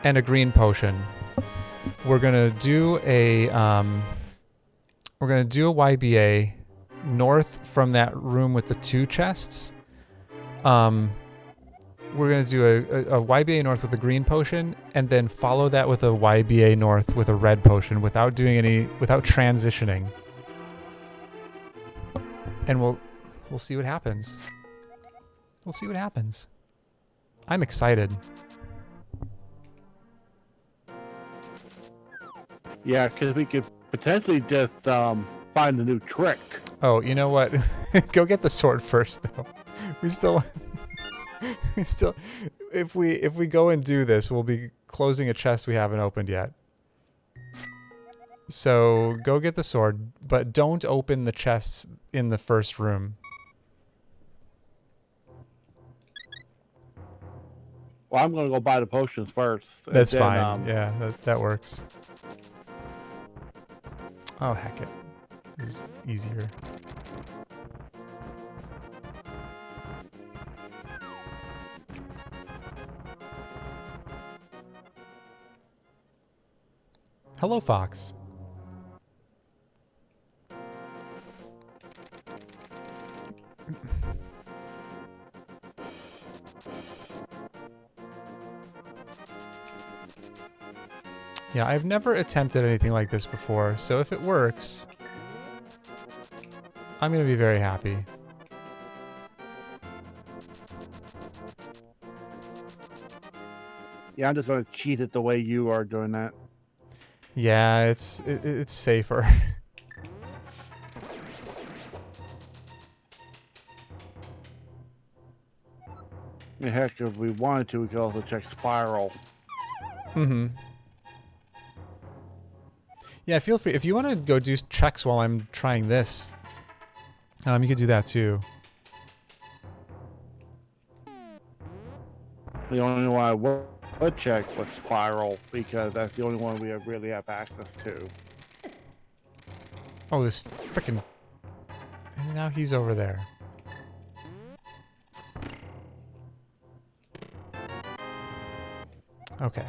and a green potion. We're going to do a YBA north from that room with the 2 chests. We're going to do a YBA north with a green potion, and then follow that with a YBA north with a red potion without transitioning. And we'll see what happens. We'll see what happens. I'm excited. Yeah, because we could potentially just find a new trick. Oh, you know what? Go get the sword first, though. We still, if we go and do this, we'll be closing a chest we haven't opened yet. So go get the sword, but don't open the chests in the first room. Well, I'm going to go buy the potions first. That's fine. Yeah, that works. Oh, heck it. This is easier. Hello, Fox. Yeah, I've never attempted anything like this before, so if it works, I'm going to be very happy. Yeah, I'm just going to cheat it the way you are doing that. Yeah, it's safer. I mean, heck, if we wanted to, we could also check Spiral. Mm-hmm. Yeah, feel free. If you want to go do checks while I'm trying this, you could do that too. The only one I would check was Spiral, because that's the only one we really have access to. Oh, this frickin'... And now he's over there. Okay.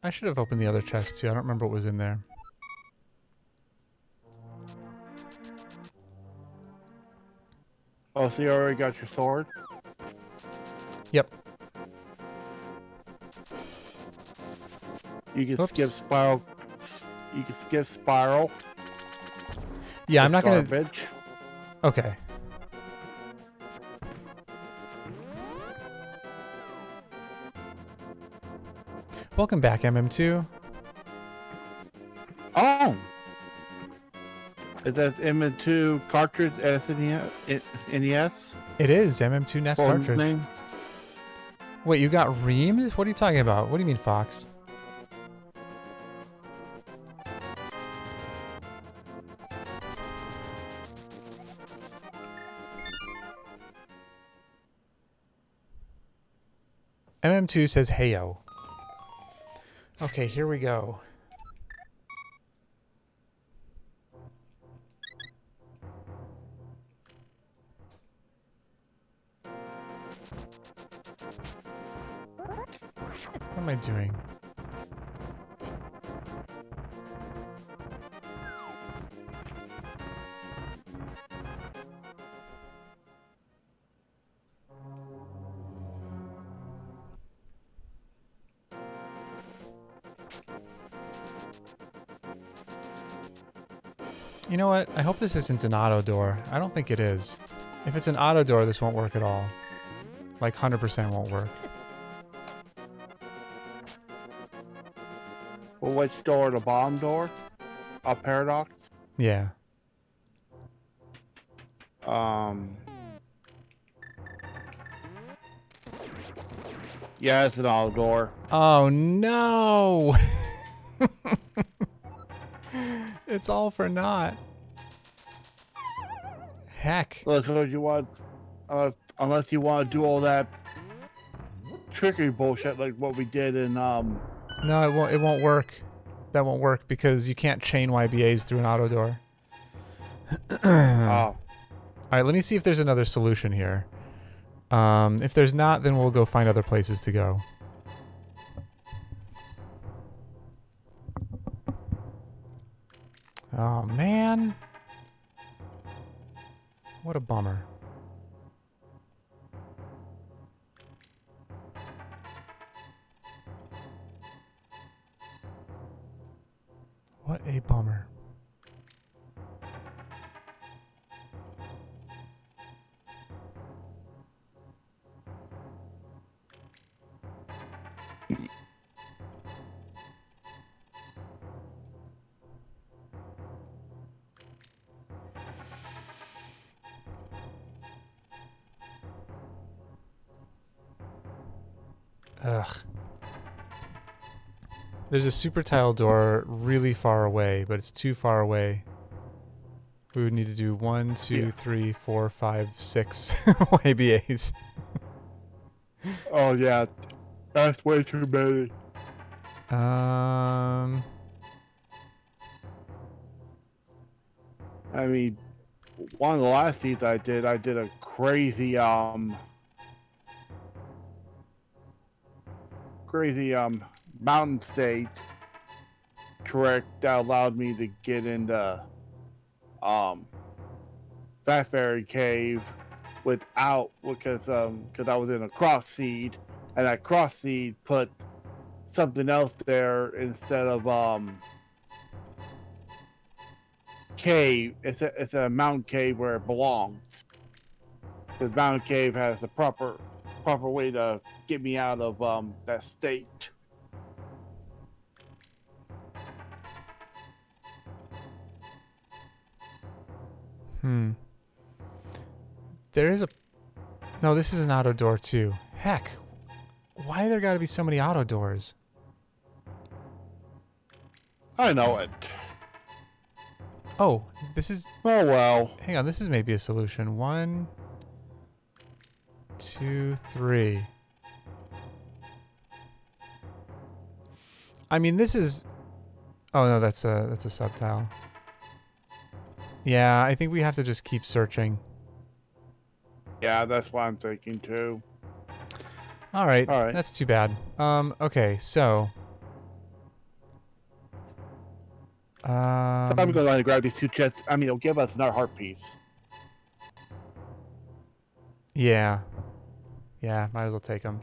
I should have opened the other chest too. I don't remember what was in there. Oh, so you already got your sword? Yep. You can skip Spiral. You can skip Spiral. Yeah, I'm not gonna... Garbage. Okay. Welcome back, MM2. Oh! Is that MM2 cartridge NES? It is MM2 NES cartridge. Name? Wait, you got reamed? What are you talking about? What do you mean, Fox? MM2 says heyo. Okay, here we go. What am I doing? You know what? I hope this isn't an auto door. I don't think it is. If it's an auto door, this won't work at all. Like 100% won't work. Well, which door? The bottom door? A paradox? Yeah. Yeah, it's an auto door. Oh no! It's all for naught. Heck. Look, unless you want to do all that trickery bullshit like what we did in No, it won't work. That won't work because you can't chain YBAs through an auto door. oh. Alright, let me see if there's another solution here. If there's not, then we'll go find other places to go. Oh, man. What a bummer. What a bummer. Ugh. There's a super tile door really far away, but it's too far away. We would need to do 1, 2, 3, 4, 5, 6 YBAs. Oh yeah, that's way too many. I mean, one of the last seeds I did a crazy mountain state trick that allowed me to get into Fat Fairy Cave without because I was in a cross seed, and that cross seed put something else there instead of cave. It's a mountain cave where it belongs. Because mountain cave has the proper way to get me out of that state. There is a... No, this is an auto door too. Heck. Why there gotta be so many auto doors? I know it. Oh, this is... Oh well. Hang on, this is maybe a solution. 1, 2, 3. I mean, this is... Oh no, that's a subtile. Yeah, I think we have to just keep searching. Yeah, that's what I'm thinking too. All right, that's too bad. Okay, so... so I'm going to grab these 2 chests. I mean, it'll give us another heart piece. Yeah. Yeah, might as well take them.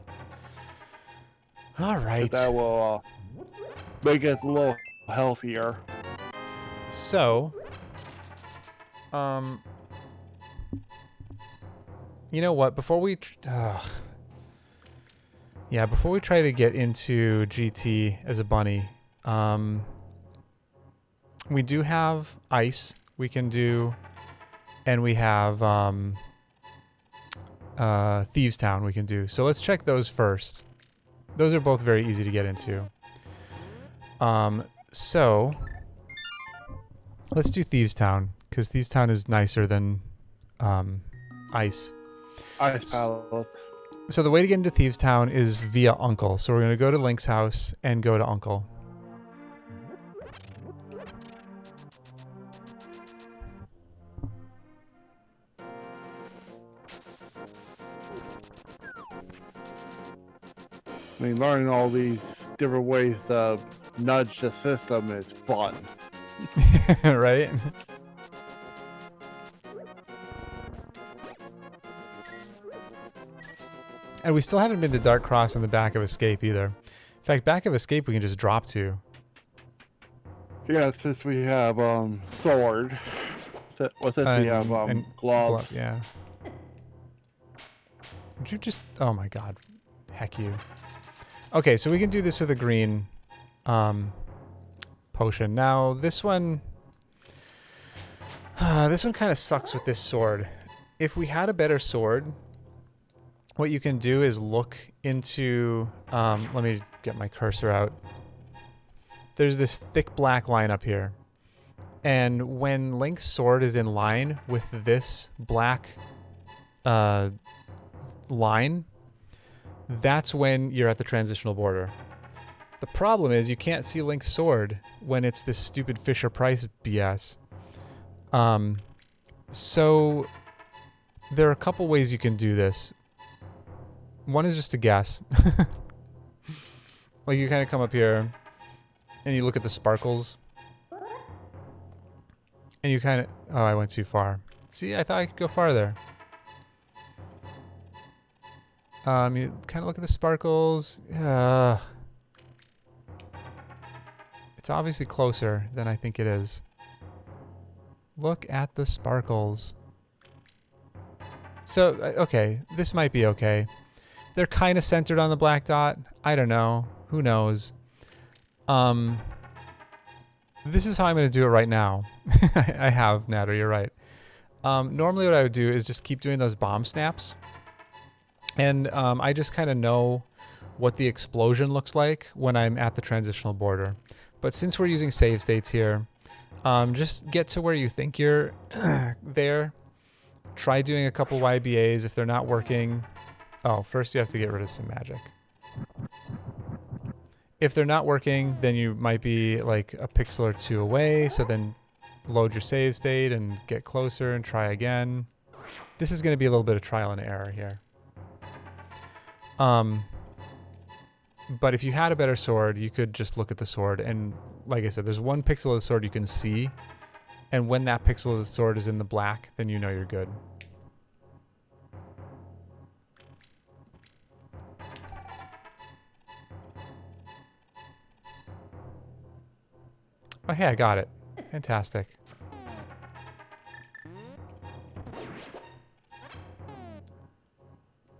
All right. That will make us a little healthier. So... you know what? Before we try to get into GT as a bunny, we do have ice we can do, and we have Thieves Town we can do. So let's check those first. Those are both very easy to get into. So let's do Thieves Town, because Thieves Town is nicer than ice. Ice palette. So the way to get into Thieves Town is via Uncle. So we're going to go to Link's house and go to Uncle. I mean, learning all these different ways to nudge the system is fun. Right? And we still haven't been to Dark Cross in the back of Escape either. In fact, back of Escape we can just drop to. Yeah, since we have sword. Well, since we have gloves. Yeah. Would you just... Oh my god. Heck you. Okay, so we can do this with a green potion. Now, this one... this one kind of sucks with this sword. If we had a better sword... What you can do is look into, let me get my cursor out. There's this thick black line up here. And when Link's sword is in line with this black line, that's when you're at the transitional border. The problem is you can't see Link's sword when it's this stupid Fisher-Price BS. So there are a couple ways you can do this. One is just to guess. Like you kind of come up here and you look at the sparkles. And you kind of... Oh, I went too far. See, I thought I could go farther. You kind of look at the sparkles. It's obviously closer than I think it is. Look at the sparkles. So, okay, this might be okay. They're kind of centered on the black dot. I don't know. Who knows? This is how I'm going to do it right now. I have, Natter, you're right. Normally what I would do is just keep doing those bomb snaps. And I just kind of know what the explosion looks like when I'm at the transitional border. But since we're using save states here, just get to where you think you're there. Try doing a couple YBAs if they're not working. Oh, first you have to get rid of some magic. If they're not working, then you might be like a pixel or two away. So then load your save state and get closer and try again. This is going to be a little bit of trial and error here. But if you had a better sword, you could just look at the sword. And like I said, there's one pixel of the sword you can see. And when that pixel of the sword is in the black, then you know you're good. Oh, hey, I got it. Fantastic.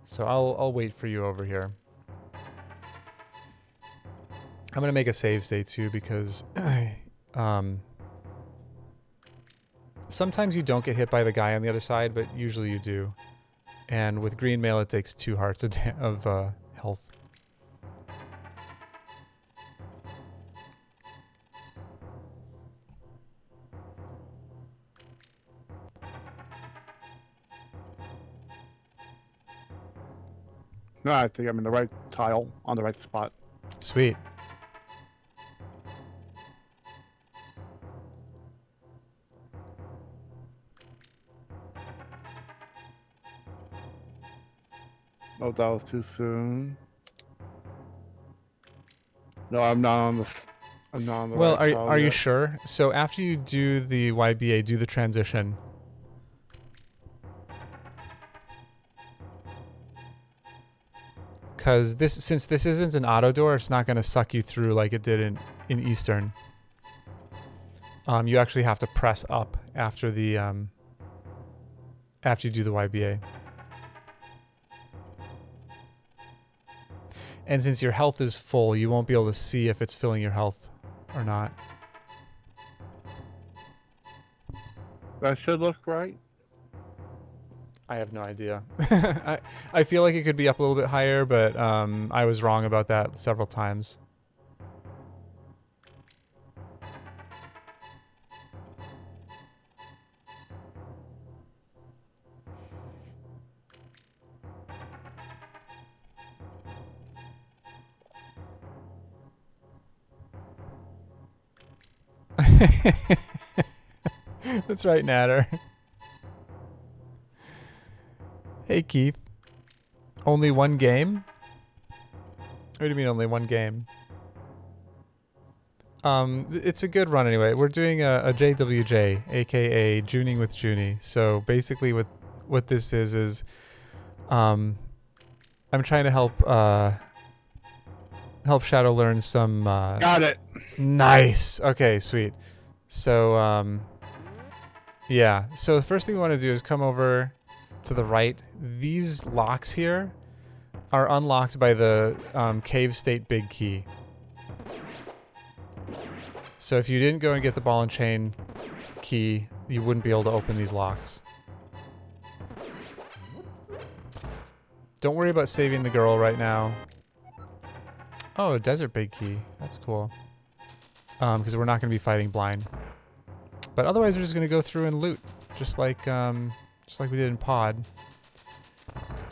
So I'll wait for you over here. I'm going to make a save state too because sometimes you don't get hit by the guy on the other side, but usually you do. And with green mail, it takes 2 hearts of health. No, I think I'm in the right tile, on the right spot. Sweet. Oh, that was too soon. No, I'm not on the. I'm not on the. Well, right tile are you yet. sure? So after you do the YBA, do the transition. Because since this isn't an auto door, it's not going to suck you through like it did in Eastern. You actually have to press up after the after you do the YBA. And since your health is full, you won't be able to see if it's filling your health or not. That should look right. I have no idea. I feel like it could be up a little bit higher, but I was wrong about that several times. That's right, Natter. Hey, Keith. Only one game? What do you mean only one game? It's a good run anyway. We're doing a JWJ, aka Juning with Junie. So basically what this is I'm trying to help Shadow learn some Got it. Nice. Okay, sweet. So yeah. So the first thing we want to do is come over to the right. These locks here are unlocked by the cave state big key. So if you didn't go and get the ball and chain key, you wouldn't be able to open these locks. Don't worry about saving the girl right now. Oh, a desert big key. That's cool. Because we're not going to be fighting blind. But otherwise, we're just gonna go through and loot, just like we did in Pod.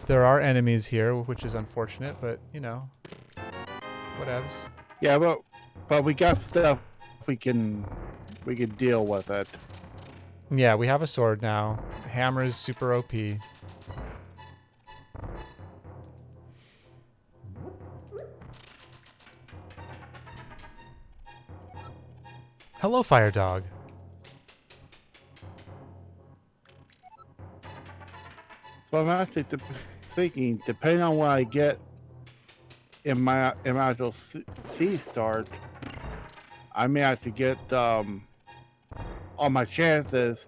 There are enemies here, which is unfortunate, but you know, whatevs. Yeah, but we got stuff we can deal with it. Yeah, we have a sword now. The hammer is super OP. Hello, Fire Dog. So I'm actually thinking, depending on what I get in my actual sea start, I may have to get all my chances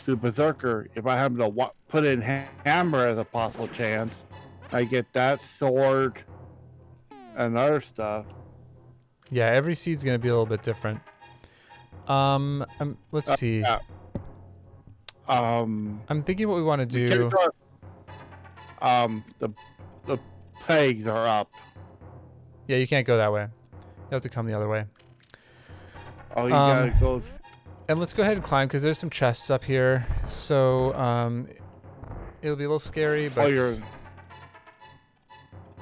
to Berserker. If I happen to put in Hammer as a possible chance, I get that sword and other stuff. Yeah, every seed's gonna be a little bit different. Let's see. Yeah. I'm thinking what we want to do. The pegs are up. Yeah, you can't go that way. You have to come the other way. Oh, you gotta go. And let's go ahead and climb because there's some chests up here. So it'll be a little scary, but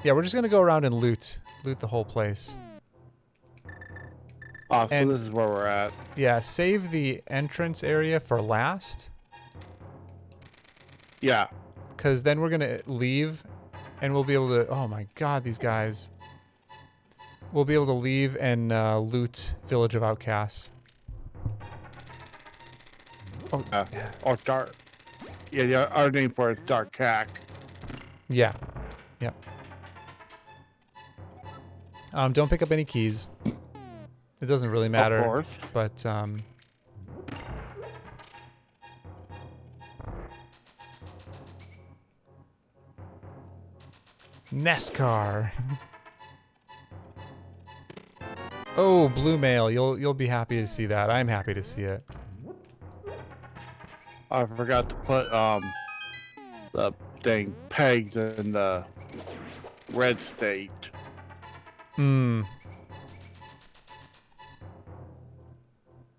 yeah, we're just gonna go around and loot the whole place. Oh, so this is where we're at. Yeah, save the entrance area for last. Yeah. Because then we're gonna leave, and we'll be able to. Oh my God, these guys. We'll be able to leave and loot Village of Outcasts. Oh, or dark. Yeah, our name for it's Dark Cack. Yeah. Yep. Don't pick up any keys. It doesn't really matter. Of course. But NASCAR. Oh, blue mail. You'll be happy to see that. I'm happy to see it. I forgot to put the dang pegs in the red state. Hmm.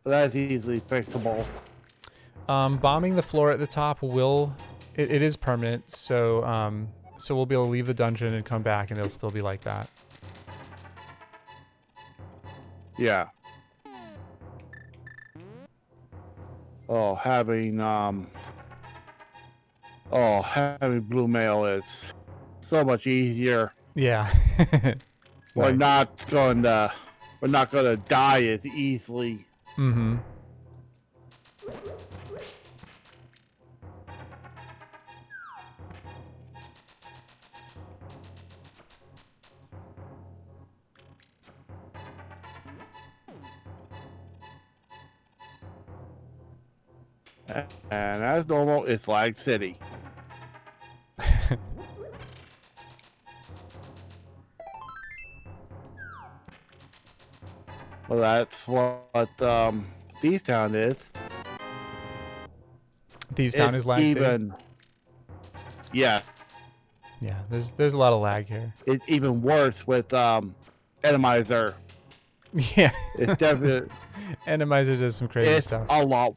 That's easily fixable. Bombing the floor at the top will it is permanent, so so we'll be able to leave the dungeon and come back and it'll still be like that. Yeah. Oh, having blue mail is so much easier. Yeah. We're nice. we're not gonna die as easily. Mm-hmm. And as normal, it's Lag City. Well, that's what Thieves Town is. Thieves Town is lag even. city? Yeah. Yeah, there's a lot of lag here. It's even worse with Atomizer. Yeah. It's definitely. Atomizer does some crazy It's stuff. a lot.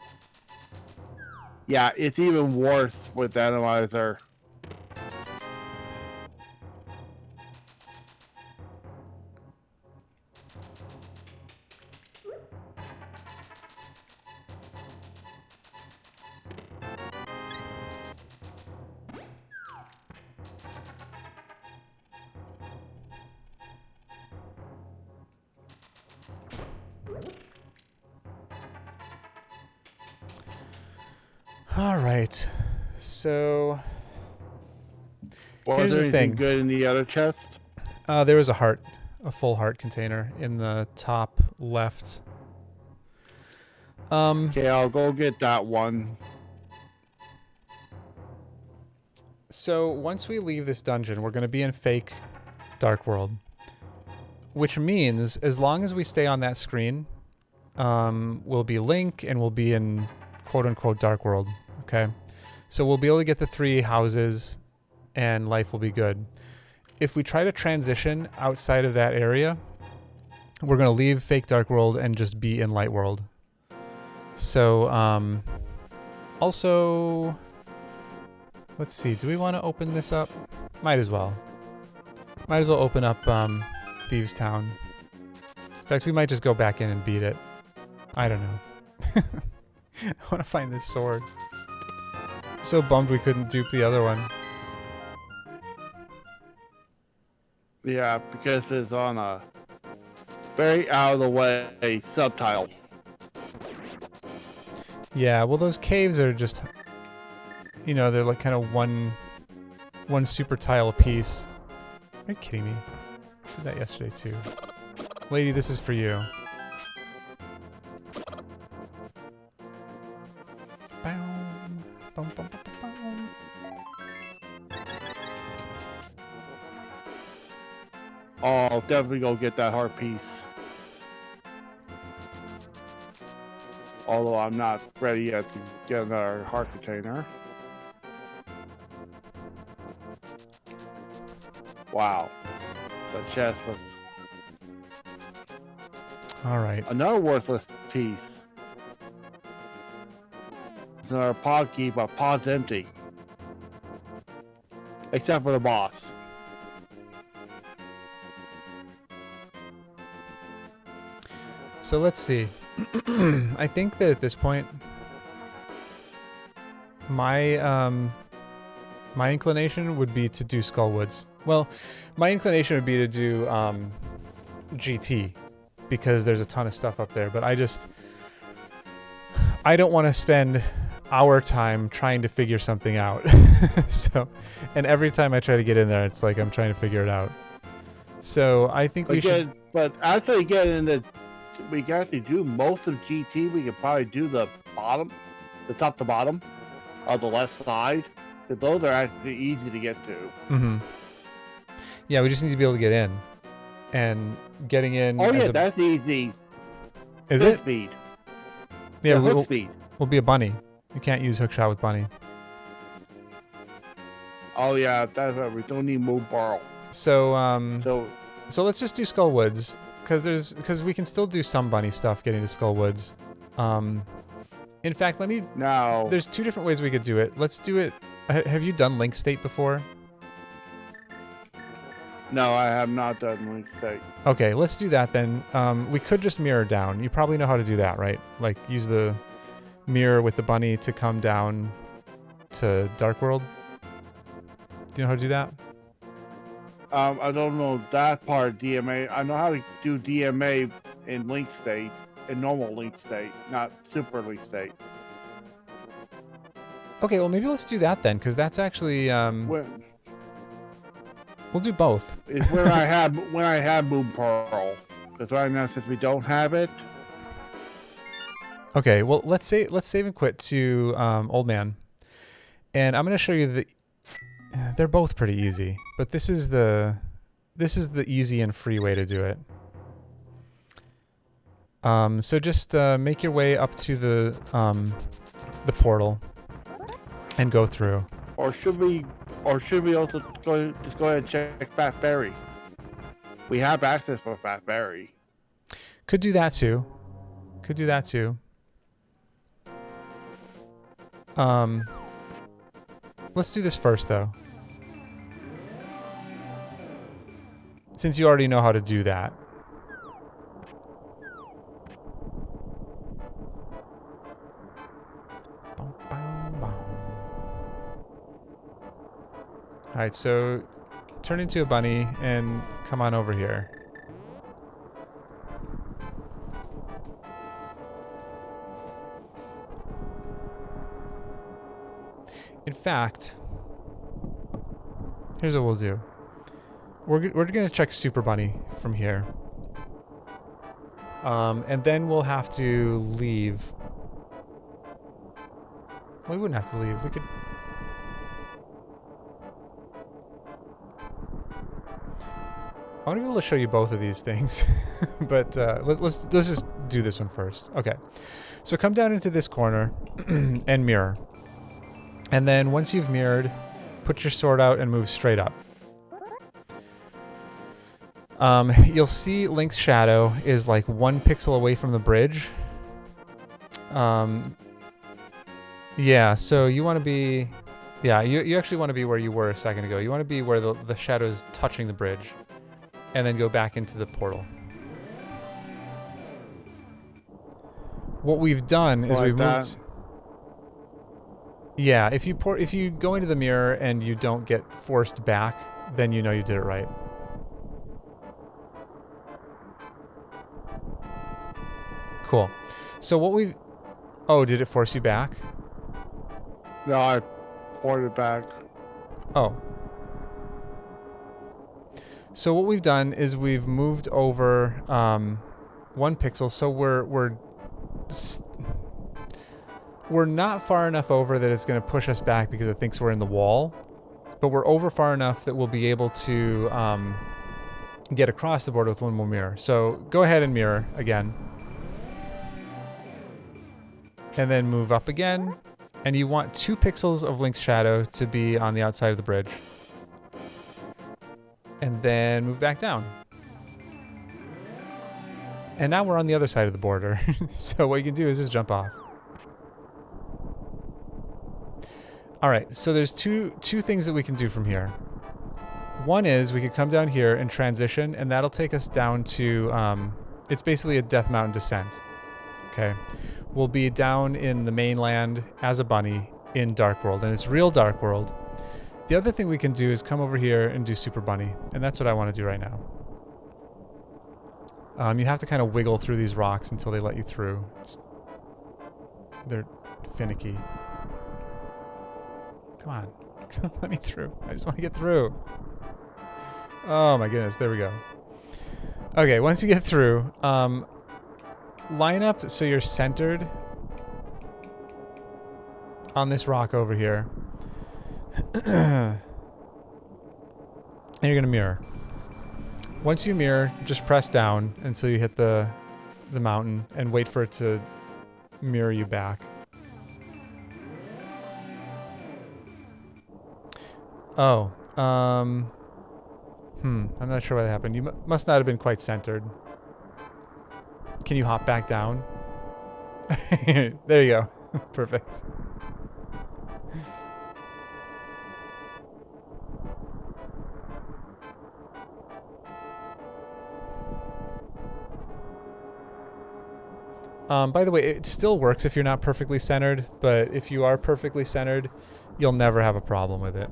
Yeah, it's even worse with Atomizer. All right. So Was here's there the anything thing. good in the other chest? There was a full heart container in the top left. Okay, I'll go get that one. So once we leave this dungeon, we're going to be in fake Dark World, which means as long as we stay on that screen, we'll be Link and we'll be in quote-unquote Dark World. Okay, so we'll be able to get the 3 houses and life will be good. If we try to transition outside of that area, we're going to leave fake Dark World and just be in Light World. So, also, let's see. Do we want to open this up? Might as well. Might as well open up Thieves Town. In fact, we might just go back in and beat it. I don't know. I want to find this sword. So bummed we couldn't dupe the other one. Yeah, because it's on a very out of the way subtitle. Yeah, well, those caves are just, you know, they're like kind of one super tile a piece. Are you kidding me? I did that yesterday too. Lady, this is for you. I'll definitely go get that heart piece. Although I'm not ready yet to get another heart container. Wow. The chest was Alright. another worthless piece. It's another pod key, but pod's empty. Except for the boss. So let's see. I think that at this point, my my inclination would be to do Skullwoods. Well, my inclination would be to do GT, because there's a ton of stuff up there. But I don't want to spend our time trying to figure something out. So, and every time I try to get in there, it's like I'm trying to figure it out. So I think we should. But after get into, we can actually do most of GT. We could probably do the bottom, the top to bottom of the left side. Because those are actually easy to get to. Mm-hmm. Yeah, we just need to be able to get in, and getting in. Oh yeah, that's easy. Is hook it? Speed. Yeah, hook speed. We'll be a bunny. You can't use hookshot with bunny. Oh yeah, that's right. We don't need move borrow. So So let's just do Skullwoods, because we can still do some bunny stuff getting to Skullwoods. In fact, now there's two different ways we could do it. Let's do it. Have you done Link State before? No, I have not done Link State. Okay, let's do that then. We could just mirror down. You probably know how to do that, right? Like use the mirror with the bunny to come down to Dark World. Do you know how to do that? I don't know that part of DMA. I know how to do DMA in Link State, in normal Link State, not Super Link State. Okay, well maybe let's do that then, because that's actually we'll do both. It's when I have Moon Pearl. Because right now, since we don't have it. Okay, well let's save and quit to Old Man, and I'm gonna show you the. They're both pretty easy, but this is the easy and free way to do it. So just make your way up to the portal and go through. Or should we also go ahead and check Fat Berry? We have access for Fat Berry. Could do that too. Let's do this first though. Since you already know how to do that. Alright, so turn into a bunny and come on over here. In fact, here's what we'll do. We're going to check Super Bunny from here. And then we'll have to leave. Well, we wouldn't have to leave. We could... I want to be able to show you both of these things. But let's just do this one first. Okay. So come down into this corner and mirror. And then once you've mirrored, put your sword out and move straight up. You'll see Link's shadow is like 1 pixel away from the bridge. Yeah, so you want to be... Yeah, you actually want to be where you were a second ago. You want to be where the shadow's touching the bridge. And then go back into the portal. What we've done is Like we've that? moved... Yeah, if you go into the mirror and you don't get forced back, then you know you did it right. Cool. So what we've... Oh, did it force you back? No, I poured it back. Oh. So what we've done is we've moved over 1 pixel, so we're not far enough over that it's going to push us back because it thinks we're in the wall, but we're over far enough that we'll be able to get across the board with 1 more mirror. So go ahead and mirror again. And then move up again. And you want 2 pixels of Link's shadow to be on the outside of the bridge. And then move back down. And now we're on the other side of the border. So what you can do is just jump off. Alright, so there's two things that we can do from here. One is we could come down here and transition, and that'll take us down to... it's basically a Death Mountain descent. Okay. We'll be down in the mainland as a bunny in Dark World, and it's real Dark World. The other thing we can do is come over here and do Super Bunny, and that's what I want to do right now. You have to kind of wiggle through these rocks until they let you through. They're finicky. Come on. Let me through. I just want to get through. Oh my goodness, there we go. Okay, once you get through, line up so you're centered on this rock over here. And you're gonna mirror. Once you mirror, just press down until you hit the mountain and wait for it to mirror you back. Oh, I'm not sure why that happened. You must not have been quite centered. Can you hop back down? There you go. Perfect. By the way, it still works if you're not perfectly centered, but if you are perfectly centered, you'll never have a problem with it.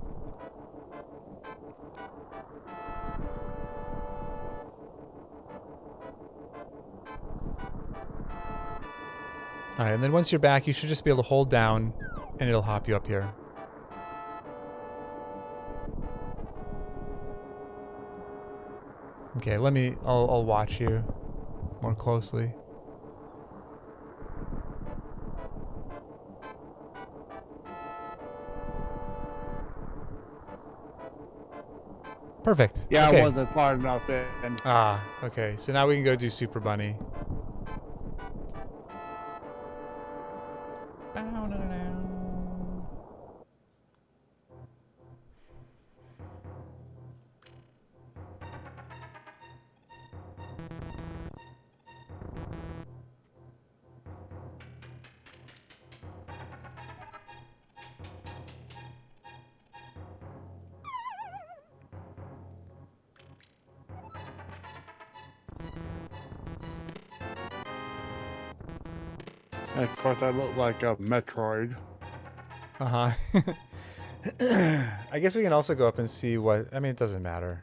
Alright, and then once you're back, you should just be able to hold down, and it'll hop you up here. Okay, I'll watch you more closely. Perfect. Yeah, okay. I wasn't far enough in. Ah, okay. So now we can go do Super Bunny. And of course, I look like a Metroid. Uh-huh. I guess we can also go up and see what... I mean, it doesn't matter.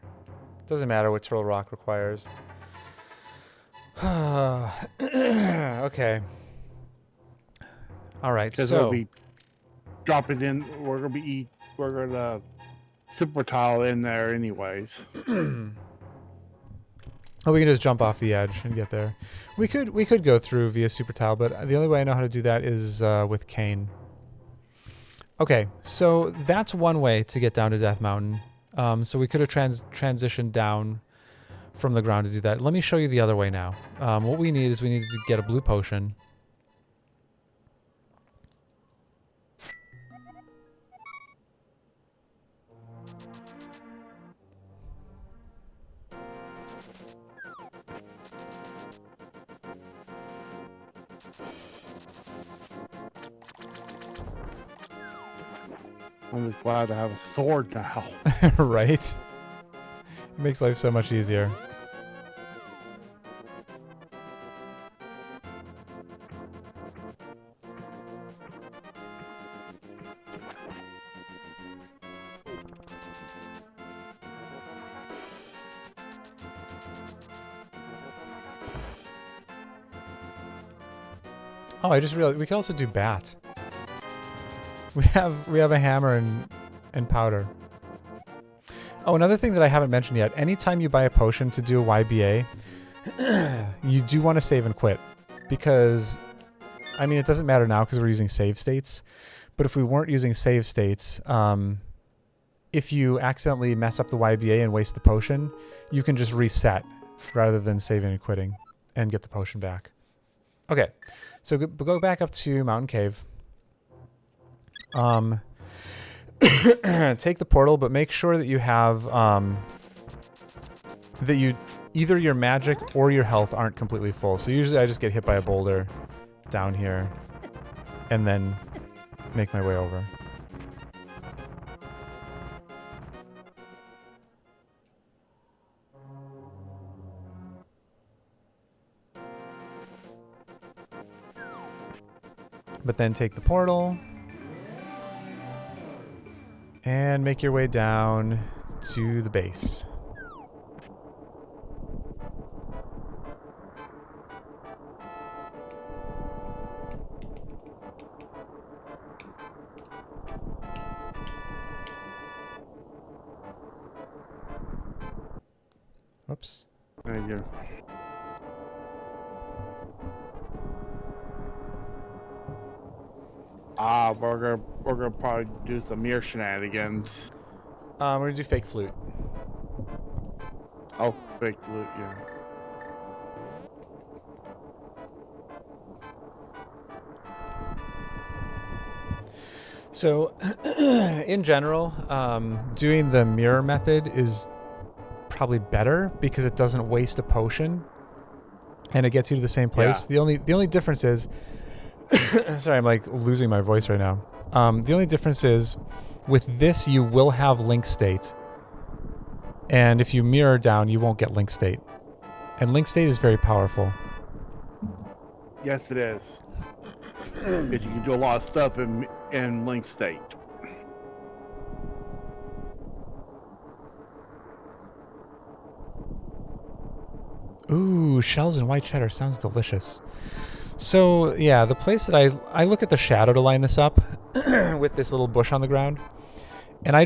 It doesn't matter what Turtle Rock requires. Okay. Alright, Because so... we'll be dropping in, we're gonna super tile in there anyways. Oh, we can just jump off the edge and get there. We could go through via super tile, but the only way I know how to do that is with Cane. Okay, so that's one way to get down to Death Mountain. So we could have transitioned down from the ground to do that. Let me show you the other way now. What we need is we need to get a blue potion. I'm just glad to have a sword now. Right? It makes life so much easier. Oh, I just realized we could also do bat. We have a hammer and powder. Oh, another thing that I haven't mentioned yet. Anytime you buy a potion to do a YBA, you do want to save and quit. Because, I mean, it doesn't matter now because we're using save states. But if we weren't using save states, if you accidentally mess up the YBA and waste the potion, you can just reset rather than saving and quitting and get the potion back. Okay, so go back up to Mountain Cave. Take the portal, but make sure that you have that you either your magic or your health aren't completely full. So usually I just get hit by a boulder down here and then make my way over. But then take the portal and make your way down to the base. Whoops. There you go. We're gonna probably do some mirror shenanigans. We're gonna do fake flute. Oh, fake loot, yeah. So, in general, doing the mirror method is probably better because it doesn't waste a potion, and it gets you to the same place. Yeah. The only difference is, sorry, I'm like losing my voice right now. The only difference is, with this you will have link state, and if you mirror down, you won't get link state, and link state is very powerful. Yes, it is. Because you can do a lot of stuff in link state. Ooh, shells and white cheddar sounds delicious. So yeah, the place that I look at the shadow to line this up with this little bush on the ground, and I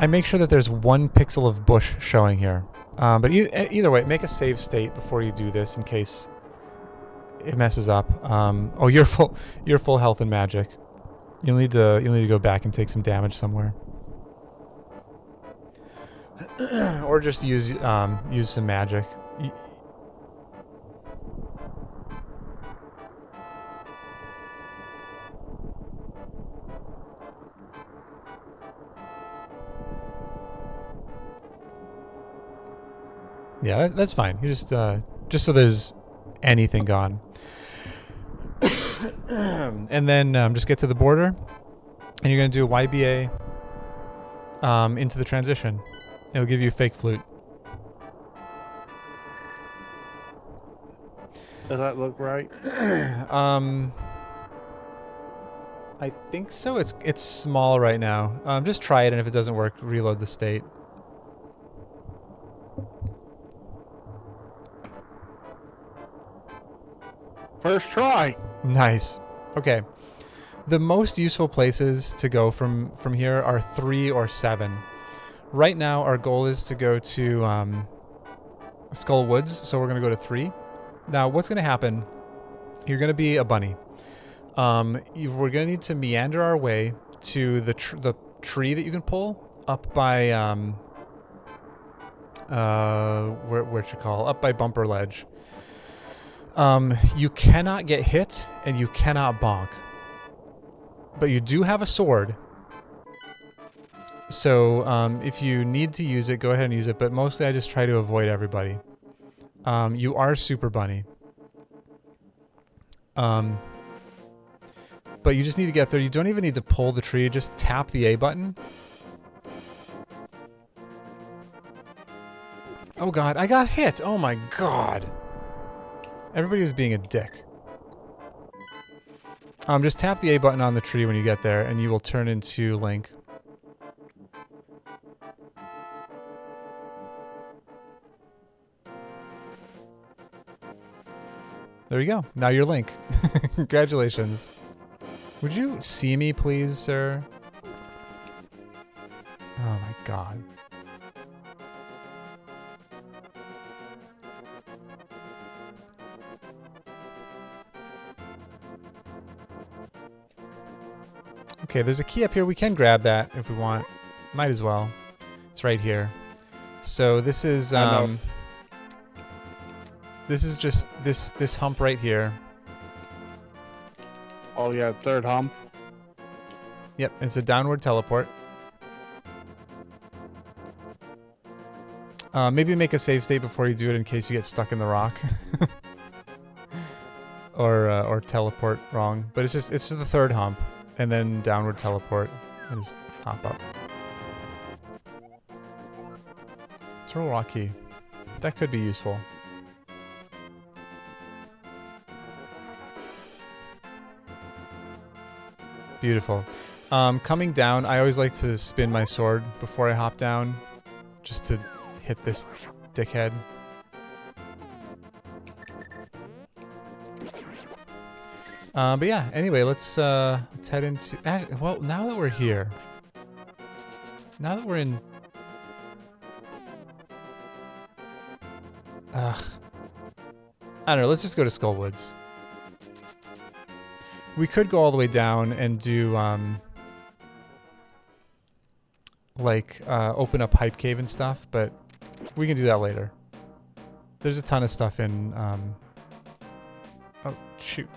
make sure that there's 1 pixel of bush showing here. But either way, make a save state before you do this in case it messes up. Oh, you're full health and magic. You'll need to go back and take some damage somewhere. Or just use some magic. Yeah, that's fine. You just so there's anything gone. And then just get to the border, and you're gonna do a YBA into the transition. It'll give you a fake flute. Does that look right? I think so. It's small right now. Just try it, and if it doesn't work, reload the state. First try. Nice. Okay. The most useful places to go from here are 3 or 7. Right now, our goal is to go to Skull Woods, so we're going to go to 3. Now, what's going to happen, you're going to be a bunny. We're going to need to meander our way to the tree that you can pull up by, up by Bumper Ledge. You cannot get hit, and you cannot bonk. But you do have a sword. So, if you need to use it, go ahead and use it. But mostly I just try to avoid everybody. You are Super Bunny. But you just need to get there. You don't even need to pull the tree. Just tap the A button. Oh god, I got hit! Oh my god. Everybody was being a dick. Just tap the A button on the tree when you get there, and you will turn into Link. There you go. Now you're Link. Congratulations. Would you see me, please, sir? Oh my god. Okay, there's a key up here. We can grab that if we want. Might as well. It's right here. So this is this is just this hump right here. Oh yeah, third hump. Yep, it's a downward teleport. Maybe make a save state before you do it in case you get stuck in the rock. or teleport wrong. But it's just the third hump. And then downward teleport. And just hop up. Throw a rock key. That could be useful. Beautiful. Coming down, I always like to spin my sword before I hop down. Just to hit this dickhead. But yeah, anyway, let's head into... well, now that we're here... Now that we're in... Ugh. I don't know, let's just go to Skullwoods. We could go all the way down and do, open up Hype Cave and stuff, but we can do that later. There's a ton of stuff in, oh, shoot.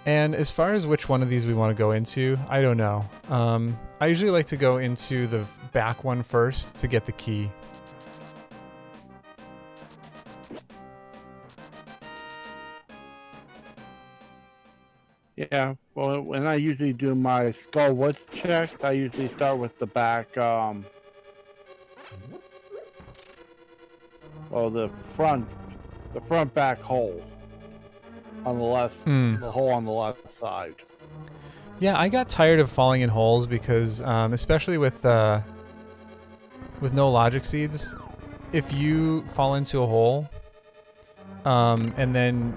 And as far as which one of these we want to go into, I don't know. I usually like to go into the back one first to get the key. Yeah, well, when I usually do my Skullwoods checks, I usually start with the back, well, the front back hole on the left, the hole on the left side. Yeah, I got tired of falling in holes because, especially with no logic seeds, if you fall into a hole, and then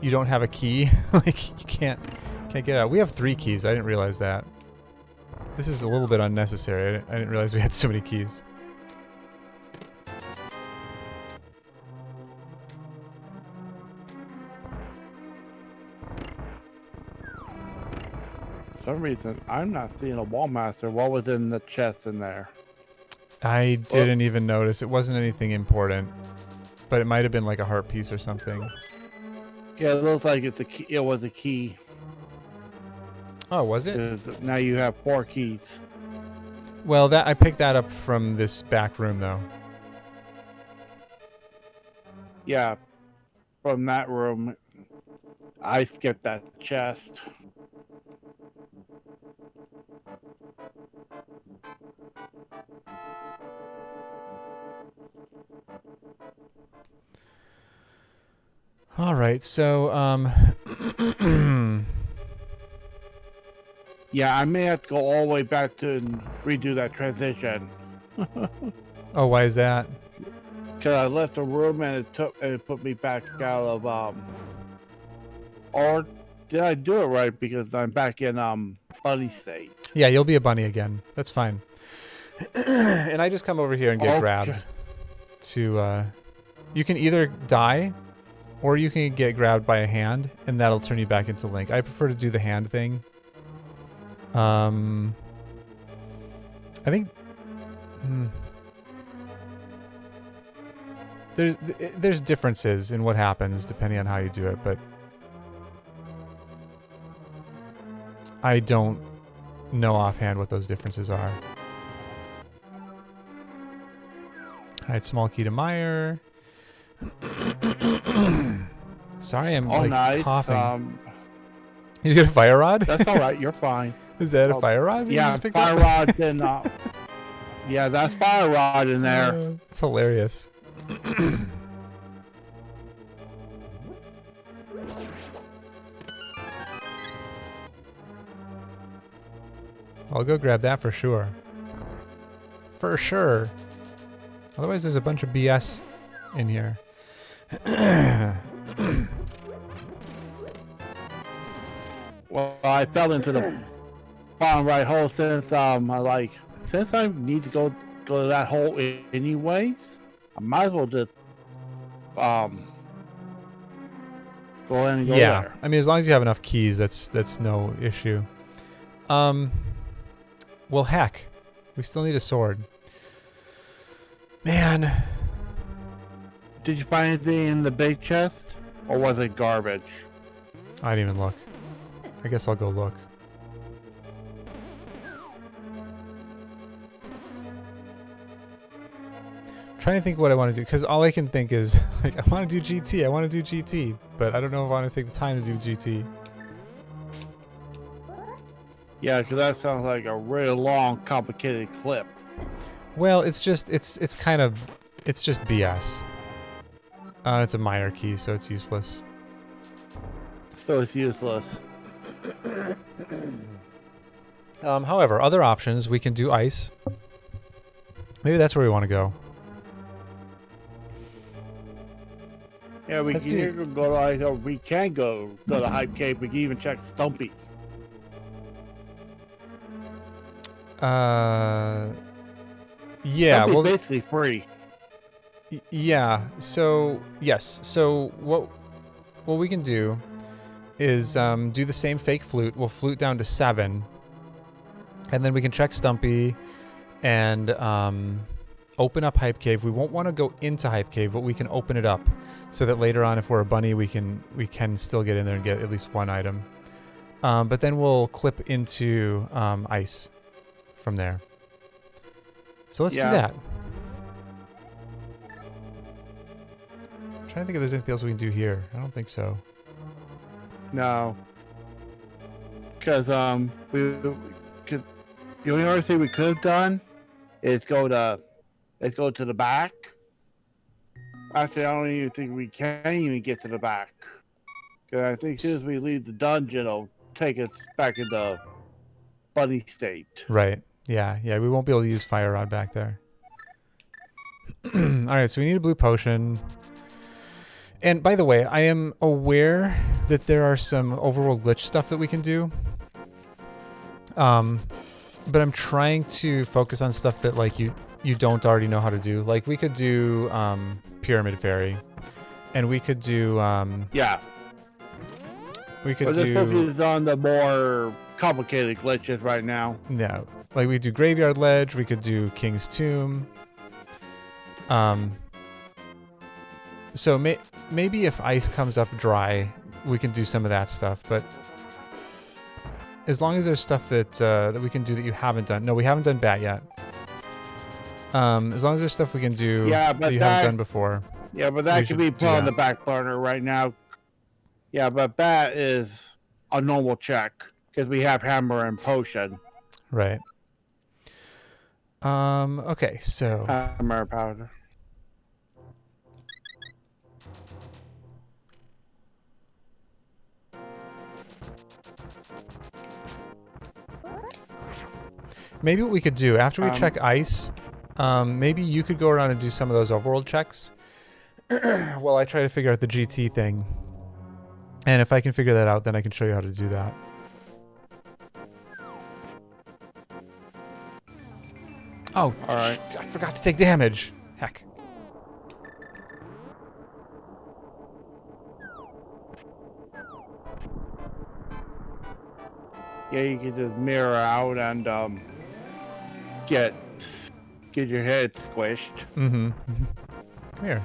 you don't have a key, like you can't get out. We have 3 keys. I didn't realize that. This is a little bit unnecessary. I didn't realize we had so many keys. For some reason, I'm not seeing a Wallmaster. What was in the chest in there? I didn't even notice. It wasn't anything important, but it might have been like a heart piece or something. Yeah, it looks like it's a key. It was a key. Oh, was it? Now you have 4 keys. Well, that I picked that up from this back room, though. Yeah, from that room, I skipped that chest. All right, so yeah, I may have to go all the way back to redo that transition. oh, why is that? Because I left the room and it put me back out of or did I do it right? Because I'm back in bunny state. Yeah, you'll be a bunny again. That's fine. And I just come over here and get grabbed. To you can either die, or you can get grabbed by a hand, and that'll turn you back into Link. I prefer to do the hand thing. I think there's differences in what happens depending on how you do it, but I don't know offhand what those differences are. Alright, small key to Meyer. Sorry, I'm Oh, like nice. coughing. You get a fire rod? That's all right. You're fine. Is that a fire rod? That you Yeah, just picked fire up? rod's in. Yeah, that's fire rod in there. It's hilarious. I'll go grab that for sure. For sure. Otherwise, there's a bunch of BS in here. Well, I fell into the bottom right hole since since I need to go to that hole anyways, I might as well just go in and go there. I mean, as long as you have enough keys, that's no issue. Well, heck, we still need a sword. Man. Did you find anything in the big chest, or was it garbage? I didn't even look. I guess I'll go look. I'm trying to think what I want to do, because all I can think is, like, I want to do GT, I want to do GT, but I don't know if I want to take the time to do GT. Yeah, because that sounds like a really long, complicated clip. Well, it's just, it's just BS. It's a minor key, so it's useless. So it's useless. However, other options, we can do ice. Maybe that's where we want to go. Yeah, we can either go to ice, or we can go to Hype Cave. We can even check Stumpy. Yeah, Stumpy's well, basically free. Yeah. So yes. So what we can do is do the same fake flute. We'll flute down to 7, and then we can check Stumpy and open up Hype Cave. We won't want to go into Hype Cave, but we can open it up so that later on, if we're a bunny, we can still get in there and get at least one item. But then we'll clip into ice from there. So let's do that. I'm trying to think if there's anything else we can do here. I don't think so. No. Because the only other thing we could have done is go to the back. Actually, I don't even think we can even get to the back. Because I think as soon as we leave the dungeon, it'll take us back into bunny state. Right. Yeah. Yeah. We won't be able to use fire rod back there. All right. So we need a blue potion. And by the way, I am aware that there are some overworld glitch stuff that we can do. But I'm trying to focus on stuff that like you don't already know how to do. Like we could do Pyramid Fairy, and we could do yeah. We could We're just focused on the more complicated glitches right now. No, like we do Graveyard Ledge. We could do King's Tomb. So maybe if ice comes up dry, we can do some of that stuff. But as long as there's stuff that we can do that you haven't done. No, we haven't done Bat yet. As long as there's stuff we can do that you haven't done before. Yeah, but that could be put on the back burner right now. Yeah, but Bat is a normal check because we have Hammer and Potion. Right. Okay, so Hammer powder. Maybe what we could do after we check ice, maybe you could go around and do some of those overworld checks while I try to figure out the GT thing. And if I can figure that out, then I can show you how to do that. Oh, all right. I forgot to take damage. Heck. Yeah, you can just mirror out and get your head squished. Mm-hmm. Come here.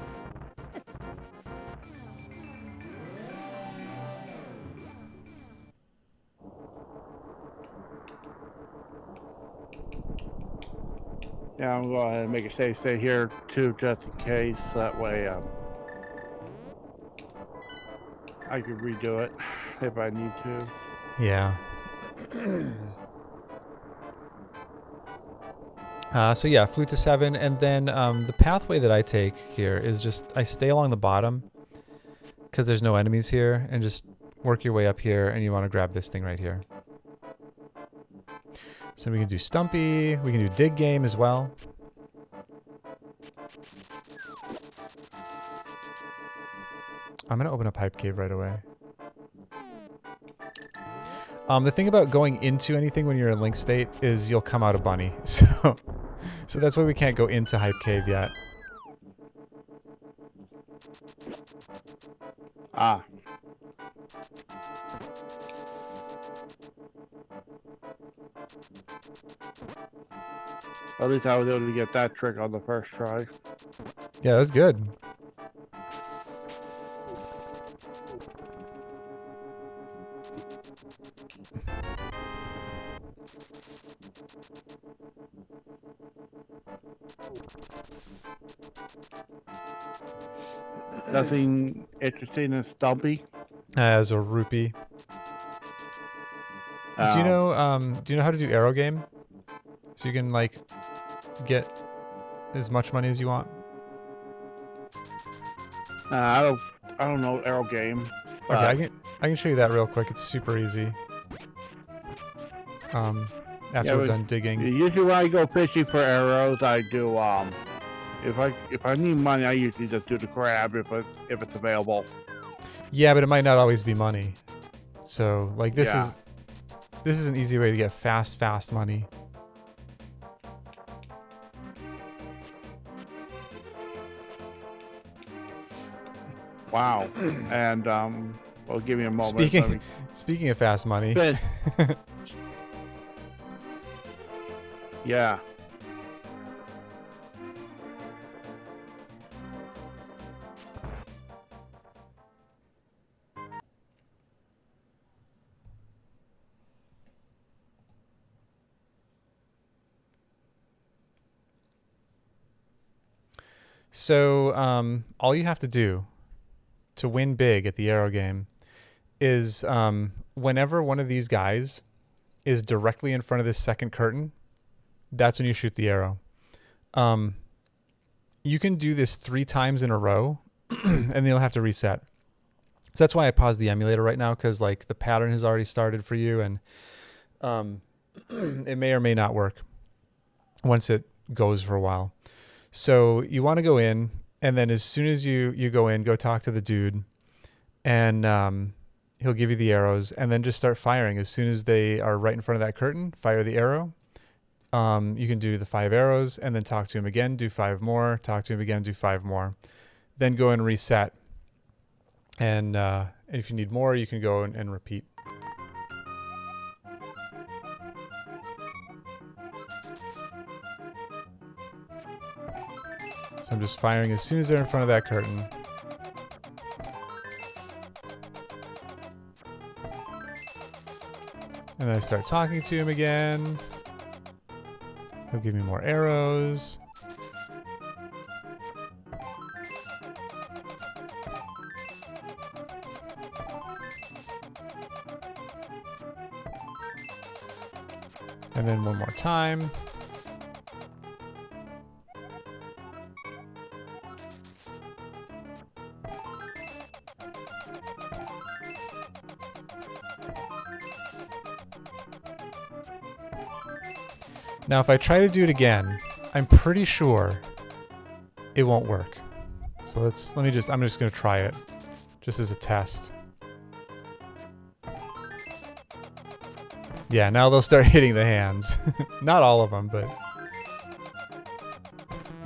Yeah, I'm going to go ahead and make a safe stay here too, just in case. That way, I could redo it if I need to. Yeah. So yeah, flute to 7, and then the pathway that I take here is just I stay along the bottom because there's no enemies here, and just work your way up here, and you want to grab this thing right here. So we can do Stumpy, we can do Dig Game as well. I'm gonna open a pipe cave right away. The thing about going into anything when you're in Link state is you'll come out a bunny. So that's why we can't go into Hype Cave yet. Ah. At least I was able to get that trick on the first try. Yeah, that's good. Nothing interesting in Stumpy. As a rupee. Do you know how to do arrow game? So you can like get as much money as you want. I don't know arrow game. Okay, I can show you that real quick. It's super easy. After we're done digging. Usually when I go fishing for arrows, I do if I need money, I usually just do the crab if it's available. Yeah, but it might not always be money. So like this is an easy way to get fast money. Wow. And well, give me a moment. Speaking of fast money. Yeah. So all you have to do to win big at the arrow game is whenever one of these guys is directly in front of this second curtain, that's when you shoot the arrow. You can do this 3 times in a row and then you'll have to reset. So that's why I paused the emulator right now, because like the pattern has already started for you, and it may or may not work once it goes for a while. So you want to go in, and then as soon as you go in, go talk to the dude, and he'll give you the arrows, and then just start firing. As soon as they are right in front of that curtain, fire the arrow. You can do the 5 arrows, and then talk to him again, do 5 more, talk to him again, do 5 more. Then go and reset. And if you need more, you can go and repeat. So I'm just firing as soon as they're in front of that curtain. And then I start talking to him again. He'll give me more arrows. And then one more time. Now, if I try to do it again, I'm pretty sure it won't work. So I'm just gonna try it just as a test. Yeah, now they'll start hitting the hands. Not all of them, but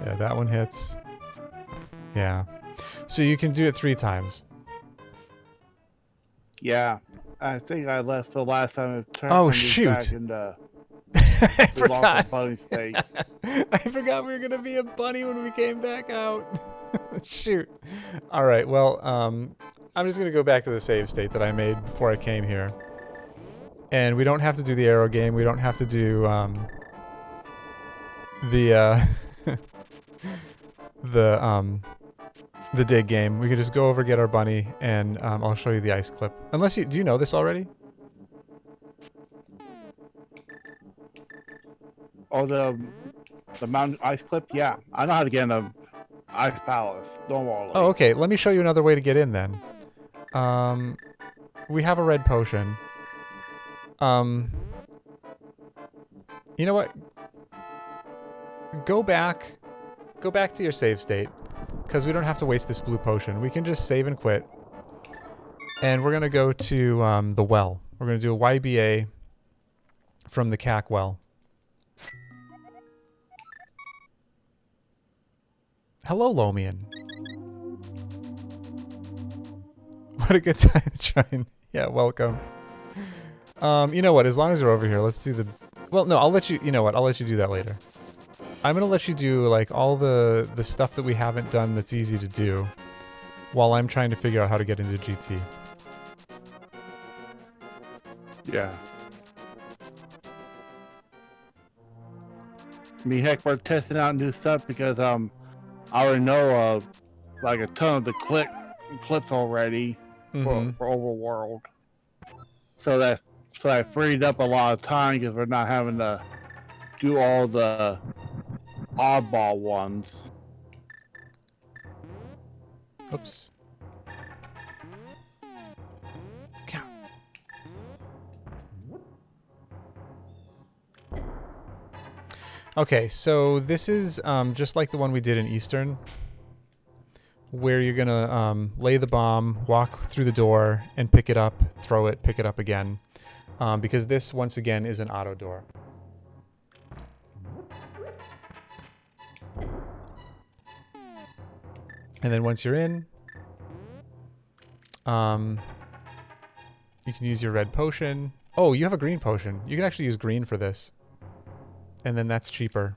yeah, that one hits. Yeah. So you can do it 3 times. Yeah. I think I left the last time it turned back into I forgot. Bunny state. I forgot we were gonna be a bunny when we came back out. Shoot. All right. Well, I'm just gonna go back to the save state that I made before I came here, and we don't have to do the arrow game. We don't have to do the the dig game. We could just go over, get our bunny, and I'll show you the ice clip. Unless you... Do you know this already? Oh, the mountain ice clip? Yeah. I know how to get in the ice palace. Don't worry. Oh, okay. Let me show you another way to get in then. We have a red potion. You know what? Go back to your save state, because we don't have to waste this blue potion. We can just save and quit. And we're going to go to the well. We're going to do a YBA from the CAC well. Hello, Lomian. What a good time to join. Yeah, welcome. You know what? As long as we're over here, let's do the... Well, no, I'll let you... You know what? I'll let you do that later. I'm going to let you do, like, all the stuff that we haven't done that's easy to do while I'm trying to figure out how to get into GT. Yeah. I mean, heck, we're testing out new stuff because, I already know, like, a ton of the clips already for Overworld. So that freed up a lot of time because we're not having to do all the oddball ones. Oops. God. Okay, so this is just like the one we did in Eastern, where you're gonna lay the bomb, walk through the door, and pick it up, throw it, pick it up again, because this, once again, is an auto door. And then once you're in, you can use your red potion. Oh, you have a green potion. You can actually use green for this. And then that's cheaper.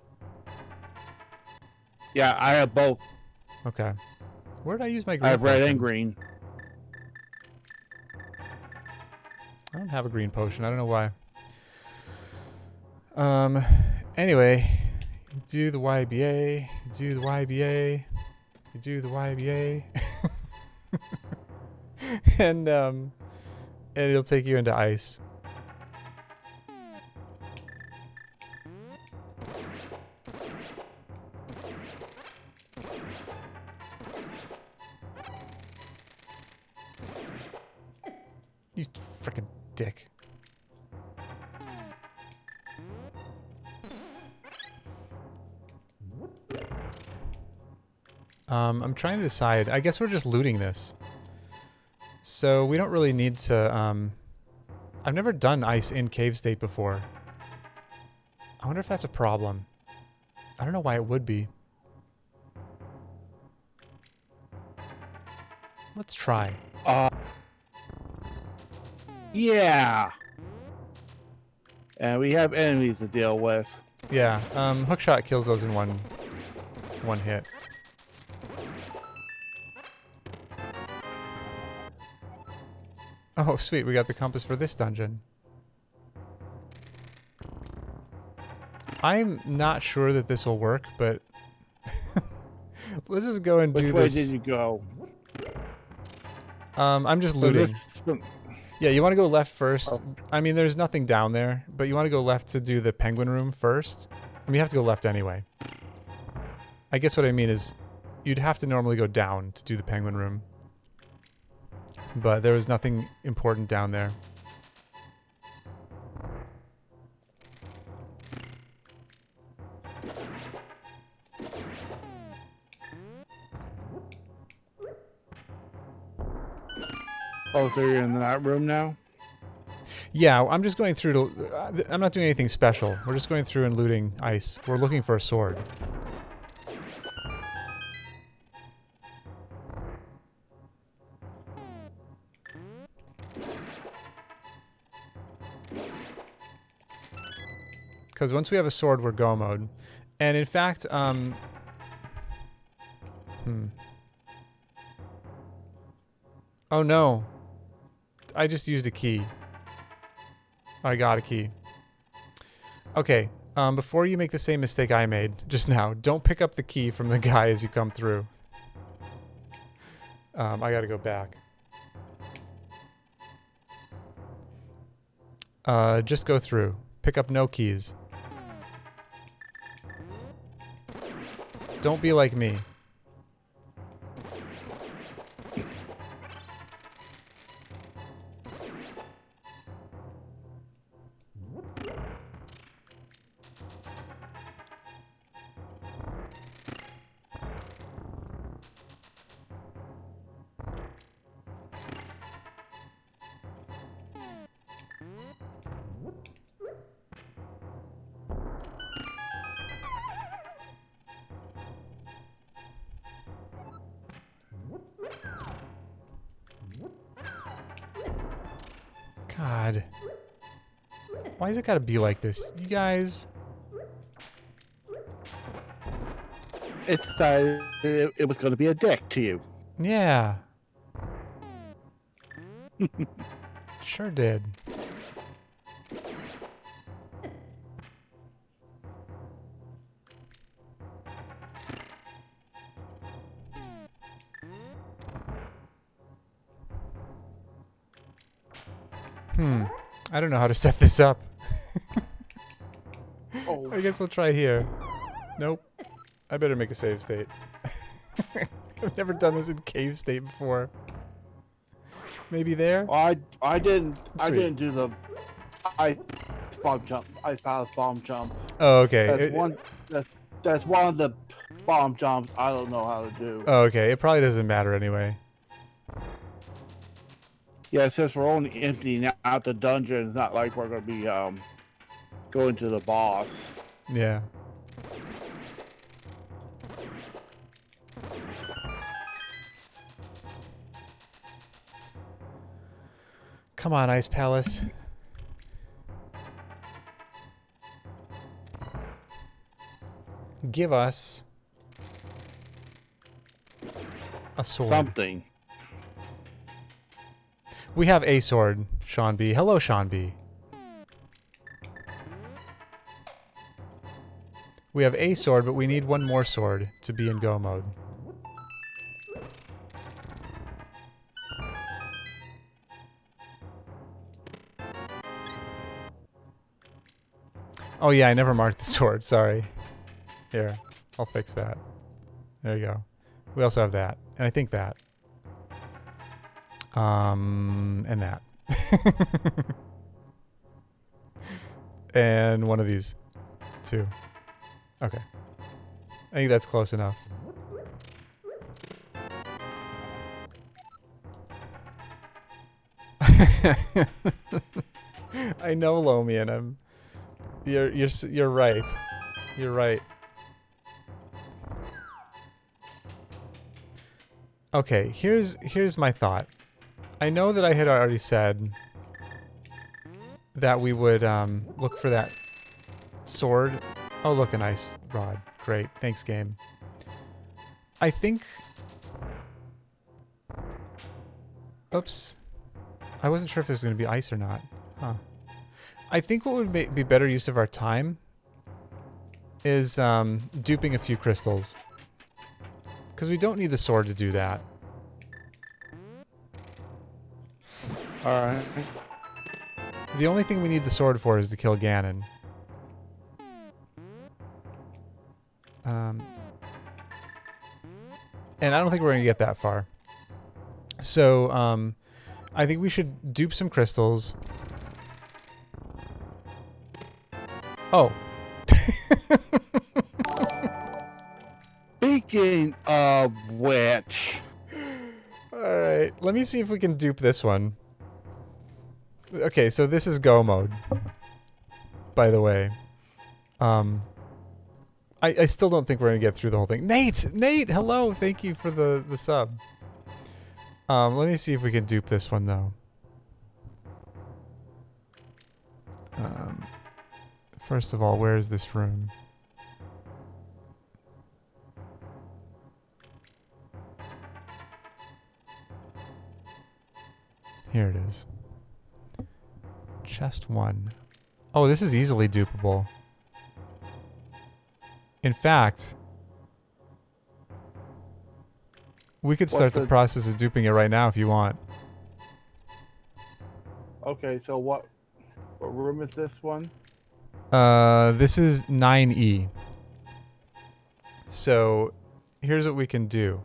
Yeah, I have both. Okay. Where did I use my green I have red potion? and green. I don't have a green potion. I don't know why. Anyway, you do the YBA, you do the YBA, you do the YBA. and it'll take you into ice. You frickin' dick. I'm trying to decide. I guess we're just looting this. So we don't really need to, I've never done ice in cave state before. I wonder if that's a problem. I don't know why it would be. Let's try. Yeah. And we have enemies to deal with. Yeah, hookshot kills those in one hit. Oh, sweet, we got the compass for this dungeon. I'm not sure that this will work, but let's just go and do this. Which way did you go? I'm just looting. Yeah, you want to go left first. Oh. I mean, there's nothing down there, but you want to go left to do the penguin room first. I mean, you have to go left anyway. I guess what I mean is you'd have to normally go down to do the penguin room. But there was nothing important down there. Oh, so you're in that room now? Yeah, I'm just going through to... I'm not doing anything special. We're just going through and looting ice. We're looking for a sword. Because once we have a sword, we're go mode. And in fact, oh no. I just used a key. I got a key. Okay, before you make the same mistake I made just now, don't pick up the key from the guy as you come through. I gotta go back. Just go through. Pick up no keys. Don't be like me. God. Why is it gotta be like this? You guys... It decided it was going to be a dick to you. Yeah. Sure did. I don't know how to set this up. Oh. I guess we'll try here. Nope. I better make a save state. I've never done this in cave state before. Maybe there? I didn't Sweet. do the ice bomb jump. Ice palace bomb jump. Oh, okay. That's one of the bomb jumps I don't know how to do. Oh, okay. It probably doesn't matter anyway. Yeah, since we're only emptying out the dungeon, it's not like we're gonna be going to the boss. Yeah. Come on, Ice Palace. Give us a sword. Something. We have a sword, Sean B. Hello, Sean B. We have a sword, but we need one more sword to be in go mode. Oh yeah, I never marked the sword, sorry. Here, I'll fix that. There you go. We also have that, and I think that. And that. And one of these. Two. Okay. I think that's close enough. I know, Lomian. You're right. You're right. Okay, here's my thought. I know that I had already said that we would look for that sword. Oh, look, a nice rod. Great. Thanks, game. I think... Oops. I wasn't sure if there's going to be ice or not. Huh. I think what would be better use of our time is duping a few crystals. Because we don't need the sword to do that. Alright. The only thing we need the sword for is to kill Ganon. And I don't think we're going to get that far. So, I think we should dupe some crystals. Oh. Speaking of which... Alright, let me see if we can dupe this one. Okay, so this is go mode. By the way. I still don't think we're gonna get through the whole thing. Nate! Nate! Hello! Thank you for the sub. Let me see if we can dupe this one, though. First of all, where is this room? Here it is. Chest 1. Oh, this is easily dupable. In fact... We could start the process of duping it right now if you want. Okay, so what room is this one? This is 9E. So, here's what we can do.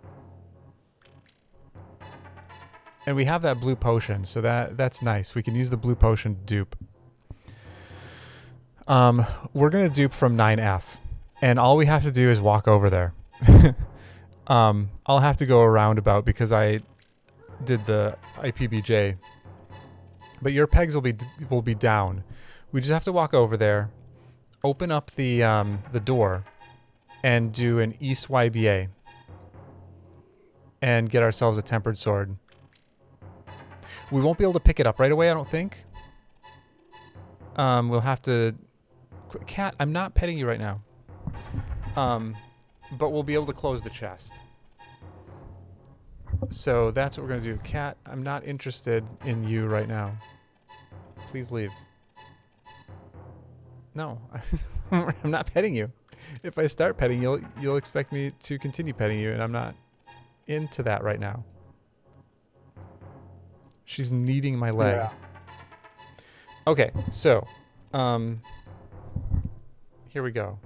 And we have that blue potion, so that's nice. We can use the blue potion to dupe. We're gonna dupe from 9F, and all we have to do is walk over there. I'll have to go a roundabout because I did the IPBJ, but your pegs will be down. We just have to walk over there, open up the door, and do an East YBA, and get ourselves a tempered sword. We won't be able to pick it up right away, I don't think. We'll have to... Cat, I'm not petting you right now. But we'll be able to close the chest. So that's what we're going to do. Cat, I'm not interested in you right now. Please leave. No, I'm not petting you. If I start petting you, you'll expect me to continue petting you, and I'm not into that right now. She's kneading my leg. Yeah. Okay, so, here we go.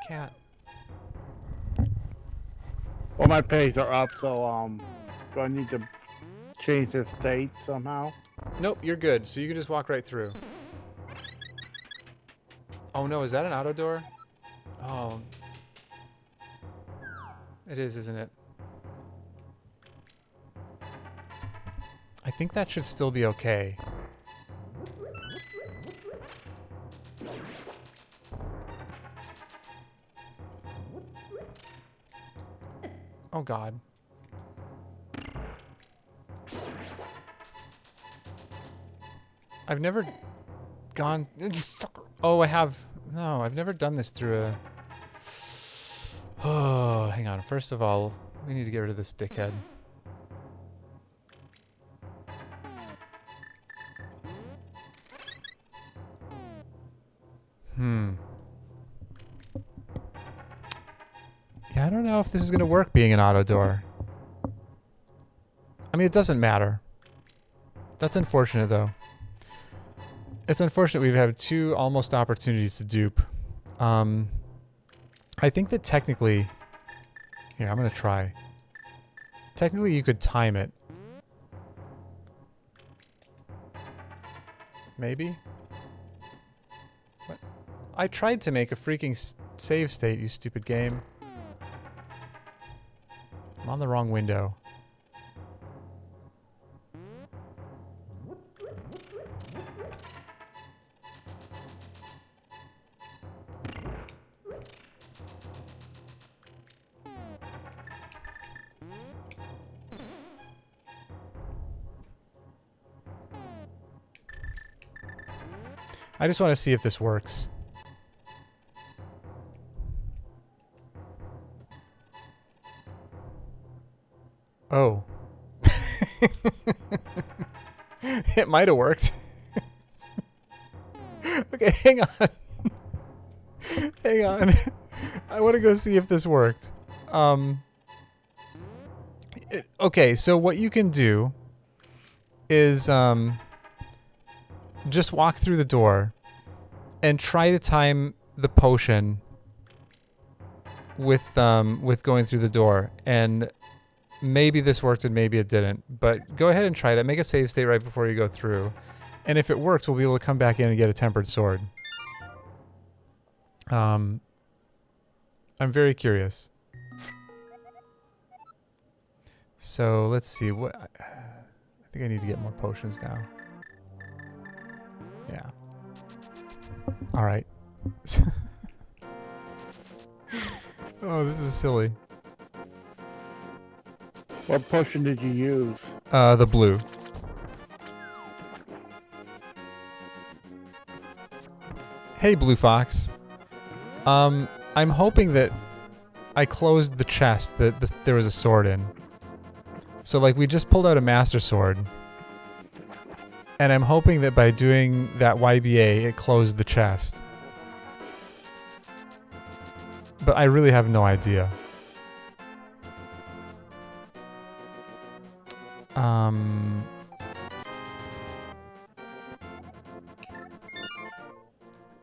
Cat. Well, my pegs are up, so do I need to change their state somehow? Nope, you're good. So you can just walk right through. Oh no, is that an auto door? Oh. It is, isn't it? I think that should still be okay. Oh god. I've never gone... You fucker. Oh, I have... No, I've never done this through a... Oh, hang on. First of all, we need to get rid of this dickhead. Yeah, I don't know if this is going to work being an auto door. I mean, it doesn't matter. That's unfortunate, though. It's unfortunate we've had two almost opportunities to dupe. I think that technically... Here, I'm going to try. Technically, you could time it. Maybe? What? I tried to make a freaking save state, you stupid game. I'm on the wrong window. I just want to see if this works. Oh. It might have worked. Okay, hang on. Hang on. I want to go see if this worked. Okay, so what you can do is just walk through the door and try to time the potion with going through the door, and maybe this worked and maybe it didn't, but go ahead and try that. Make a save state right before you go through, and if it works, we'll be able to come back in and get a tempered sword. I'm very curious. So let's see what I think I need to get more potions now. Yeah. All right. Oh, this is silly. What potion did you use? The blue. Hey, Blue Fox. I'm hoping that I closed the chest that there was a sword in. So, like, we just pulled out a Master Sword. And I'm hoping that by doing that YBA, it closed the chest. but I really have no idea.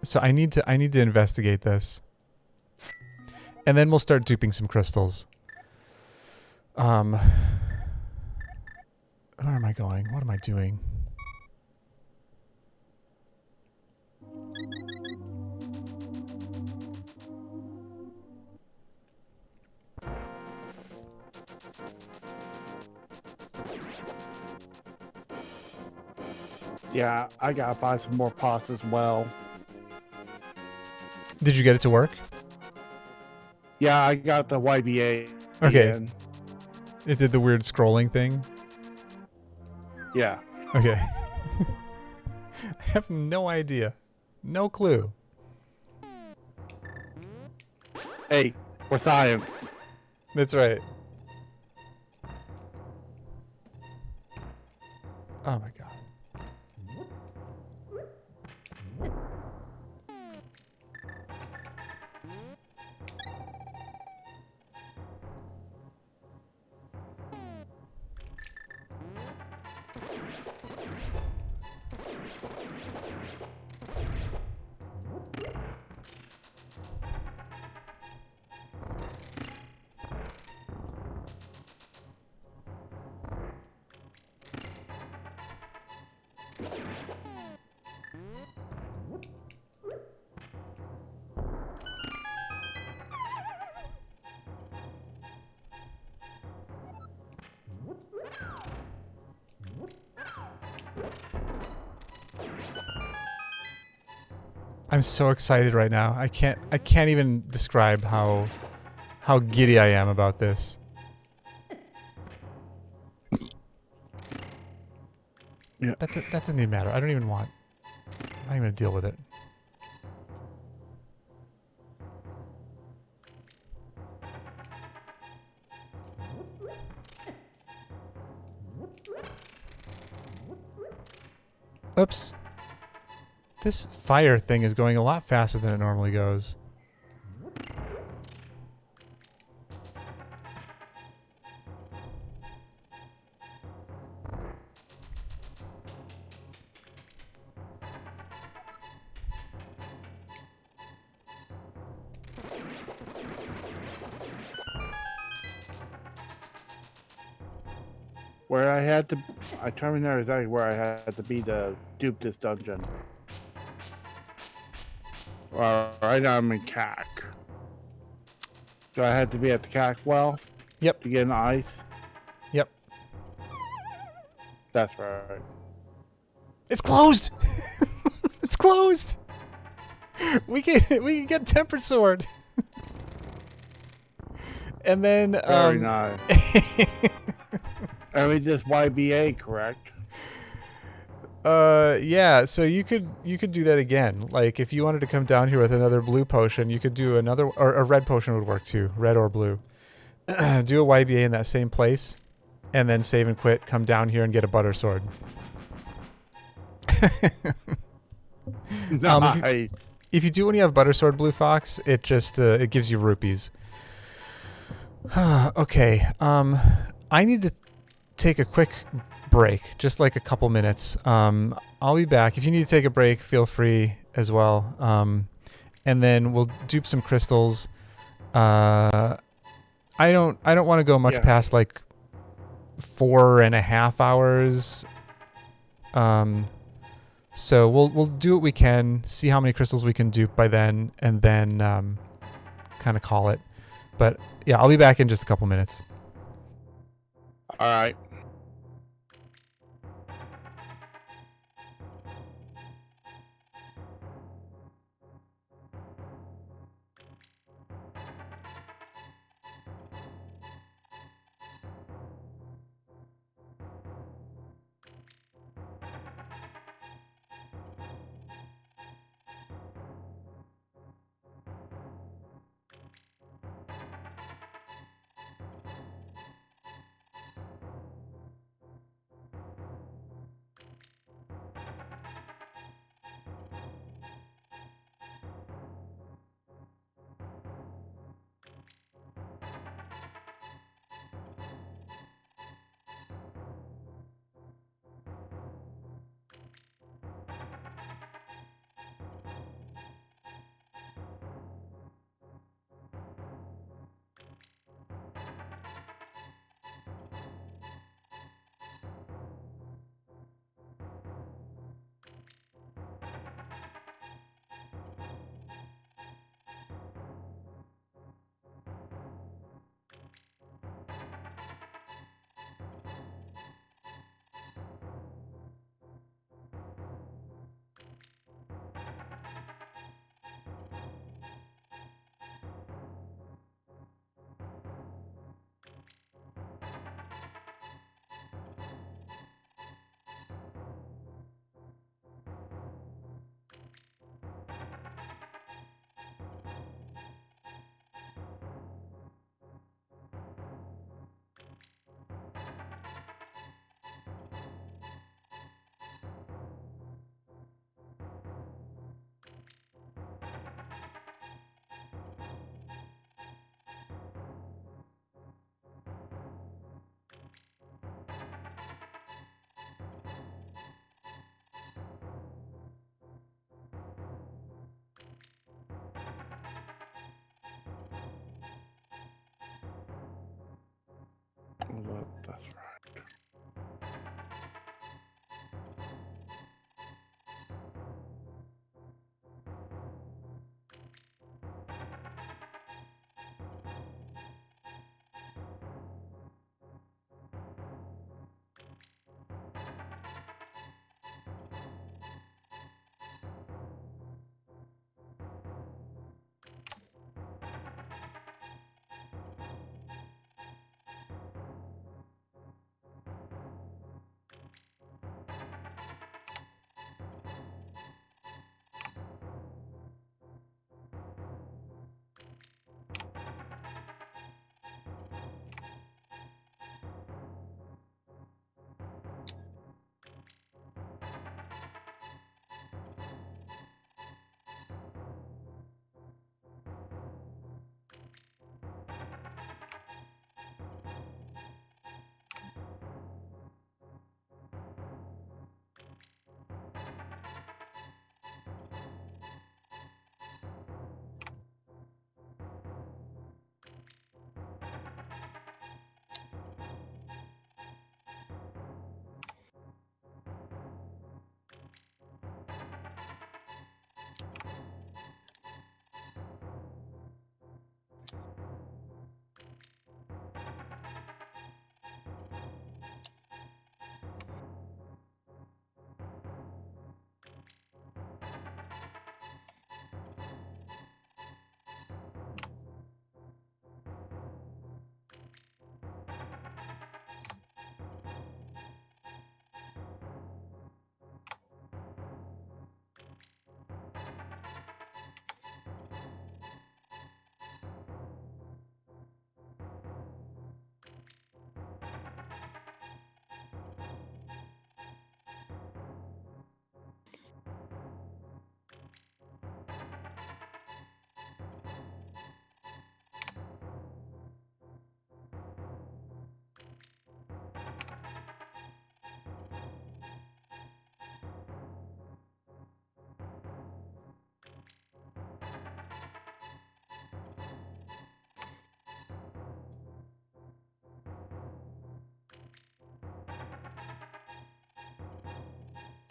So I need to investigate this. And then we'll start duping some crystals. Where am I going? What am I doing? Yeah, I gotta buy some more pots as well. Did you get it to work? Yeah, I got the YBA. Okay. in. It did the weird scrolling thing? Yeah. Okay. I have no idea. No clue. Hey, we're science. That's right. Oh my god. I'm so excited right now. I can't even describe how giddy I am about this. Yeah. That doesn't even matter. I don't even want. I'm not even gonna deal with it. Oops. This fire thing is going a lot faster than it normally goes. Where I had to, I determined there exactly where I had to be to dupe this dungeon. Right now I'm in CAC. So I had to be at the CAC well? Yep. To get an ice? Yep. That's right. It's closed. It's closed. We can get tempered sword. And then Very nice. And we just YBA, correct? Yeah, so you could do that again. Like if you wanted to come down here with another blue potion, you could do another, or a red potion would work too, red or blue. Do a YBA in that same place, and then save and quit, come down here and get a butter sword. Nice. If you do when you have butter sword, Blue Fox, it just it gives you rupees. Okay, I need to take a quick break, just like a couple minutes. I'll be back. If you need to take a break, feel free as well. And then we'll dupe some crystals. I don't want to go much past like 4.5 hours. So we'll do what we can, see how many crystals we can dupe by then, and then kind of call it. But yeah, I'll be back in just a couple minutes. All right.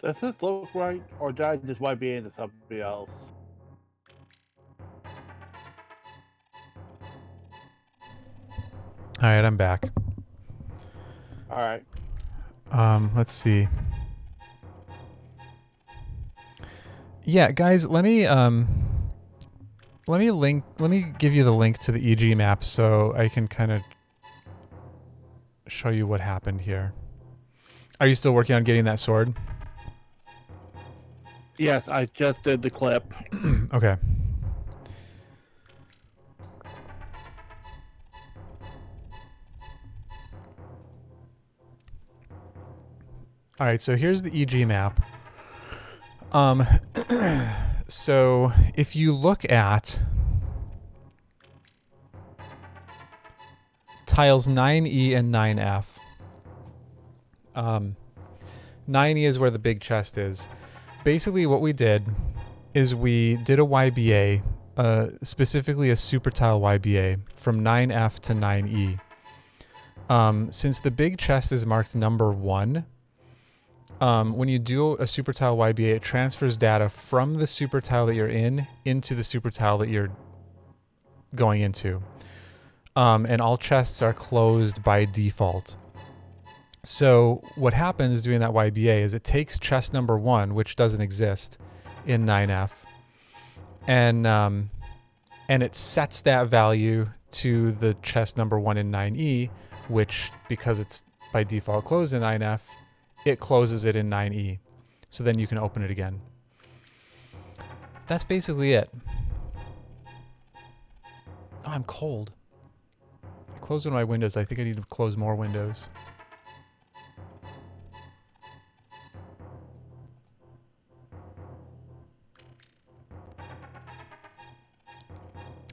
Does this look right, or did I just YBA into somebody else? All right, I'm back. All right. Let's see. Yeah, guys, let me give you the link to the EG map so I can kind of show you what happened here. Are you still working on getting that sword? Yes, I just did the clip. Okay. All right, so here's the EG map. So if you look at tiles 9E and 9F, 9E is where the big chest is. Basically what we did is we did a YBA, specifically a super tile YBA from 9F to 9E. Since the big chest is marked number 1, when you do a super tile YBA, it transfers data from the super tile that you're in into the super tile that you're going into. And all chests are closed by default. So what happens doing that YBA is it takes chest number 1, which doesn't exist in 9F, and it sets that value to the chest number 1 in 9E, which, because it's by default closed in 9F, it closes it in 9E. So then you can open it again. That's basically it. Oh, I'm cold. I closed one of my windows. I think I need to close more windows.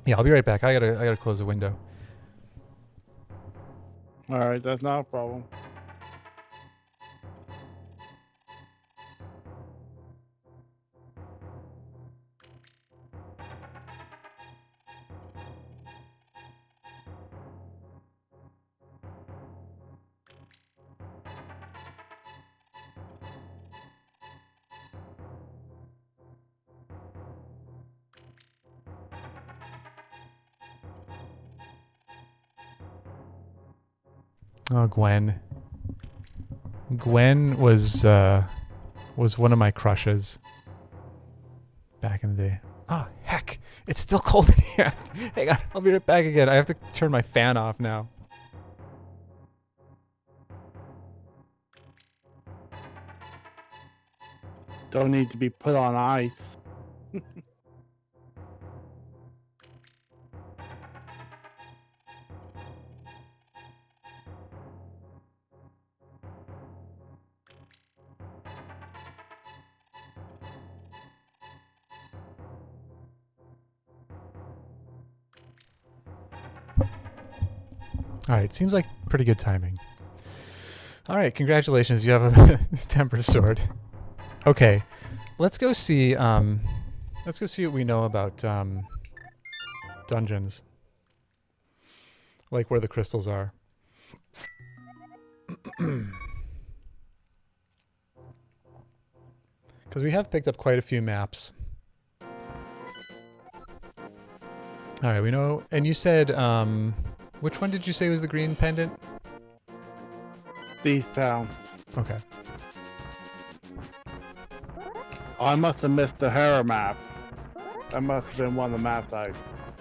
Yeah, I'll be right back. I gotta close the window. All right, that's not a problem. Oh, Gwen. Gwen was one of my crushes back in the day. Oh, heck. It's still cold in here. Hang on. I'll be right back again. I have to turn my fan off now. Don't need to be put on ice. Alright, seems like pretty good timing. Alright, congratulations. You have a tempered sword. Okay, let's go see what we know about dungeons. Like where the crystals are. Because we have picked up quite a few maps. Alright, we know, and you said, which one did you say was the green pendant? These towns. Okay. Oh, I must have missed the Hera map. That must have been one of the maps I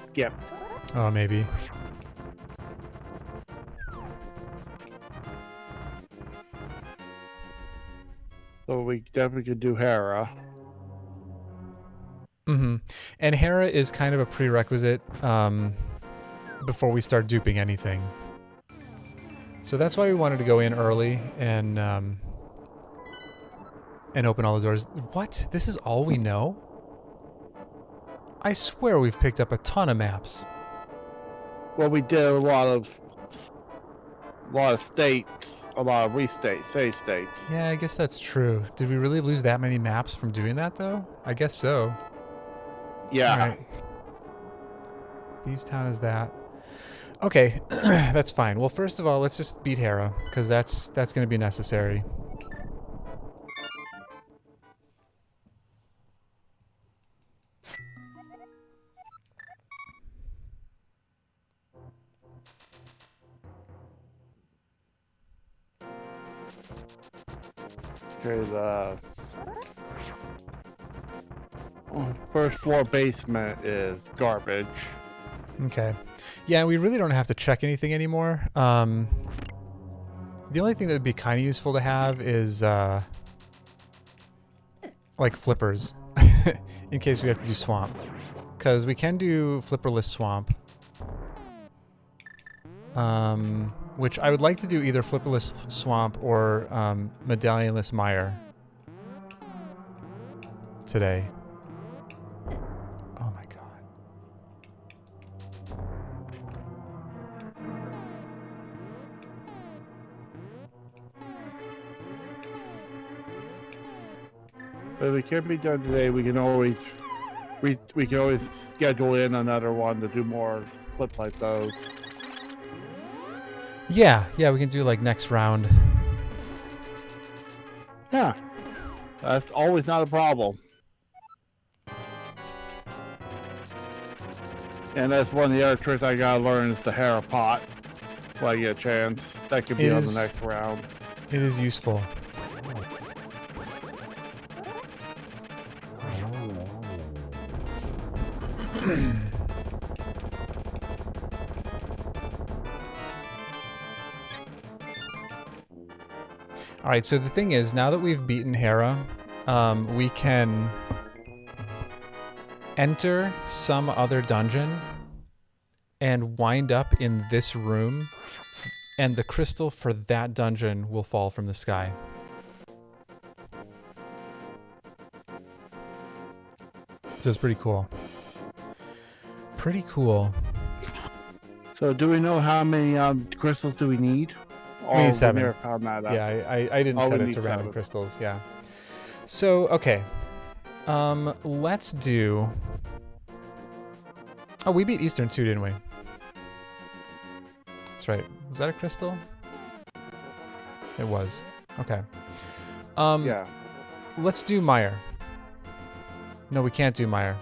skipped. Oh, maybe. So we definitely could do Hera. Mm-hmm. And Hera is kind of a prerequisite before we start duping anything. So that's why we wanted to go in early and open all the doors. What? This is all we know? I swear we've picked up a ton of maps. Well, we did a lot of states, a lot of save states. Yeah, I guess that's true. Did we really lose that many maps from doing that, though? I guess so. Yeah. All right. Thieves Town is that. Okay, that's fine. Well, first of all, let's just beat Hera, because that's going to be necessary. Okay, the first floor basement is garbage. Okay. Yeah, we really don't have to check anything anymore. The only thing that would be kind of useful to have is like flippers in case we have to do swamp. Because we can do flipperless swamp. Which I would like to do either flipperless swamp or medallionless mire today. Oh my god. But if it can't be done today, we can always we can always schedule in another one to do more flips like those. Yeah, we can do like next round. Yeah, that's always not a problem. And that's one of the other tricks I gotta learn is the hair pot when I get a chance. That could be It on is- the next round. It is useful. Alright, so the thing is, now that we've beaten Hera, we can enter some other dungeon and wind up in this room, and the crystal for that dungeon will fall from the sky. So it's pretty cool. Pretty cool. So do we know how many crystals do we need? We need 7. We never found that out. Yeah, I didn't Oh, set we it need to random 7. crystals, yeah. So, okay. Let's do... Oh, we beat Eastern too, didn't we? That's right. Was that a crystal? It was. Okay. Yeah. Let's do Mire. No, we can't do Mire.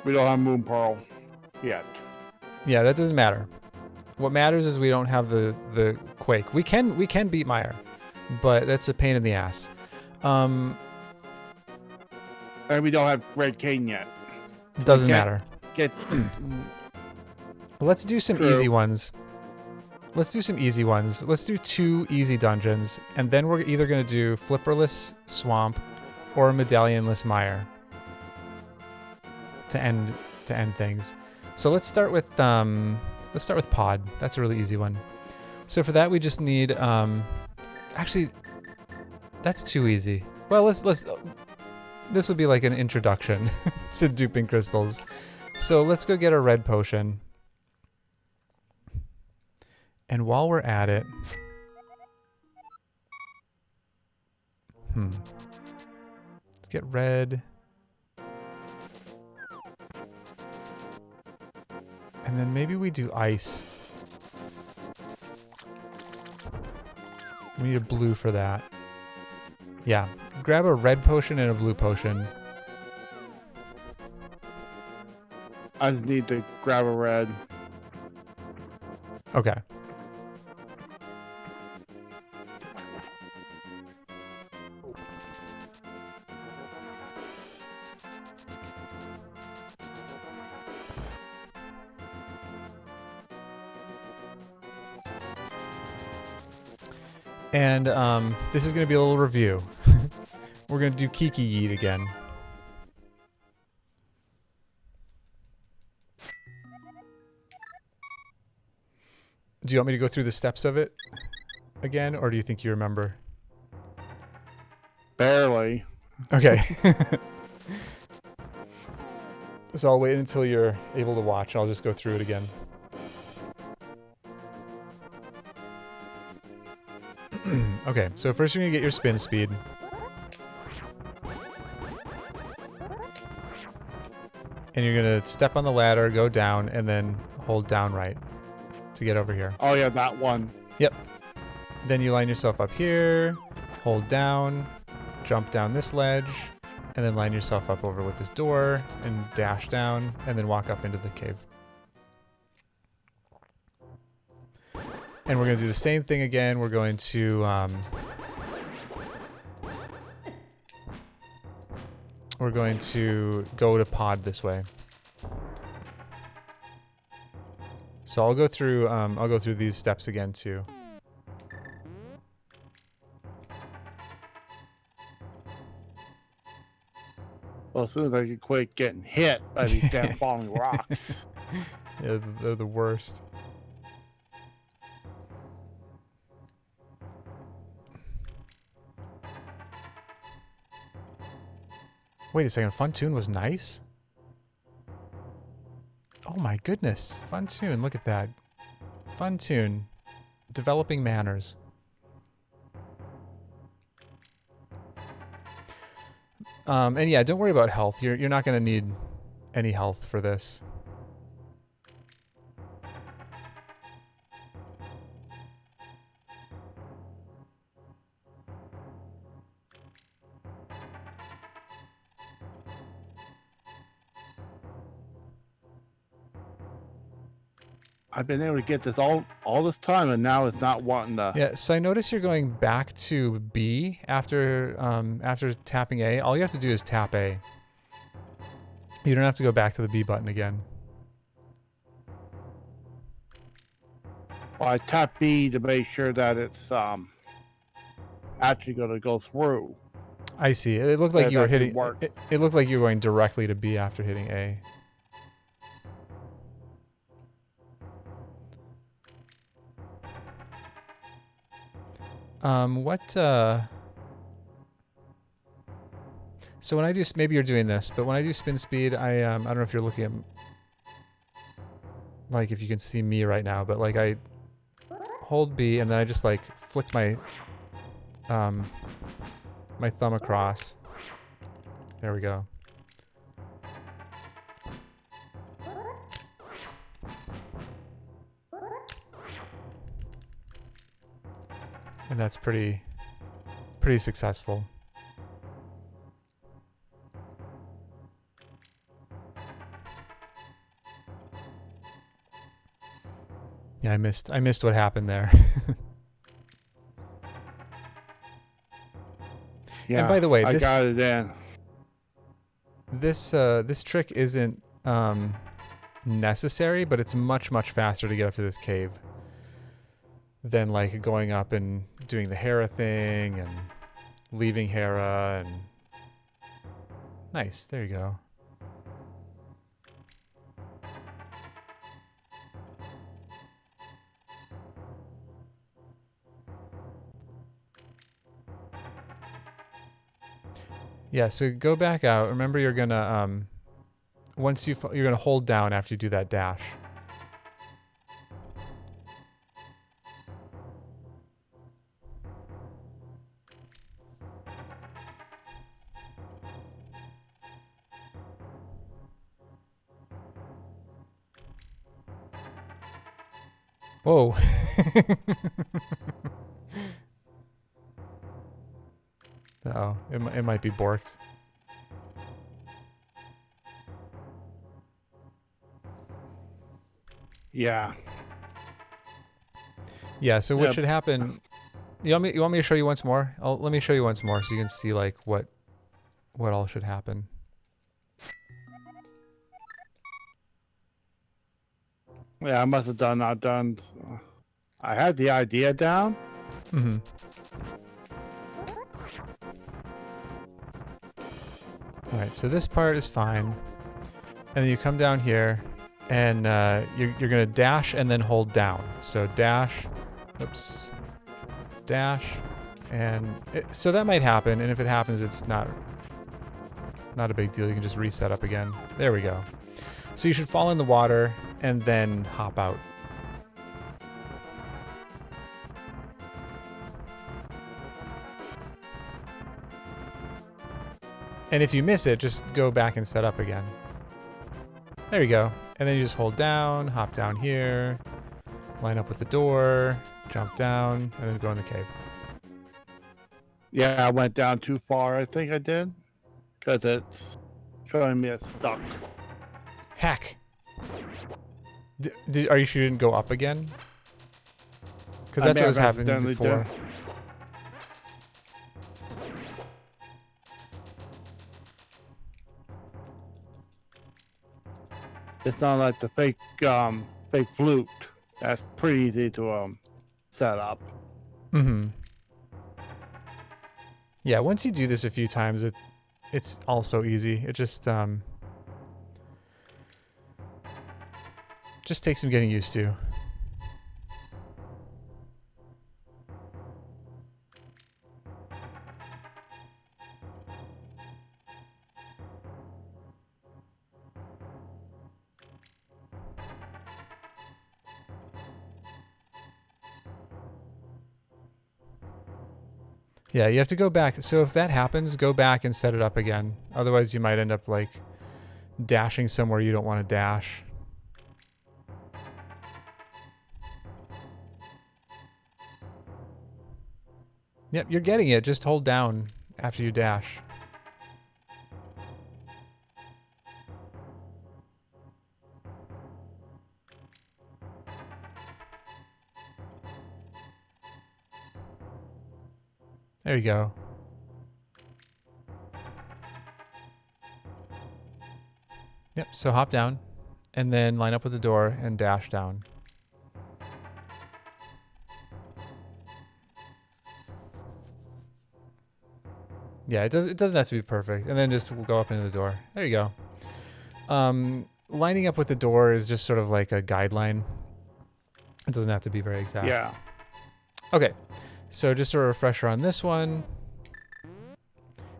We don't have Moon Pearl yet. Yeah, that doesn't matter. What matters is we don't have the Quake. We can beat Mire, but that's a pain in the ass. And we don't have Red Cane yet. Doesn't Okay. matter. Let's do some True. easy ones. Let's do 2 easy dungeons, and then we're either gonna do flipperless swamp or medallionless mire to end things. So let's start with pod. That's a really easy one. So for that we just need actually that's too easy. Well, let's this will be like an introduction to duping crystals. So let's go get a red potion. And while we're at it, let's get red. And then maybe we do ice. We need a blue for that. Yeah, grab a red potion and a blue potion. I just need to grab a red. Okay. And this is going to be a little review. We're going to do Kiki Yeet again. Do you want me to go through the steps of it again, or do you think you remember? Barely. Okay. So I'll wait until you're able to watch. I'll just go through it again. Okay, so first you're going to get your spin speed. And you're going to step on the ladder, go down, and then hold down right to get over here. Oh yeah, that one. Yep. Then you line yourself up here, hold down, jump down this ledge, and then line yourself up over with this door and dash down, and then walk up into the cave. And we're going to do the same thing again. We're going to go to pod this way. So I'll go through these steps again too. Well, as soon as I can quit getting hit by these damn falling rocks. Yeah, they're the worst. Wait a second, Funtoon was nice? Oh my goodness, Funtoon, look at that. Funtoon, developing manners. And yeah, don't worry about health. You're not going to need any health for this. I've been able to get this all this time, and now it's not wanting to. Yeah, so I notice you're going back to B after after tapping A. All you have to do is tap A. You don't have to go back to the B button again. Well, I tap B to make sure that it's actually going to go through. I see. It looked like you were hitting. Work. It looked like you were going directly to B after hitting A. So when I do, maybe you're doing this, but when I do spin speed, I don't know if you're looking at, like, if you can see me right now, but like I hold B and then I just like flick my, my thumb across. There we go. And that's pretty successful. Yeah, I missed what happened there. Yeah. And by the way, I got it in. This trick isn't necessary, but it's much faster to get up to this cave than like going up and doing the Hera thing and leaving Hera and nice. There you go. Yeah, so go back out. Remember, you're gonna once you're gonna hold down after you do that dash. Whoa. Oh, it might be borked. Yeah. Yeah, so what should happen? You want me to show you once more? Let me show you once more so you can see like what all should happen. Yeah, I must have not done. I had the idea down. Mm-hmm. All right, so this part is fine, and then you come down here, and you're gonna dash and then hold down. So dash, oops, dash, and so that might happen. And if it happens, it's not a big deal. You can just reset up again. There we go. So you should fall in the water and then hop out. And if you miss it, just go back and set up again. There you go. And then you just hold down, hop down here, line up with the door, jump down, and then go in the cave. Yeah, I went down too far, I think I did. Because it's showing me it's stuck. Heck! Are you sure you didn't go up again? Because that's may what was have happening accidentally before. done. It's not like the fake flute. That's pretty easy to set up. Mm-hmm. Yeah, once you do this a few times, it's also easy. It just takes some getting used to. Yeah, you have to go back. So if that happens, go back and set it up again. Otherwise, you might end up like dashing somewhere you don't want to dash. Yep, you're getting it. Just hold down after you dash. There you go. Yep, so hop down and then line up with the door and dash down. Yeah, it doesn't have to be perfect. And then just go up into the door. There you go. Lining up with the door is just sort of like a guideline. It doesn't have to be very exact. Yeah. Okay, so just a refresher on this one.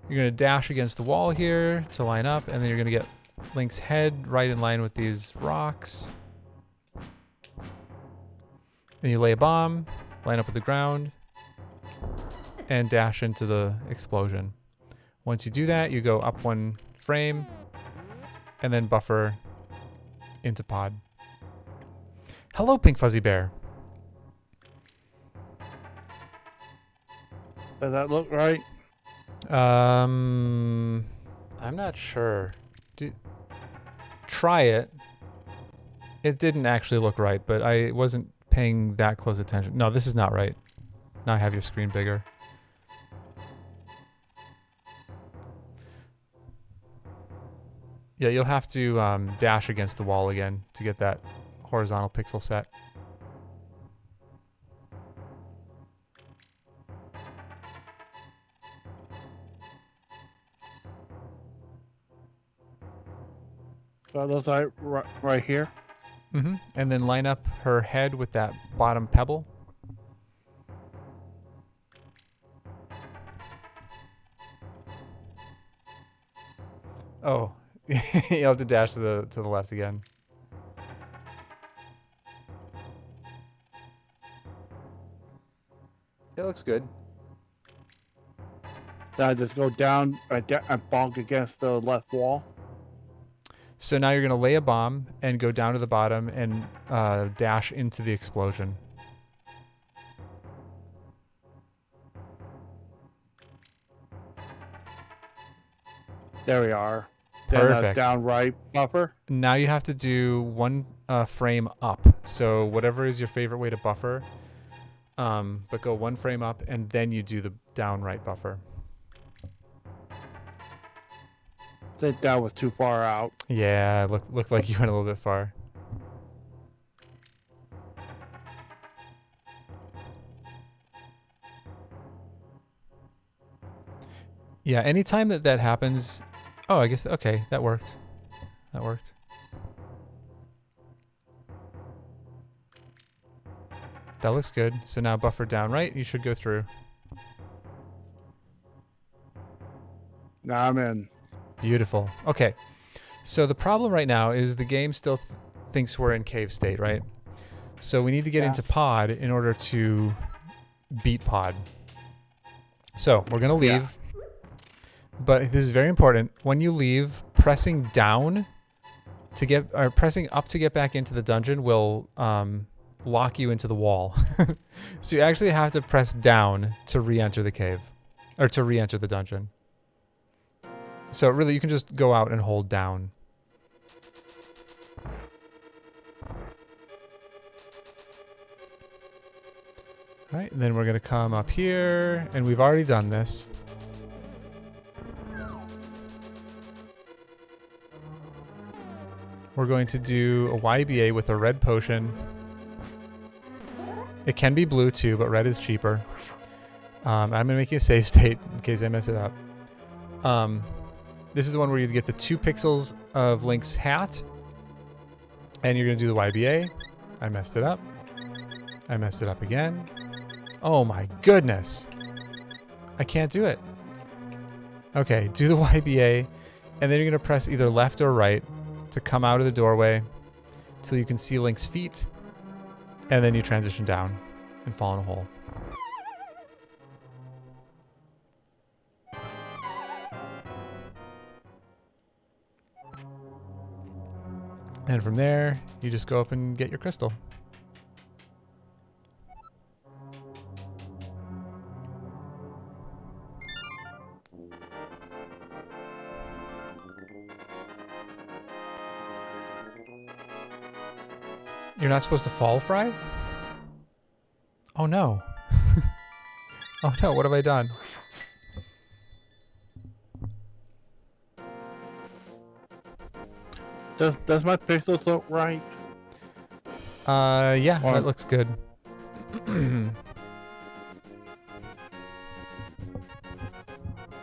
You're going to dash against the wall here to line up, and then you're going to get Link's head right in line with these rocks. Then you lay a bomb, line up with the ground, and dash into the explosion. Once you do that, you go up one frame, and then buffer into pod. Hello, Pink Fuzzy Bear. Does that look right? I'm not sure. Try it. It didn't actually look right, but I wasn't paying that close attention. No, this is not right. Now I have your screen bigger. Yeah, you'll have to dash against the wall again to get that horizontal pixel set. So those are right here. Mm-hmm. And then line up her head with that bottom pebble. Oh, you'll have to dash to the left again. It looks good. Then I just go down and bonk against the left wall. So now you're going to lay a bomb and go down to the bottom and dash into the explosion. There we are. Perfect. Then down right buffer. Now you have to do one frame up. So whatever is your favorite way to buffer, but go one frame up and then you do the down right buffer. I think that was too far out. Yeah, looked like you went a little bit far. Yeah, anytime that happens... Oh, I guess... Okay, that worked. That worked. That looks good. So now buffer down right, you should go through. Now I'm in. Beautiful. Okay. So the problem right now is the game still thinks we're in cave state, right? So we need to get into pod in order to beat pod. So we're going to leave. But this is very important. When you leave, pressing down to get, or pressing up to get back into the dungeon will lock you into the wall. So you actually have to press down to re-enter the cave, or to re-enter the dungeon. So really, you can just go out and hold down. All right, and then we're gonna come up here, and we've already done this. We're going to do a YBA with a red potion. It can be blue too, but red is cheaper. I'm gonna make a save state in case I mess it up. This is the one where you get the 2 pixels of Link's hat, and you're gonna do the YBA. I messed it up. I messed it up again. Oh my goodness. I can't do it. Okay, do the YBA, and then you're gonna press either left or right to come out of the doorway till you can see Link's feet, and then you transition down and fall in a hole. And from there, you just go up and get your crystal. You're not supposed to fall, Fry? Oh no. Oh no, what have I done? Does my pixels look right? Yeah, Or- that looks good.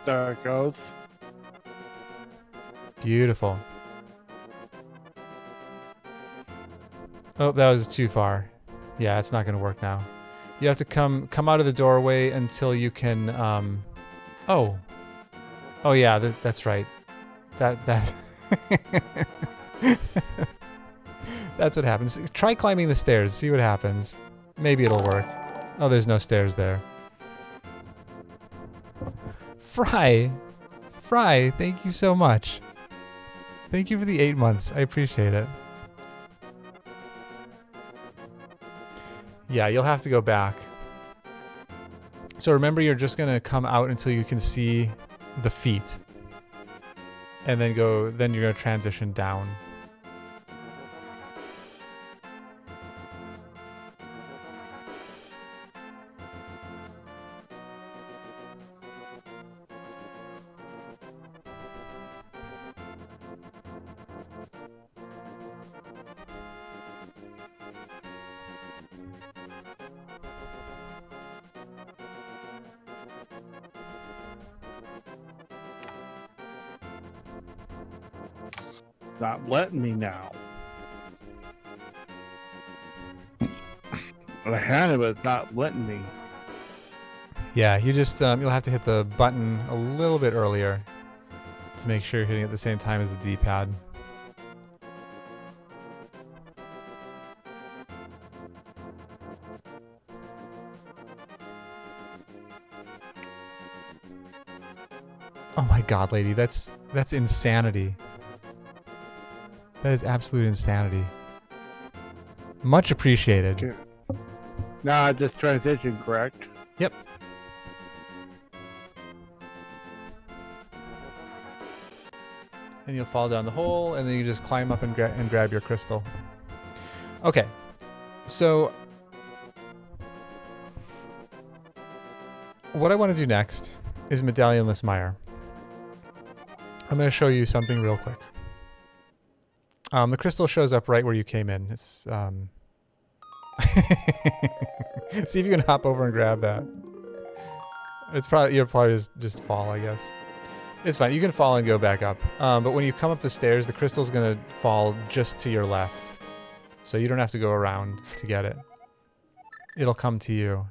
There it goes. Beautiful. Oh, that was too far. Yeah, it's not gonna work now. You have to come out of the doorway until you can, oh. Oh yeah, that's right. That that's what happens. Try climbing the stairs, see what happens. Maybe it'll work. Oh, there's no stairs there. Fry, thank you so much. Thank you for the 8 months. I appreciate it. Yeah, you'll have to go back. So remember, you're just gonna come out until you can see the feet. And then you're gonna transition down. Not letting me now. I had it, but it's not letting me. Yeah, you just you'll have to hit the button a little bit earlier to make sure you're hitting it at the same time as the D-pad. Oh my god, lady, that's insanity. That is absolute insanity. Much appreciated. Okay. Nah, just transition, correct? Yep. And you'll fall down the hole, and then you just climb up and grab your crystal. Okay, so what I want to do next is Medallionless Mire. I'm going to show you something real quick. The crystal shows up right where you came in. It's see if you can hop over and grab that. You'll probably just fall, I guess. It's fine. You can fall and go back up. But when you come up the stairs, the crystal's gonna fall just to your left, so you don't have to go around to get it. It'll come to you.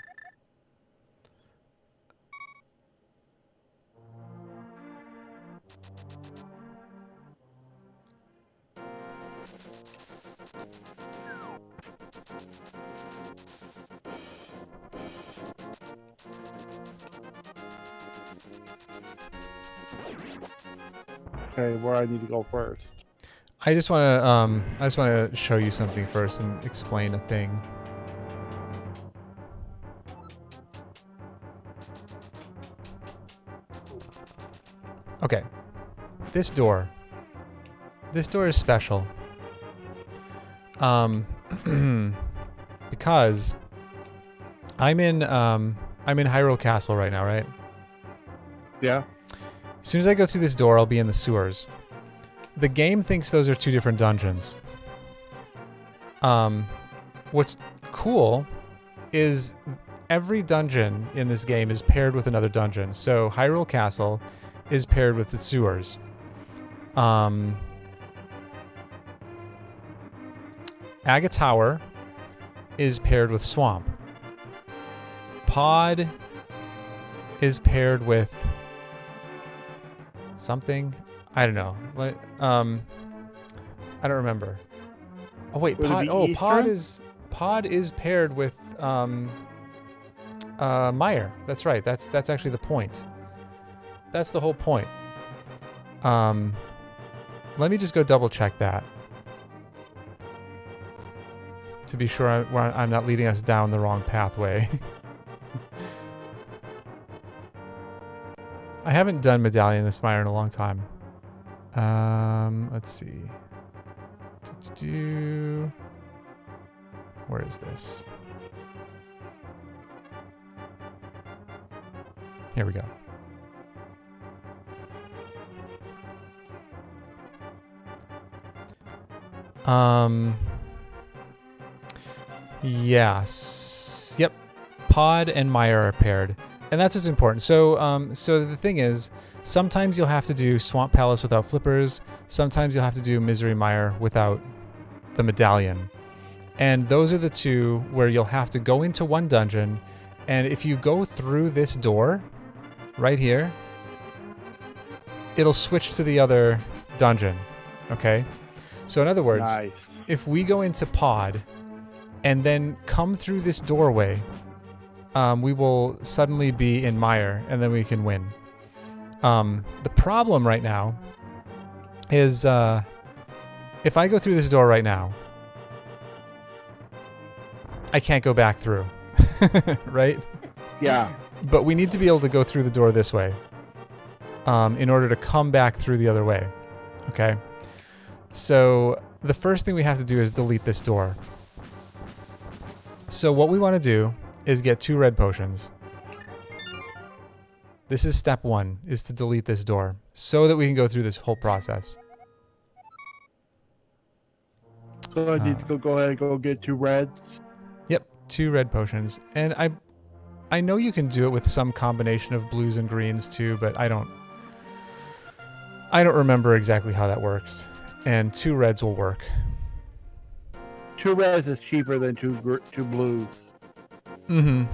Okay, where I need to go first. I just want to show you something first and explain a thing. Okay. This door is special. Because I'm in Hyrule Castle right now, right? Yeah. As soon as I go through this door, I'll be in the sewers. The game thinks those are 2 different dungeons. What's cool is every dungeon in this game is paired with another dungeon. So Hyrule Castle is paired with the sewers. Aga Tower is paired with Swamp. Pod is paired with something. I don't know. What? I don't remember. Oh wait, Would it Pod. be Oh, Eastern? Pod is paired with Meyer. That's right. That's actually the point. That's the whole point. Let me just go double check that to be sure I'm not leading us down the wrong pathway. I haven't done Medallion the Spire in a long time. Let's see. Where is this? Here we go. Yes. Yep. Pod and Meyer are paired. And that's what's important. So so the thing is, sometimes you'll have to do Swamp Palace without flippers. Sometimes you'll have to do Misery Mire without the medallion. And those are the 2 where you'll have to go into one dungeon. And if you go through this door right here, it'll switch to the other dungeon. Okay? So in other words, Nice. if we go into Pod and then come through this doorway, we will suddenly be in Mire, and then we can win. The problem right now is if I go through this door right now, I can't go back through, right? Yeah. But we need to be able to go through the door this way in order to come back through the other way, okay? So the first thing we have to do is delete this door. So what we want to do is get 2 red potions. This is step 1, is to delete this door so that we can go through this whole process. So I need to go ahead and go get 2 reds. Yep, 2 red potions. And I know you can do it with some combination of blues and greens too, but I don't remember exactly how that works. And 2 reds will work. 2 reds is cheaper than 2 blues. Mm-hmm.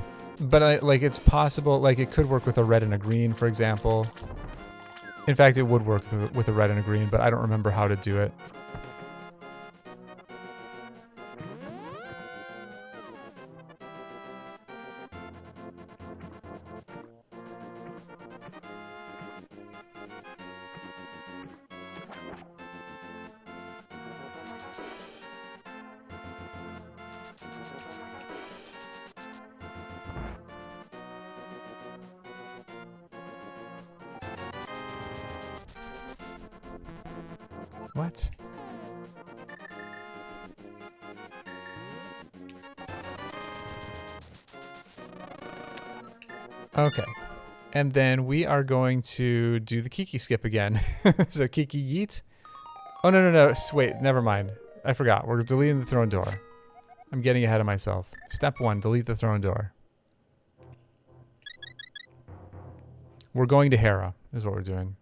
But it's possible, like it could work with a red and a green, for example. In fact, it would work with a red and a green, but I don't remember how to do it. What? Okay. And then we are going to do the Kiki skip again. So Kiki yeet. Oh, no. Wait, never mind. I forgot. We're deleting the throne door. I'm getting ahead of myself. Step 1, delete the throne door. We're going to Hera, is what we're doing.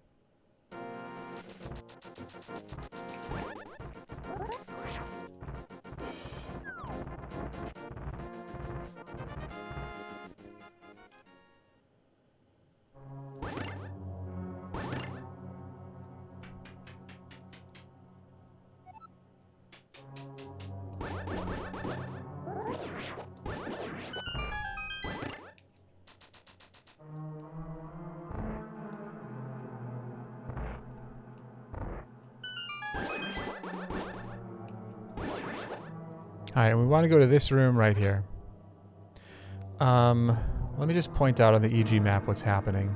Alright, and we want to go to this room right here. Let me just point out on the EG map what's happening.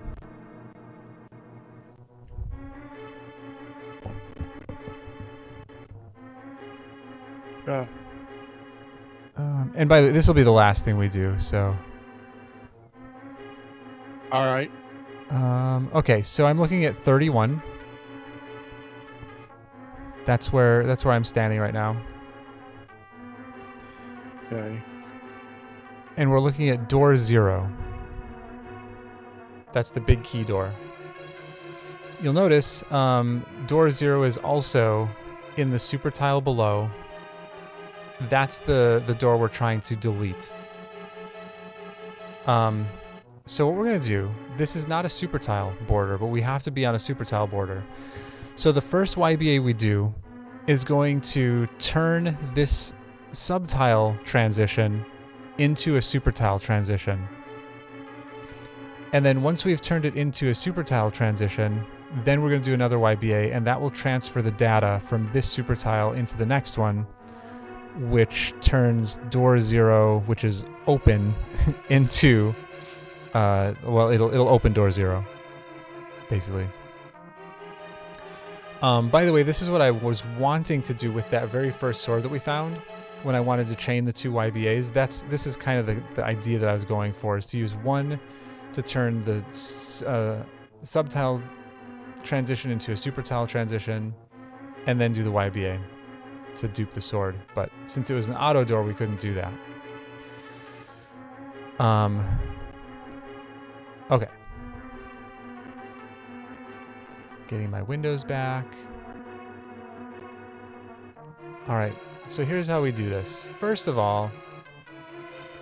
Yeah. And by the way, this will be the last thing we do, so All right. Okay, so I'm looking at 31. That's where I'm standing right now. Okay. And we're looking at door 0. That's the big key door. You'll notice door 0 is also in the super tile below. That's the door we're trying to delete. So what we're going to do, this is not a super tile border, but we have to be on a super tile border. So the first YBA we do is going to turn this subtile transition into a super tile transition. And then once we've turned it into a super tile transition, then we're going to do another YBA, and that will transfer the data from this super tile into the next one, which turns door 0, which is open, into, well, it'll open door 0, basically. By the way, this is what I was wanting to do with that very first sword that we found when I wanted to chain the 2 YBAs. This is kind of the idea that I was going for, is to use one to turn the subtile transition into a super tile transition, and then do the YBA to dupe the sword. But since it was an auto door, we couldn't do that. Okay. Getting my windows back. All right, so here's how we do this. First of all,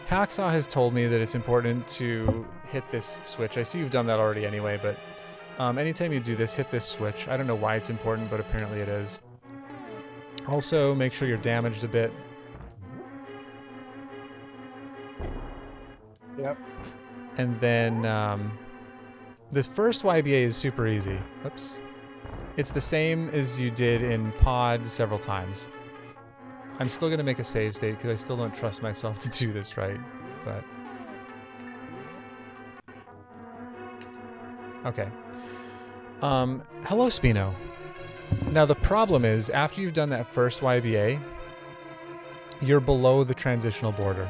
Hacksaw has told me that it's important to hit this switch. I see you've done that already anyway, but anytime you do this, hit this switch. I don't know why it's important, but apparently it is. Also, make sure you're damaged a bit. Yep. And then this first YBA is super easy. Oops. It's the same as you did in pod several times. I'm still going to make a save state because I still don't trust myself to do this right, but... Okay. Hello, Spino. Now, the problem is, after you've done that first YBA, you're below the transitional border.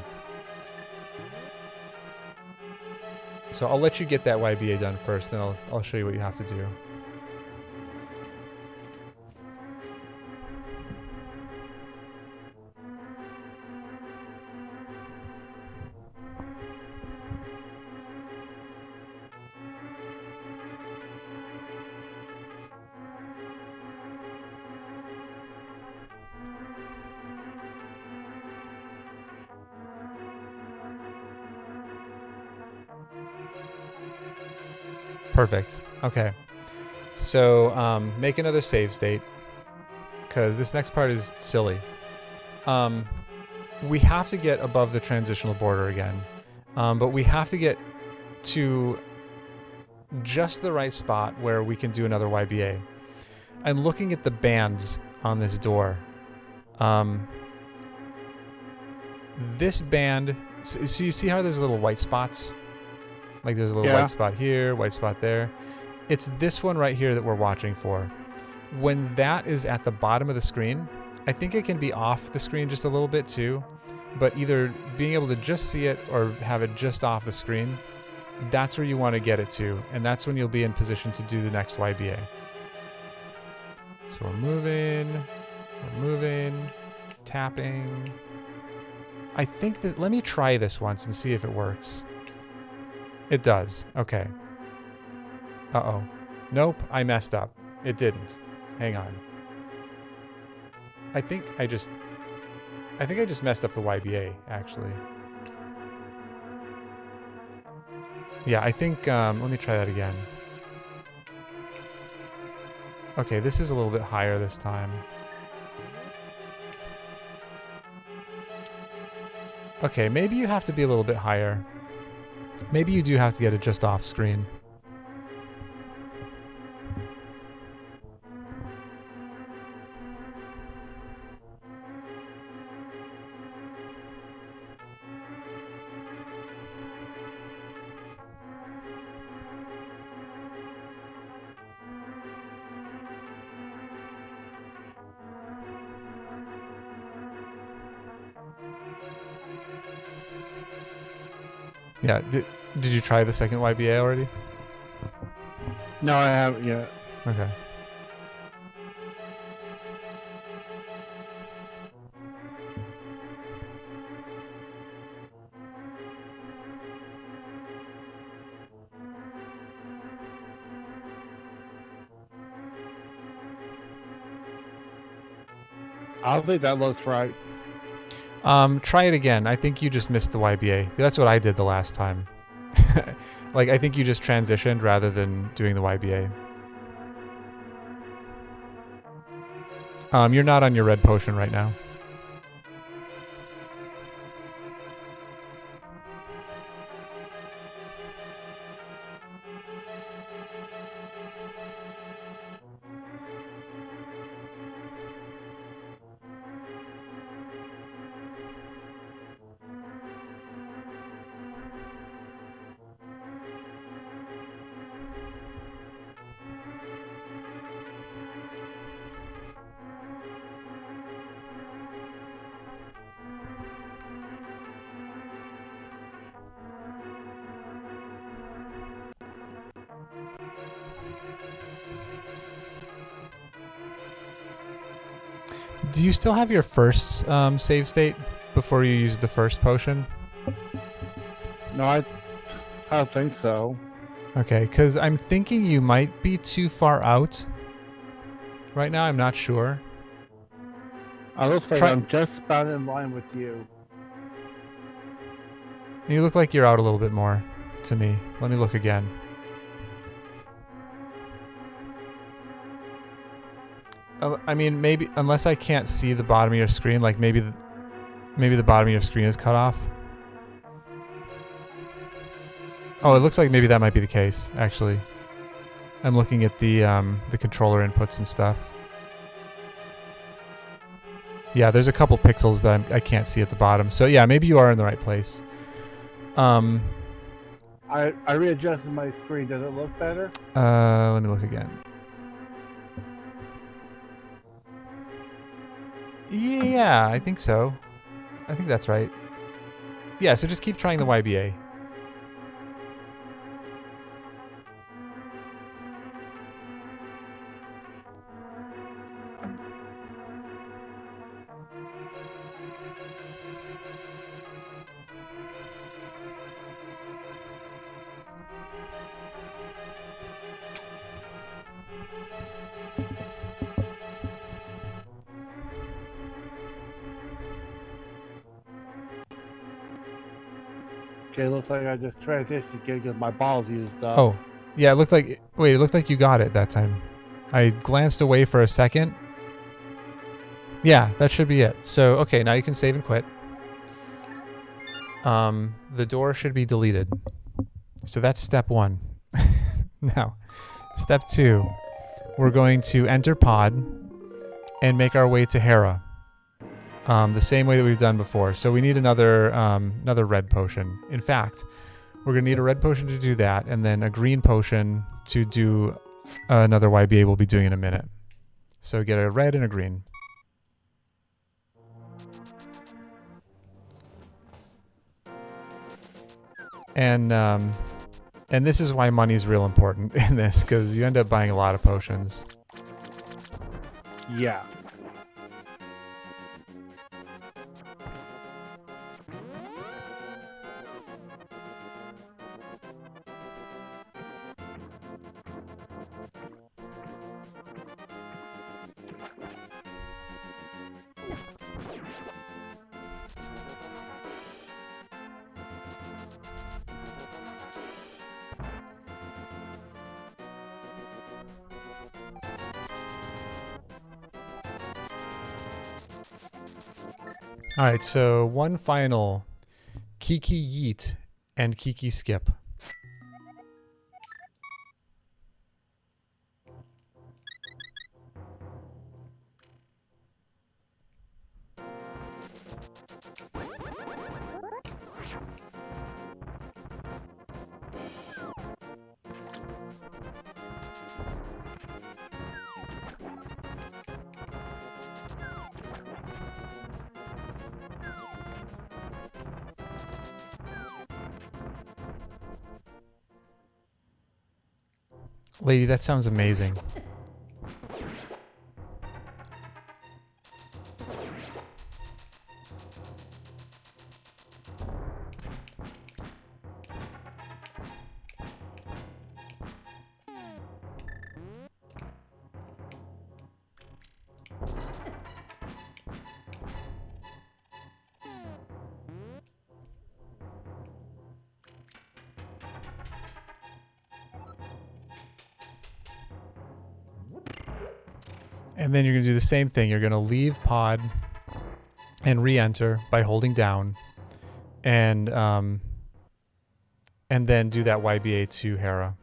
So I'll let you get that YBA done first, then I'll show you what you have to do. Perfect. Okay. So make another save state, because this next part is silly. We have to get above the transitional border again, but we have to get to just the right spot where we can do another YBA. I'm looking at the bands on this door. This band, so you see how there's little white spots? Like there's a little white spot here, white spot there. It's this one right here that we're watching for. When that is at the bottom of the screen, I think it can be off the screen just a little bit too, but either being able to just see it or have it just off the screen, that's where you want to get it to, and that's when you'll be in position to do the next YBA. So we're moving, tapping. I think that, let me try this once and see if it works. It does. Okay. Uh-oh. Nope, I messed up. It didn't. Hang on. I think I just messed up the YBA, actually. Yeah, I think, let me try that again. Okay, this is a little bit higher this time. Okay, maybe you have to be a little bit higher. Maybe you do have to get it just off screen. Yeah, Did you try the second YBA already? No, I haven't yet. Okay. I don't think that looks right. Try it again. I think you just missed the YBA. That's what I did the last time. Like, I think you just transitioned rather than doing the YBA. You're not on your red potion right now. Do you still have your first save state before you used the first potion? No, I don't think so. Okay, because I'm thinking you might be too far out. Right now, I'm not sure. It looks like Try- I'm just about in line with you. You look like you're out a little bit more to me. Let me look again. I mean, maybe unless I can't see the bottom of your screen, like maybe the bottom of your screen is cut off. Oh, it looks like maybe that might be the case. Actually, I'm looking at the controller inputs and stuff. Yeah, there's a couple pixels that I can't see at the bottom. So yeah, maybe you are in the right place. I readjusted my screen. Does it look better? Let me look again. Yeah, I think so. I think that's right. Yeah, so just keep trying the YBA. Okay, looks like I just transitioned again because my ball's used up. Oh, yeah, it looked like... Wait, it looked like you got it that time. I glanced away for a second. Yeah, that should be it. So, okay, now you can save and quit. The door should be deleted. So that's step 1. Now, step 2. We're going to enter pod and make our way to Hera. The same way that we've done before. So we need another red potion. In fact, we're going to need a red potion to do that, and then a green potion to do another YBA we'll be doing in a minute. So get a red and a green. And this is why money's real important in this, because you end up buying a lot of potions. Yeah. All right, so one final Kiki Yeet and Kiki Skip. Lady, that sounds amazing. And then you're going to do the same thing. You're going to leave pod and re-enter by holding down, and then do that YBA to Hera.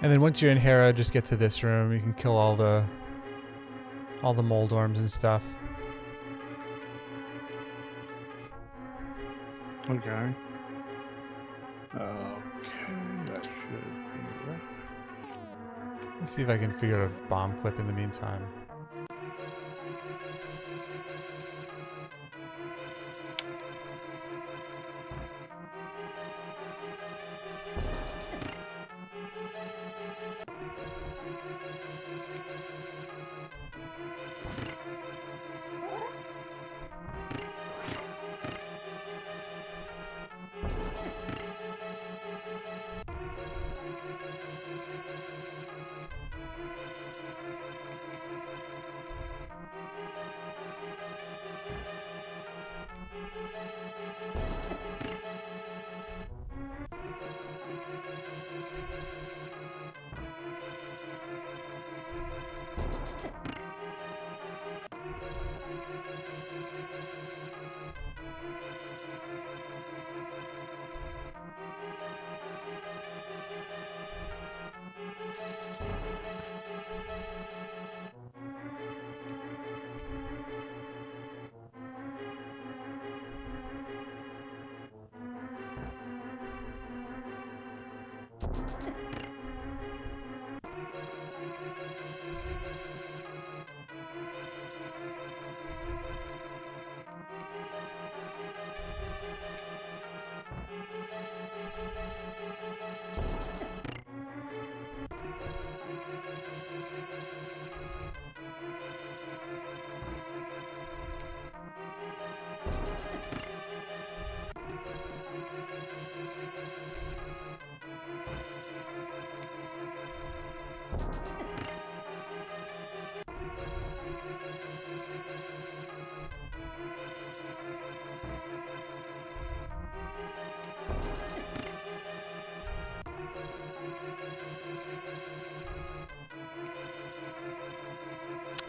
And then once you're in Hera, just get to this room. You can kill all the mold worms and stuff. Okay. Okay, that should be right. Let's see if I can figure out a bomb clip in the meantime.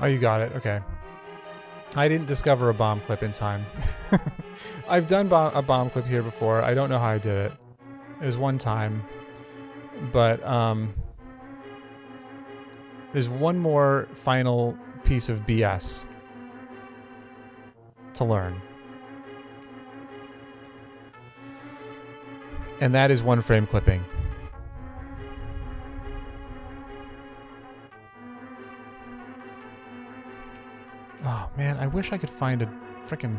Oh, you got it. Okay. I didn't discover a bomb clip in time. I've done a bomb clip here before. I don't know how I did it. It was one time. But there's one more final piece of BS to learn. And that is one frame clipping. Man, I wish I could find a frickin'...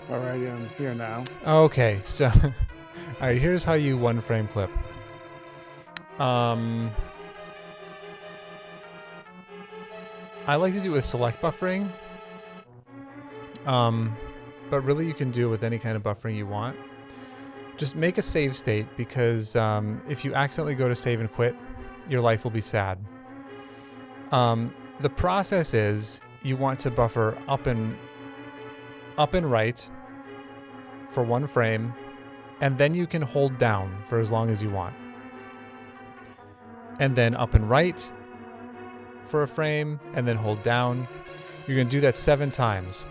Alrighty, I'm here now. Okay, so... Alright, here's how you one frame clip. I like to do it with select buffering. But really you can do it with any kind of buffering you want. Just make a save state, because if you accidentally go to save and quit, your life will be sad. The process is you want to buffer up and right for one frame, and then you can hold down for as long as you want. And then up and right for a frame, and then hold down. You're going to do that 7 times.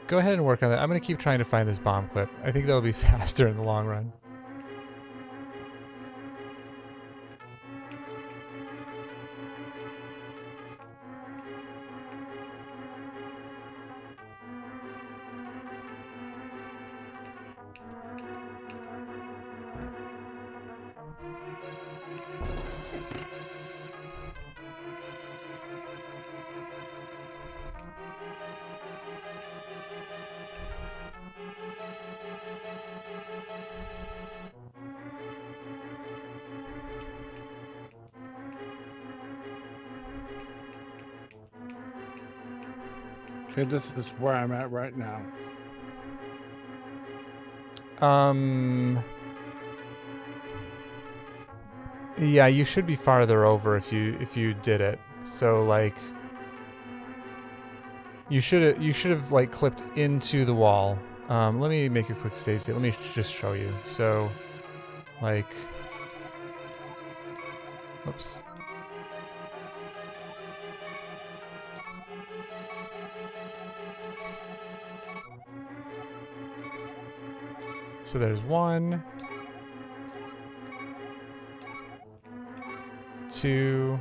Go ahead and work on that. I'm going to keep trying to find this bomb clip. I think that'll be faster in the long run. Okay, this is where I'm at right now. Yeah, you should be farther over if you did it. So like you should have like clipped into the wall. Let me make a quick save state. Let me just show you. So like oops. So there's 1, 2,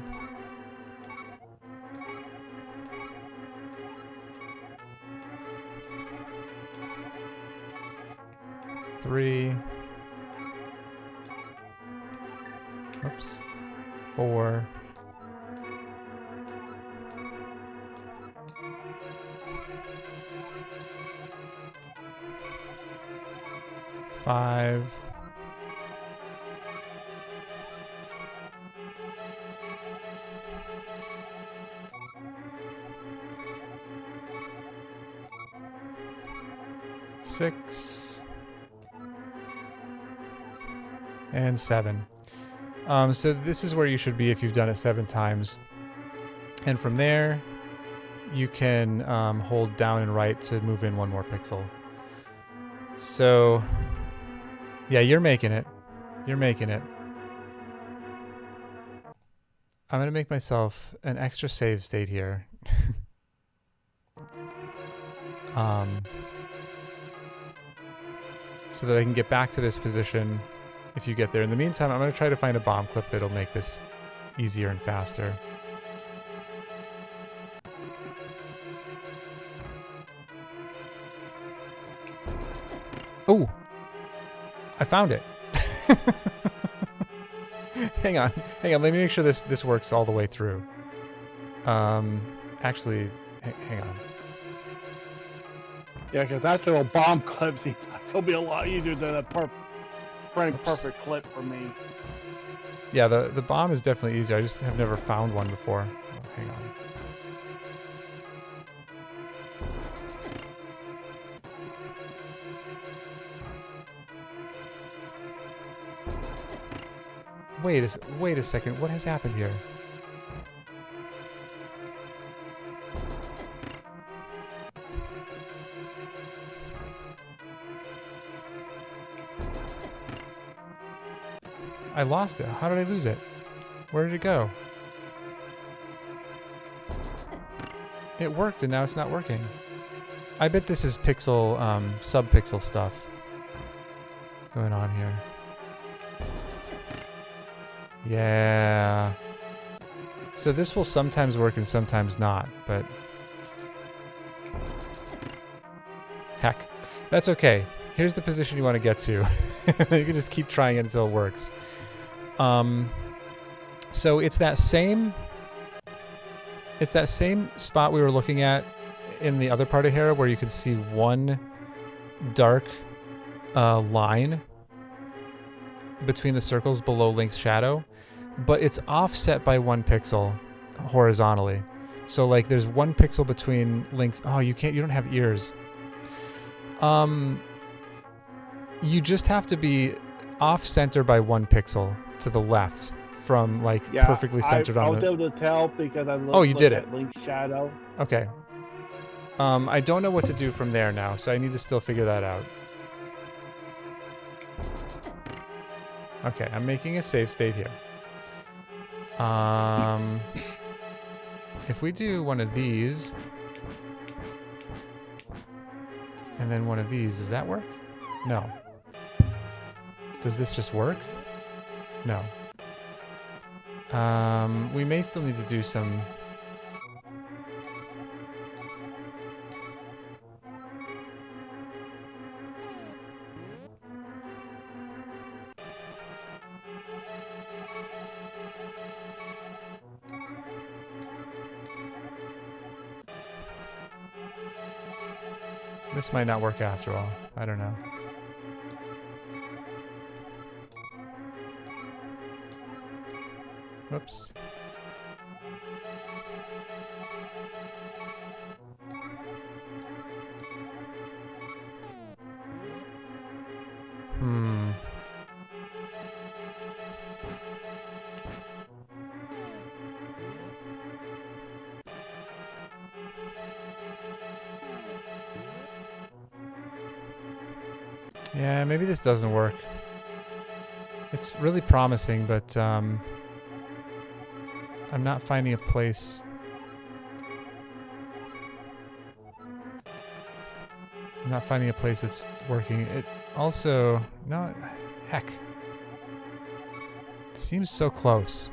3, oops, 4, 5, 6, and 7. So this is where you should be if you've done it 7 times. And from there, you can hold down and right to move in 1 more pixel. So, yeah, you're making it. You're making it. I'm going to make myself an extra save state here. So that I can get back to this position if you get there. In the meantime, I'm going to try to find a bomb clip that'll make this easier and faster. Oh! I found it! Hang on. Let me make sure this works all the way through. Actually, hang on. Yeah, because that little bomb clip seems like it'll be a lot easier than a perfect clip for me. Yeah, the bomb is definitely easier. I just have never found one before. Oh, hang on. Wait a second. What has happened here? I lost it. How did I lose it? Where did it go? It worked and now it's not working. I bet this is pixel, sub-pixel stuff going on here. Yeah. So this will sometimes work and sometimes not, but heck, that's okay. Here's the position you want to get to. You can just keep trying it until it works. So it's that same spot we were looking at in the other part of Hera where you could see one dark line between the circles below Link's shadow, but it's offset by 1 pixel horizontally. So like there's 1 pixel between Link's... Oh, you don't have ears. You just have to be off-center by 1 pixel to the left from like perfectly centered on the... I was able to tell because I looked, oh, you did it. At Link's shadow. Okay. I don't know what to do from there now, so I need to still figure that out. Okay, I'm making a save state here. If we do one of these, and then one of these, does that work? No. Does this just work? No. We may still need to do some... This might not work after all. I don't know. Whoops. Yeah, maybe this doesn't work. It's really promising, but I'm not finding a place. I'm not finding a place that's working. It also... No, heck. It seems so close.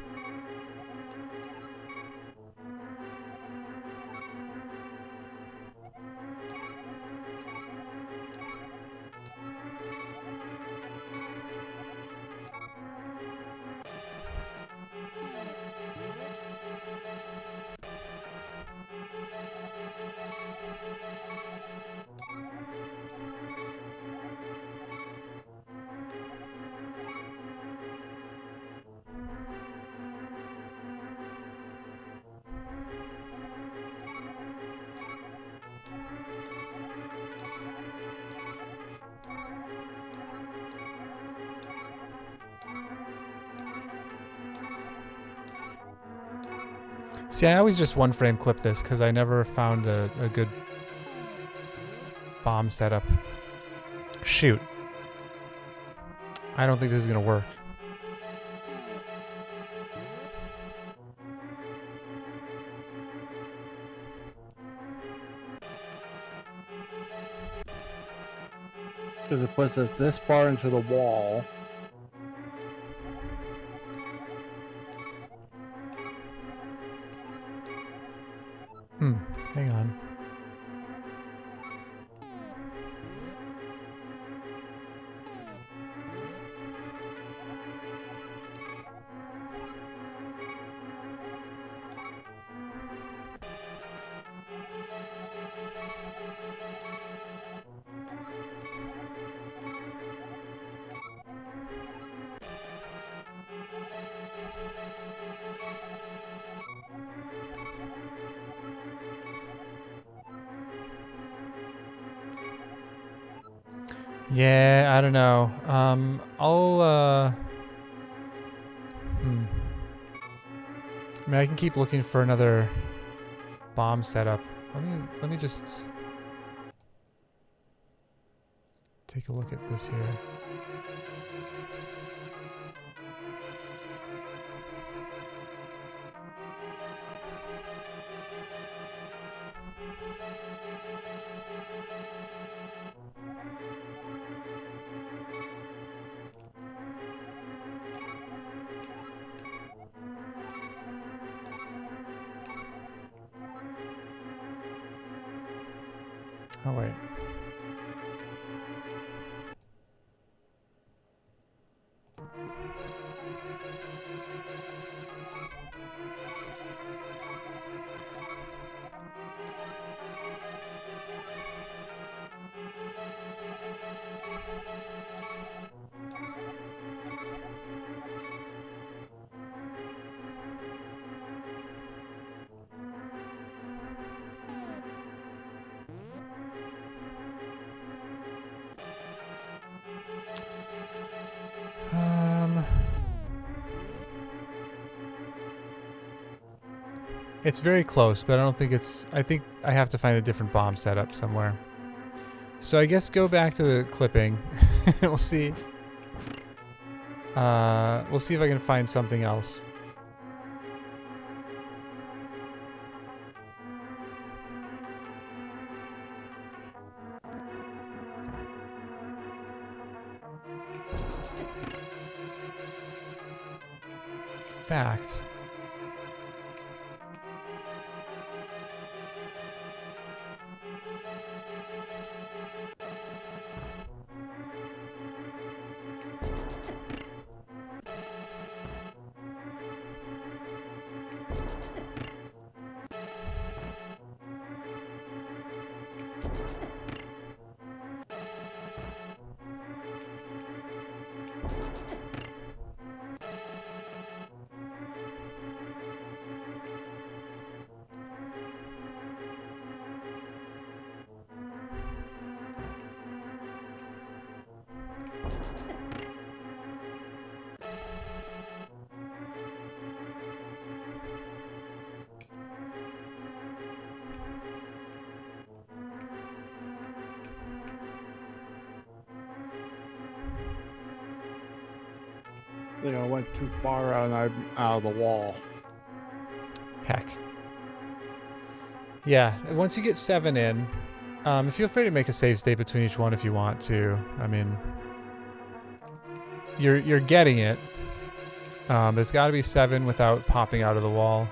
See, I always just 1-frame clip this because I never found a good bomb setup. Shoot. I don't think this is going to work. Because it puts us this far into the wall. Hang on. Yeah, I don't know. I mean, I can keep looking for another bomb setup. Let me just take a look at this here. Oh, wait. It's very close, but I don't think it's... I think I have to find a different bomb setup somewhere. So I guess go back to the clipping. We'll see. We'll see if I can find something else. Fact. I think I went too far out of the wall. Heck. Yeah, once you get 7 in, feel free to make a save state between each one if you want to. I mean, you're getting it. But it's got to be 7 without popping out of the wall.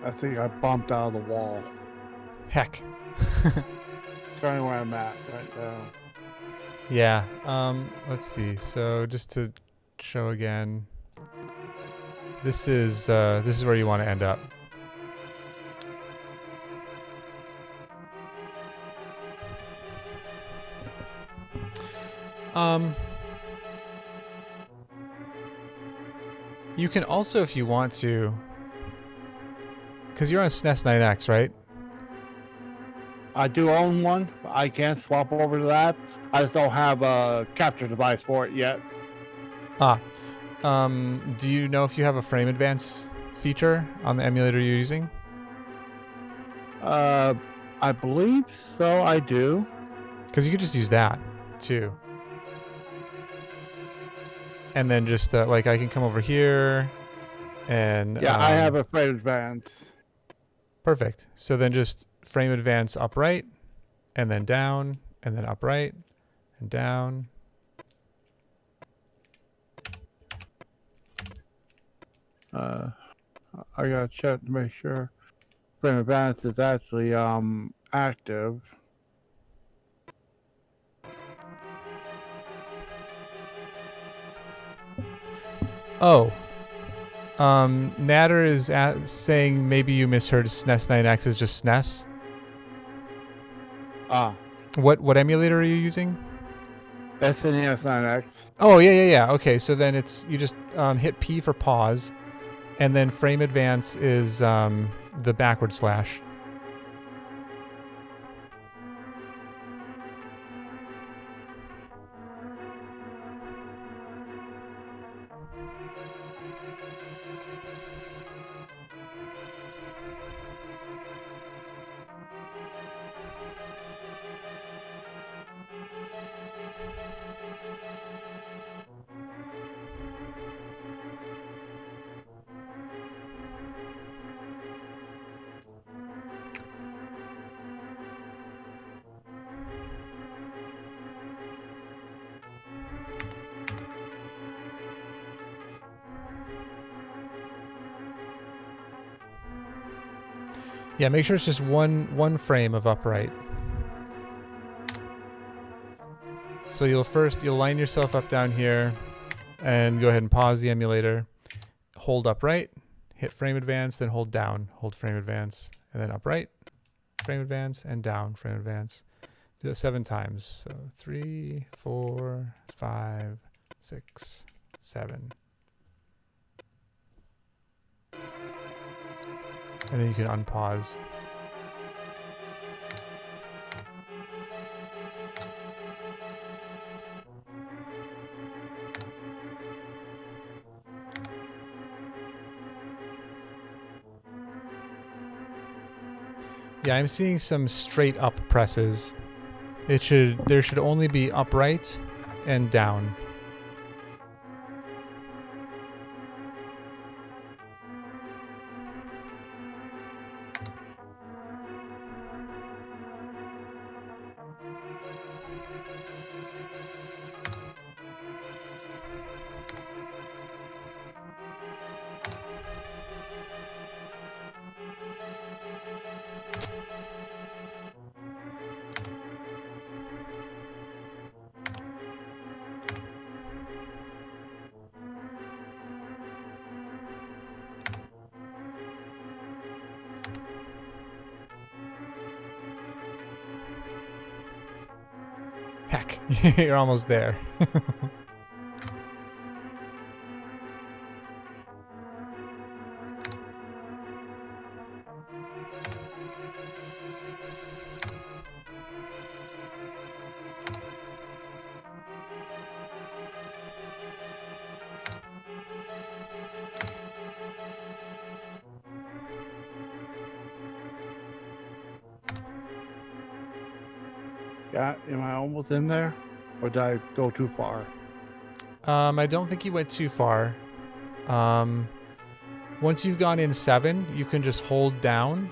I think I bumped out of the wall. Heck. Currently where I'm at right now. Yeah. Let's see. So just to show again, this is where you want to end up. You can also, if you want to, because you're on a SNES 9X, right? I do own one. I can swap over to that. I just don't have a capture device for it yet. Do you know if you have a frame advance feature on the emulator you're using? I believe so. I do. Because you could just use that too. And then just like I can come over here and Yeah, I have a frame advance. perfect. So then just frame advance upright and then down and then upright and down. I gotta check to make sure frame advance is actually active. Oh. Natter is saying maybe you misheard SNES 9X is just SNES. What emulator are you using? SNES 9X. Oh, yeah. Okay, so then it's you just hit P for pause, and then frame advance is the backward slash. Yeah, make sure it's just one frame of upright. So you'll line yourself up down here and go ahead and pause the emulator. Hold upright, hit frame advance, then hold down, hold frame advance, and then upright, frame advance, and down, frame advance. Do that 7 times. So 3, 4, 5, 6, 7. And then you can unpause. Yeah, I'm seeing some straight up presses. There should only be upright and down. Heck, you're almost there. Yeah, am I almost in there? Or did I go too far? I don't think you went too far. Once you've gone in 7, you can just hold down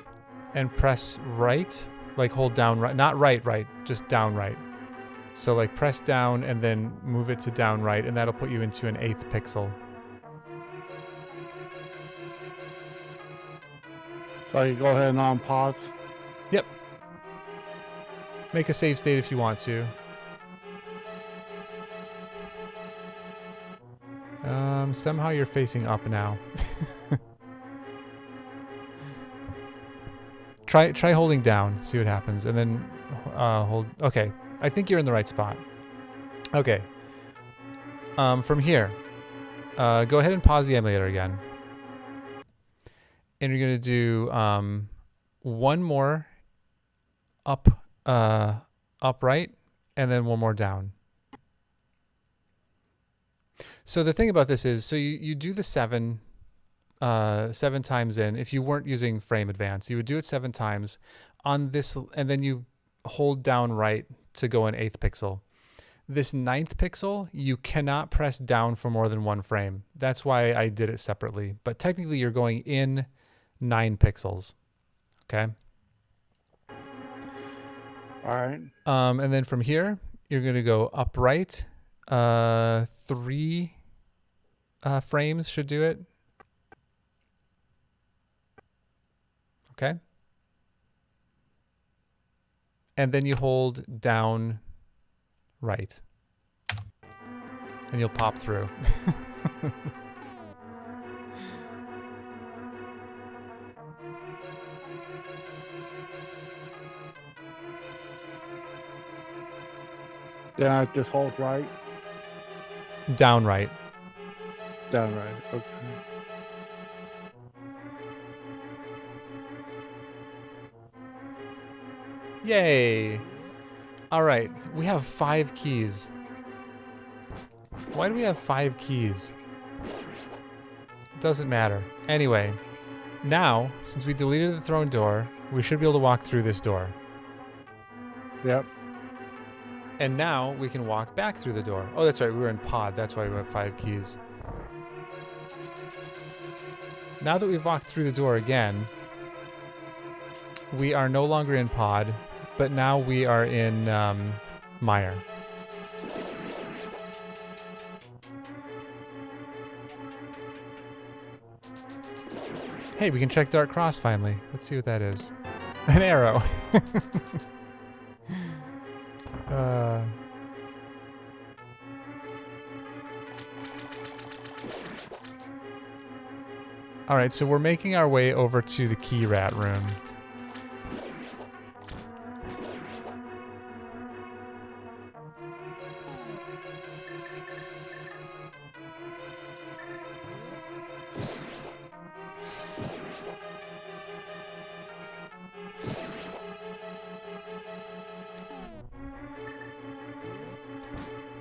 and press right. Like hold down right, not right, just down right. So like press down and then move it to down right, and that'll put you into an 8th pixel. So I can go ahead and unpause. Yep. Make a save state if you want to. Somehow you're facing up now. Try holding down, see what happens, and then hold. Okay, I think you're in the right spot. Okay. From here, go ahead and pause the emulator again, and you're gonna do one more upright, and then one more down. So the thing about this is, so you do the 7 times in. If you weren't using frame advance, you would do it 7 times on this, and then you hold down right to go in 8th pixel. This 9th pixel, you cannot press down for more than 1 frame. That's why I did it separately. But technically, you're going in 9 pixels. Okay. All right. And then from here, you're going to go upright. 3 frames should do it. Okay. And then you hold down right. And you'll pop through. Then I just hold right. Down right. Down right. Okay. Yay! All right, we have 5 keys. Why do we have 5 keys? It doesn't matter. Anyway, now, since we deleted the throne door, we should be able to walk through this door. Yep. And now we can walk back through the door. Oh, that's right, we were in pod. That's why we have 5 keys. Now that we've walked through the door again, we are no longer in pod, but now we are in mire. Hey, we can check Dark Cross finally. Let's see what that is. An arrow. Alright, so we're making our way over to the key rat room.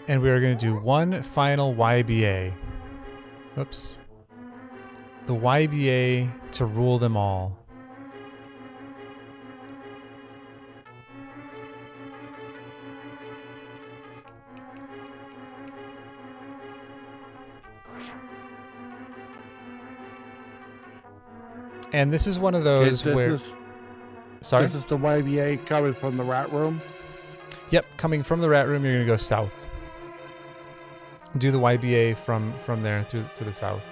And we are going to do one final YBA. Oops. The YBA to rule them all. And this is one of Okay, those where... Sorry? This is the YBA coming from the rat room. Yep, coming from the rat room, you're going to go south. Do the YBA from there to the south.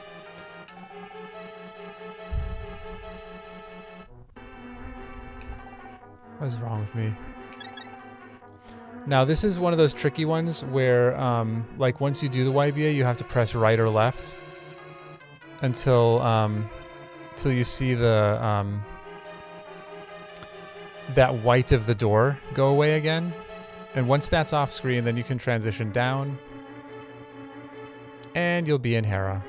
What is wrong with me? Now, this is one of those tricky ones where, like, once you do the YBA, you have to press right or left until you see the, that white of the door go away again. And once that's off screen, then you can transition down. And you'll be in Hera.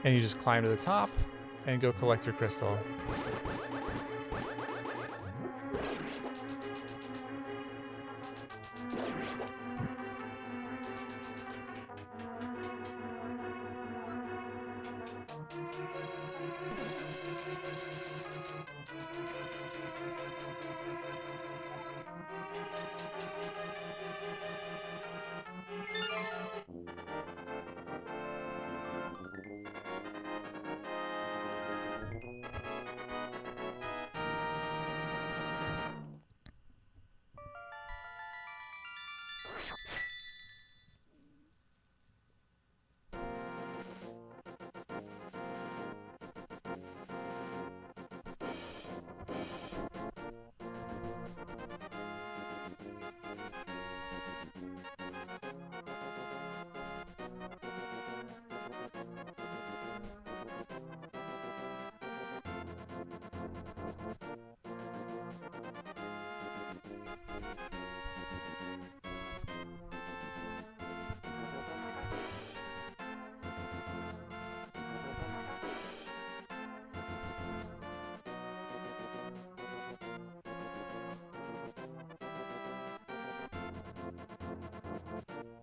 And you just climb to the top and go collect your crystal.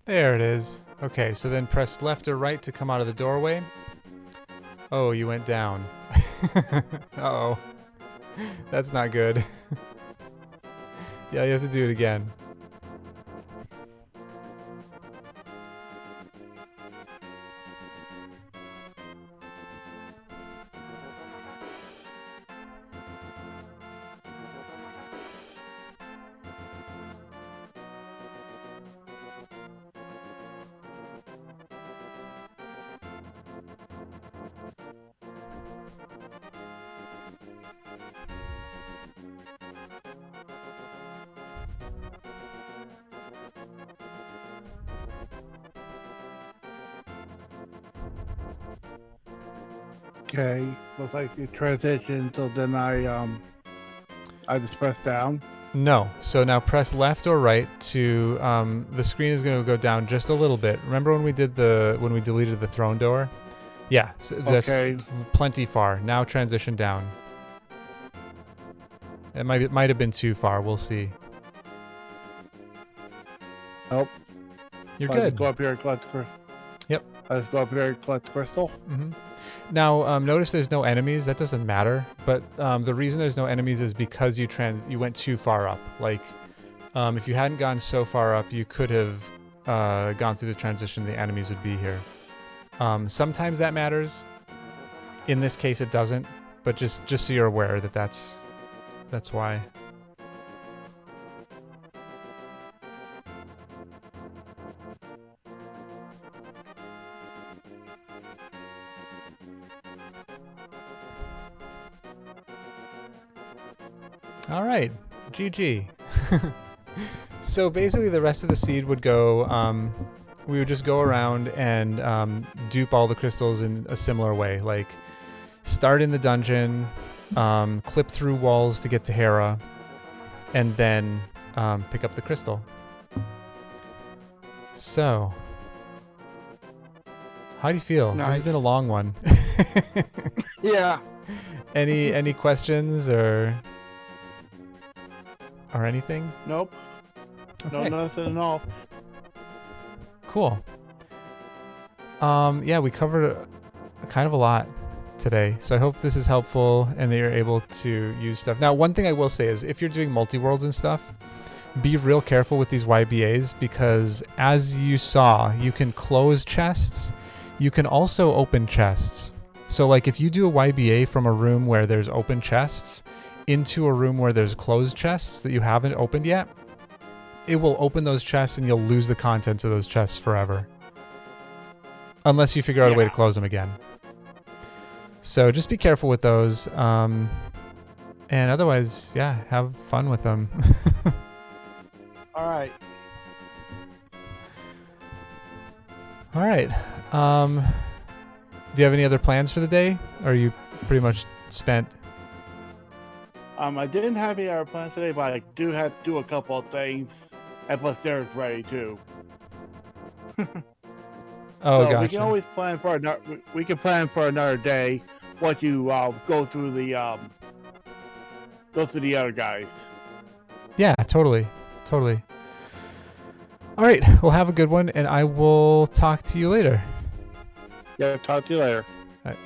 There it is. Okay, so then press left or right to come out of the doorway. Oh, you went down. Uh-oh. That's not good. Yeah, you have to do it again. Okay, looks like you transition, so then I just press down. No. So now press left or right to the screen is going to go down just a little bit. Remember when we deleted the throne door? Yeah, so that's Okay. plenty far. Now transition down. It might have been too far. We'll see. Nope. You're I good. just go up here and collect the crystal. Yep. I just go up here and collect the crystal. Mm-hmm. Now, notice there's no enemies. That doesn't matter. But the reason there's no enemies is because you went too far up. Like, if you hadn't gone so far up, you could have gone through the transition. The enemies would be here. Sometimes that matters. In this case, it doesn't. But just so you're aware that that's why. All right, GG. So basically the rest of the seed would go, we would just go around and dupe all the crystals in a similar way. Like start in the dungeon, clip through walls to get to Hera, and then pick up the crystal. So, how do you feel? Nice. This has been a long one. Yeah. Any questions or anything? Nope. Okay. No, nothing at all. Cool. Yeah, we covered kind of a lot today, so I hope this is helpful and that you're able to use stuff. Now, one thing I will say is if you're doing multi-worlds and stuff, be real careful with these YBAs because as you saw, you can close chests. You can also open chests. So like if you do a YBA from a room where there's open chests into a room where there's closed chests that you haven't opened yet, it will open those chests and you'll lose the contents of those chests forever. Unless you figure out a way to close them again. So just be careful with those. And otherwise, yeah, have fun with them. All right. All right. Do you have any other plans for the day? Or are you pretty much spent? I didn't have any other plans today, but I do have to do a couple of things. And plus, Derek's ready too. Oh, so gotcha. We can always plan for another. We can plan for another day. Once you go through the other guys. Yeah, totally. Totally. All right. Well, have a good one, and I will talk to you later. Yeah, talk to you later. All right.